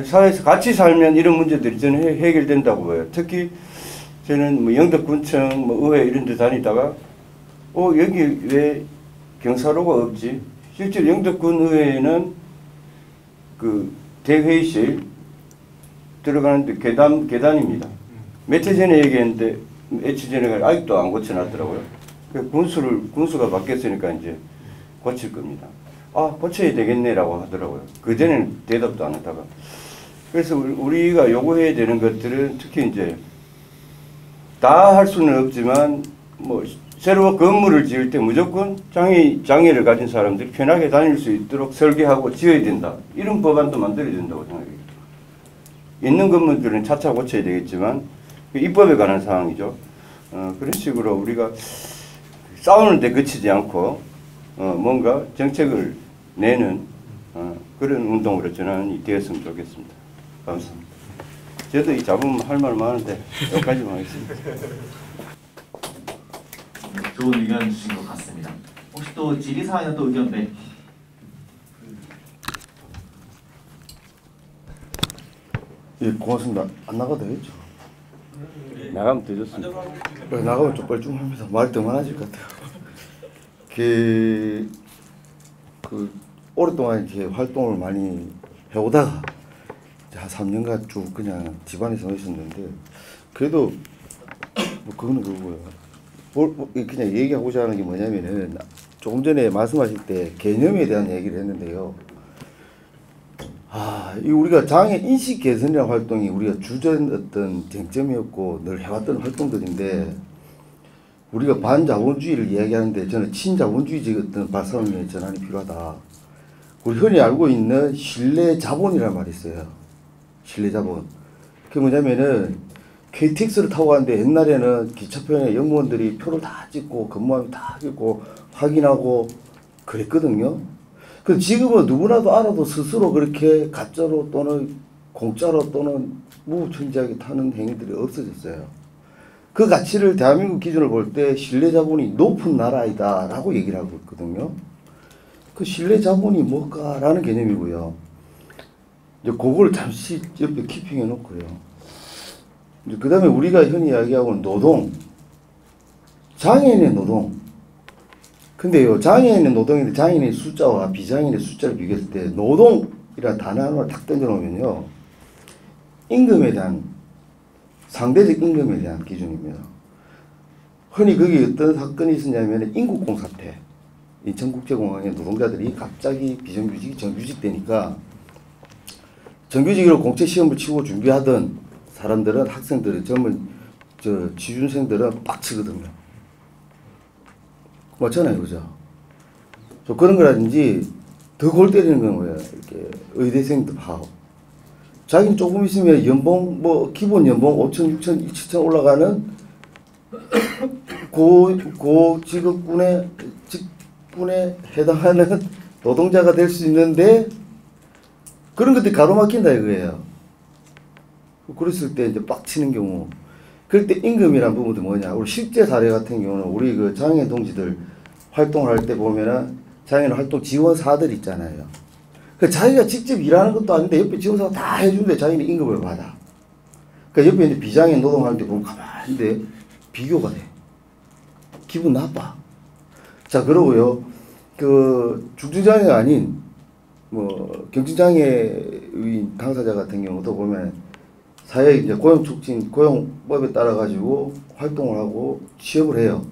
Speaker 6: 사회에서 같이 살면 이런 문제들이 저는 해결된다고 봐요. 특히 저는 영덕군청 의회 이런 데 다니다가 여기 왜 경사로가 없지? 실제로 영덕군 의회에는 대회의실 들어가는데 계단입니다. 며칠 전에 얘기했는데 며칠 전에 아직도 안 고쳐놨더라고요. 군수가 바뀌었으니까 이제 고칠 겁니다. 고쳐야 되겠네라고 하더라고요. 그전에는 대답도 안 하다가. 그래서 우리가 요구해야 되는 것들은 특히 이제 다 할 수는 없지만 뭐 새로 건물을 지을 때 무조건 장애를 가진 사람들이 편하게 다닐 수 있도록 설계하고 지어야 된다. 이런 법안도 만들어야 된다고 생각해요. 있는 건물들은 차차 고쳐야 되겠지만 입법에 관한 사항이죠. 그런 식으로 우리가 싸우는 데 그치지 않고 뭔가 정책을 내는 그런 운동으로 전환이 되었으면 좋겠습니다. 감사합니다. 저도 이 잡으면 할 말 많은데 여기까지만 하겠습니다.
Speaker 1: 좋은 의견 주신 것 같습니다. 혹시 또 질의사항이나 또 의견 네.
Speaker 7: 예, 고맙습니다. 안 나가도 되겠죠?
Speaker 6: 나가면 되졌습니다.
Speaker 7: 나가면 좀 뻘쭘합니다. 말이 더 많아질 것 같아요. 오랫동안 이렇게 활동을 많이 해오다가 이제 한 3년간 쭉 그냥 집안에서 있었는데 그래도 뭐 그거는 그거고요. 그냥 얘기하고자 하는 게 뭐냐면은 조금 전에 말씀하실 때 개념에 대한 얘기를 했는데요. 이 우리가 장애 인식 개선이라는 활동이 우리가 주된 어떤 쟁점이었고 늘 해왔던 활동들인데 우리가 반자본주의를 이야기하는데 저는 친자본주의적 어떤 발상의 전환이 필요하다. 우리 흔히 알고 있는 신뢰자본이라는 말이 있어요. 신뢰자본. 그게 뭐냐면은 KTX를 타고 가는데 옛날에는 기차편에 영무원들이 표를 다 찍고 근무함이 다 찍고 확인하고 그랬거든요. 그 지금은 누구나도 알아도 스스로 그렇게 가짜로 또는 공짜로 또는 무천지하게 타는 행위들이 없어졌어요. 그 가치를 대한민국 기준을 볼 때 신뢰자본이 높은 나라이다 라고 얘기를 하고 있거든요. 그 신뢰자본이 뭘까라는 개념이고요. 이제 그걸 잠시 옆에 키핑해 놓고요. 그 다음에 우리가 흔히 이야기하고는 노동, 장애인의 노동. 근데요, 장애인의 노동인데 장애인의 숫자와 비장애인의 숫자를 비교했을 때 노동이라는 단어 하나를 탁 던져놓으면요, 임금에 대한 상대적 임금에 대한 기준입니다. 흔히 거기 어떤 사건이 있었냐면 인국공 사태. 인천국제공항의 노동자들이 갑자기 비정규직이 정규직되니까 정규직으로 공채 시험을 치고 준비하던 사람들은 학생들은 취준생들은 빡치거든요. 맞잖아요, 그죠? 그런 거라든지 더 골 때리는 건 뭐야? 이렇게 의대생들 파업. 자기는 조금 있으면 연봉 기본 연봉 5천, 6천, 7천 올라가는 직업군에 해당하는 노동자가 될 수 있는데 그런 것들이 가로막힌다 이거예요. 그랬을 때 이제 빡치는 경우. 그럴 때 임금이란 부분도 뭐냐? 우리 실제 사례 같은 경우는 우리 그 장애 동지들 활동을 할 때 보면은 장애인 활동 지원사들 있잖아요. 그 자기가 직접 일하는 것도 아닌데 옆에 지원사가 다 해주는데 자기는 임금을 받아. 그 옆에 이제 비장애인 노동하는데 보면 가만히 있는데 비교가 돼. 기분 나빠. 자, 그러고요. 그 중증장애가 아닌 경증장애의 당사자 같은 경우도 보면 사회 이제 고용촉진 고용법에 따라 가지고 활동을 하고 취업을 해요.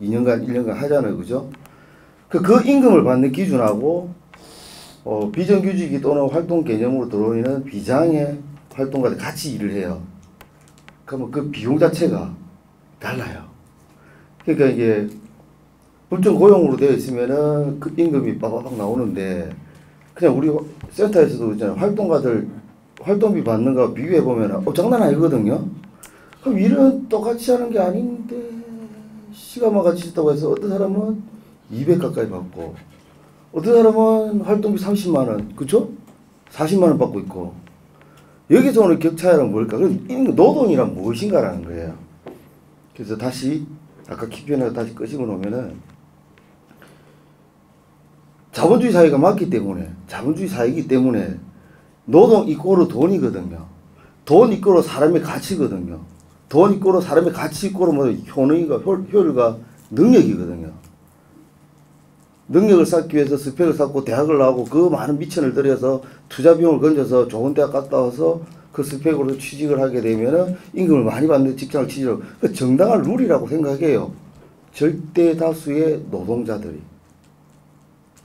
Speaker 7: 2년간 1년간 하잖아요, 그죠? 그 임금을 받는 기준하고 비정규직이 또는 활동 개념으로 들어오는 비장애 활동가들 같이 일을 해요. 그러면 그 비용 자체가 달라요. 그러니까 이게 불정 고용으로 되어 있으면은 그 임금이 빠바박 나오는데 그냥 우리 센터에서도 있잖아요. 활동가들 활동비 받는 거 비교해 보면은 장난 아니거든요. 그럼 일은 똑같이 하는 게 아닌데 시간만 같이 있다고 해서 어떤 사람은 200 가까이 받고 어떤 사람은 활동비 30만 원, 그쵸? 40만 원 받고 있고 여기서 오는 격차는 뭘까? 그럼 노동이란 무엇인가라는 거예요. 그래서 다시 아까 키피언을 다시 끄집어 놓으면은 자본주의 사회가 맞기 때문에 자본주의 사회이기 때문에 노동 이꼬르 돈이거든요. 돈 이꼬르 사람의 가치거든요. 돈 이꼬르 사람의 가치 이꼬르 효능이가 효율과 능력이거든요. 능력을 쌓기 위해서 스펙을 쌓고 대학을 나오고 그 많은 미천을 들여서 투자 비용을 건져서 좋은 대학 갔다 와서 그 스펙으로 취직을 하게 되면은 임금을 많이 받는 직장을 취직을 그 정당한 룰이라고 생각해요. 절대 다수의 노동자들이.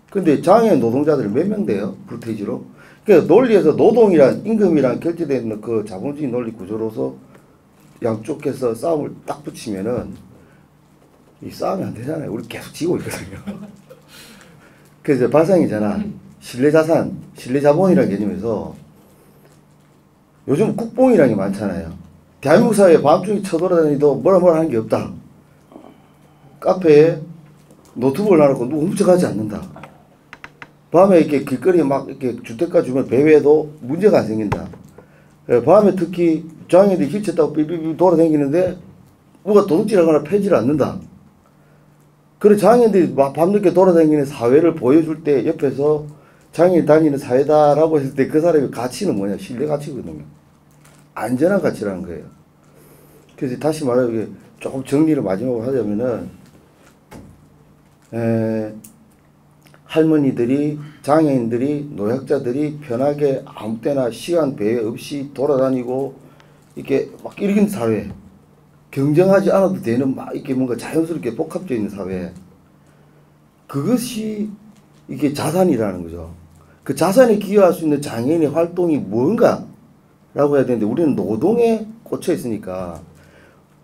Speaker 7: 근데 장애인 노동자들이 몇 명 돼요? 프로테이지로. 그러니까 논리에서 노동이란 임금이랑 결제되는 그 자본주의 논리 구조로서 양쪽에서 싸움을 딱 붙이면은 이 싸움이 안 되잖아요. 우리 계속 지고 있거든요. 그래서 발상이잖아. 신뢰자산, 신뢰자본이라는 개념에서 요즘 국뽕이라는 게 많잖아요. 대한민국 사회에 밤중에 쳐돌아다니도 뭐라 하는 게 없다. 카페에 노트북을 놔놓고 누구 훔쳐가지 않는다. 밤에 이렇게 길거리에 막 이렇게 주택가 주변 배회도 문제가 안 생긴다. 밤에 특히 장애인들이 휠체어 타고 삐삐삐 돌아다니는데 누가 도둑질하거나 패지를 않는다. 그래 장애인들이 밤늦게 돌아다니는 사회를 보여줄 때 옆에서 장애인 다니는 사회다라고 했을 때 그 사람의 가치는 뭐냐? 신뢰 가치거든요. 안전한 가치라는 거예요. 그래서 다시 말하면 조금 정리를 마지막으로 하자면은 할머니들이, 장애인들이, 노약자들이 편하게 아무 때나 시간 배회 없이 돌아다니고 이렇게 막 이런 사회, 경쟁하지 않아도 되는 막 이렇게 뭔가 자연스럽게 복합되어 있는 사회, 그것이 이게 자산이라는 거죠. 그 자산에 기여할 수 있는 장애인의 활동이 뭔가라고 해야 되는데 우리는 노동에 꽂혀 있으니까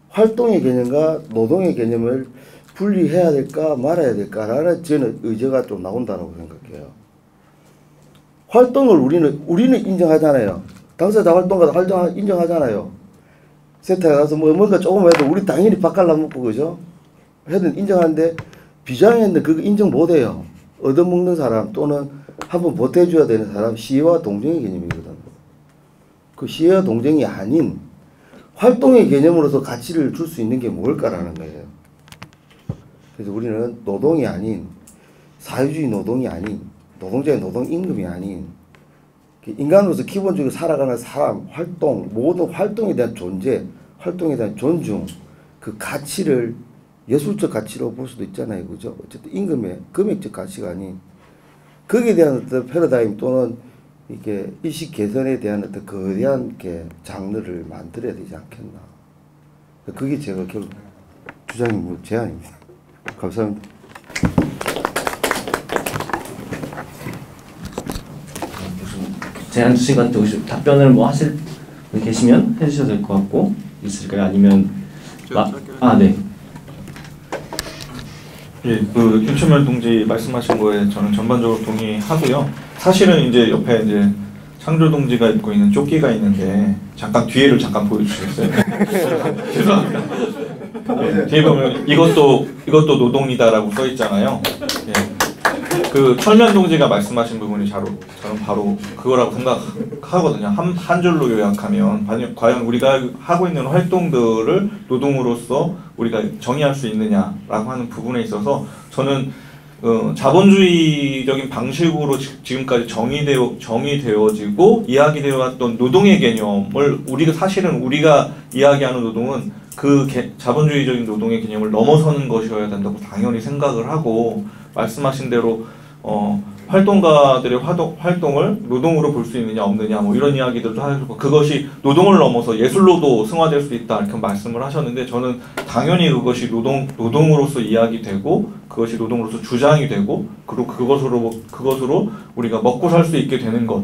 Speaker 7: 활동의 개념과 노동의 개념을 분리해야 될까 말아야 될까라는 저는 의제가 좀 나온다고 생각해요. 활동을 우리는 인정하잖아요. 당사자 활동가 인정하잖아요. 센터에 가서 뭔가 조금 해도 우리 당연히 바깔라 먹고 그죠? 해도 인정하는데 비장애인들 그거 인정 못해요. 얻어먹는 사람 또는 한번 보태줘야 되는 사람 시혜와 동정의 개념이거든. 그 시혜와 동정이 아닌 활동의 개념으로서 가치를 줄 수 있는 게 뭘까라는 거예요. 그래서 우리는 노동이 아닌 사회주의 노동이 아닌 노동자의 노동 임금이 아닌 인간으로서 기본적으로 살아가는 사람, 활동, 모든 활동에 대한 존재, 활동에 대한 존중, 그 가치를 예술적 가치로 볼 수도 있잖아요. 그죠? 어쨌든 임금의 금액적 가치가 아닌 거기에 대한 어떤 패러다임 또는 이게 의식 개선에 대한 어떤 거대한 게 장르를 만들어야 되지 않겠나. 그게 제가 결국 주장이고 제안입니다. 감사합니다.
Speaker 1: 제안 주신 것 같은데 혹시 답변을 뭐 하실 분 계시면 해주셔도 될 것 같고 있을까요? 아니면 네.
Speaker 4: 예, 그 김춘면 동지 말씀하신 거에 저는 전반적으로 동의하고요. 사실은 이제 옆에 이제 창조 동지가 입고 있는 조끼가 있는데 잠깐 뒤에를 잠깐 보여주시겠어요? 죄송합니다. 예, 뒤에 보면 이것도 노동이다라고 써 있잖아요. 예. 그 철면 동지가 말씀하신 부분이 저는 바로 그거라고 생각하거든요. 한 줄로 요약하면 과연 우리가 하고 있는 활동들을 노동으로서 우리가 정의할 수 있느냐라고 하는 부분에 있어서 저는 자본주의적인 방식으로 지금까지 정의되어지고 이야기되어 왔던 노동의 개념을 사실은 우리가 이야기하는 노동은 그 자본주의적인 노동의 개념을 넘어서는 것이어야 된다고 당연히 생각을 하고 말씀하신 대로 활동가들의 활동을 노동으로 볼 수 있느냐 없느냐 뭐 이런 이야기들도 하시고 그것이 노동을 넘어서 예술로도 승화될 수 있다 이렇게 말씀을 하셨는데 저는 당연히 그것이 노동으로서 이야기되고 그것이 노동으로서 주장이 되고 그리고 그것으로 우리가 먹고 살 수 있게 되는 것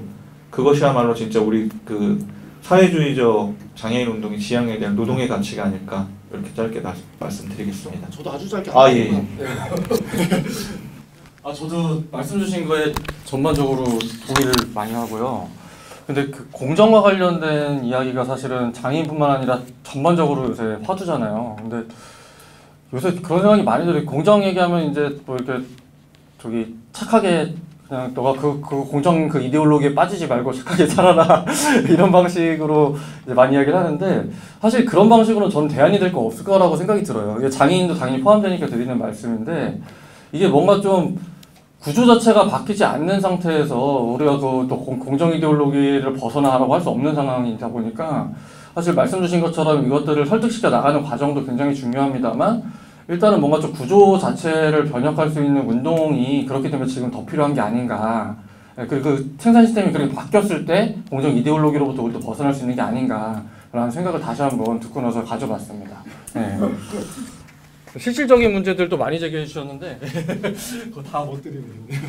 Speaker 4: 그것이야말로 진짜 우리 그 사회주의적 장애인 운동의 지향에 대한 노동의 가치가 아닐까 이렇게 짧게 말씀드리겠습니다.
Speaker 3: 저도 아주 짧게
Speaker 4: 예.
Speaker 3: 저도 말씀 주신 거에 전반적으로 동의를 많이 하고요. 근데 그 공정과 관련된 이야기가 사실은 장애인뿐만 아니라 전반적으로 요새 화두잖아요. 근데 요새 그런 생각이 많이 들어요. 공정 얘기하면 이제 뭐 이렇게 착하게 그냥 너가 그 공정 그 이데올로기에 빠지지 말고 착하게 살아라 이런 방식으로 이제 많이 이야기를 하는데 사실 그런 방식으로는 저는 대안이 될 거 없을 거라고 생각이 들어요. 이게 장애인도 당연히 포함되니까 드리는 말씀인데 이게 뭔가 좀 구조 자체가 바뀌지 않는 상태에서 우리가 또 공정 이데올로기를 벗어나라고 할 수 없는 상황이다 보니까 사실 말씀 주신 것처럼 이것들을 설득시켜 나가는 과정도 굉장히 중요합니다만 일단은 뭔가 좀 구조 자체를 변혁할 수 있는 운동이 그렇기 때문에 지금 더 필요한 게 아닌가. 그리고 그 생산 시스템이 그렇게 바뀌었을 때 공정 이데올로기로부터 우리도 벗어날 수 있는 게 아닌가라는 생각을 다시 한번 듣고 나서 가져봤습니다. 네. 실질적인 문제들도 많이 제기해 주셨는데 그거 다 못 드리겠네요.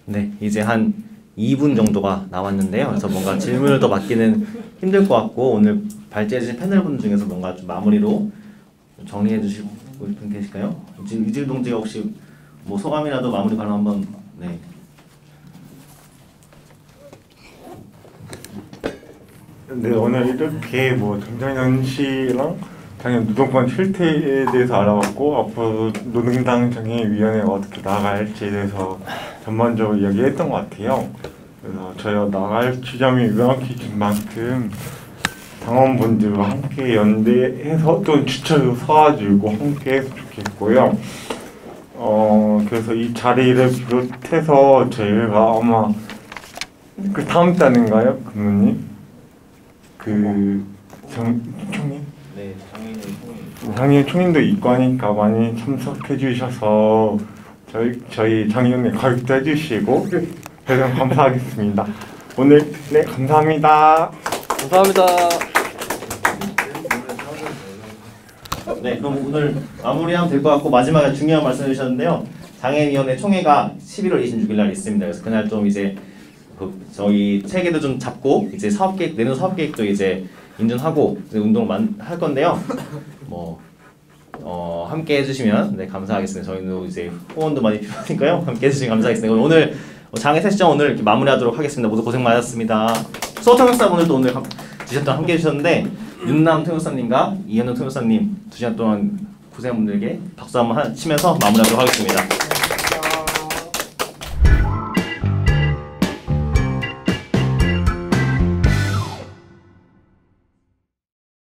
Speaker 1: 네, 이제 한 2분 정도가 남았는데요. 그래서 뭔가 질문을 더 받기는 힘들 것 같고 오늘 발제해주신 패널분 중에서 뭔가 좀 마무리로 정리해 주실 분 계실까요? 이질 동지가 혹시 뭐 소감이라도 마무리 발언 한번. 네.
Speaker 2: 네, 오늘 이렇게 뭐 정정현 씨랑 당연 노동권 실태에 대해서 알아봤고 앞으로 노동당 정의위원회가 어떻게 나아갈지에 대해서 전반적으로 이야기했던 것 같아요. 그래서 저희가 나갈 지점이 명확해진 만큼 당원분들과 함께 연대해서 또 주체로 서가지고 함께 했으면 좋겠고요. 그래서 이 자리를 비롯해서 저희가 아마 그 다음 달인가요, 근무님? 총님?
Speaker 1: 네,
Speaker 2: 장애인 총님도 있고 하니까 많이 참석해 주셔서 저희 장애인의 가입도 해주시고 대단 감사하겠습니다. 오늘 네 감사합니다.
Speaker 3: 감사합니다.
Speaker 1: 네, 그럼 오늘 마무리하면 될 것 같고 마지막에 중요한 말씀해 주셨는데요. 장애인위원회 총회가 11월 26일 날 있습니다. 그래서 그날 좀 이제 저희 체계도 좀 잡고 이제 사업계획 내년 사업계획도 이제 인준하고 이제 운동을 할 건데요. 뭐 함께 해주시면 네 감사하겠습니다. 저희도 이제 후원도 많이 필요하니까요. 함께 해주시면 감사하겠습니다. 오늘 장애 세션 오늘 이렇게 마무리하도록 하겠습니다. 모두 고생 많으셨습니다. 수호통역사 오늘도 오늘 2시간 동안 함께 해주셨는데 윤남 통역사님과 이현우 통역사님 2시간 동안 고생한 분들에게 박수 한번 치면서 마무리하도록 하겠습니다.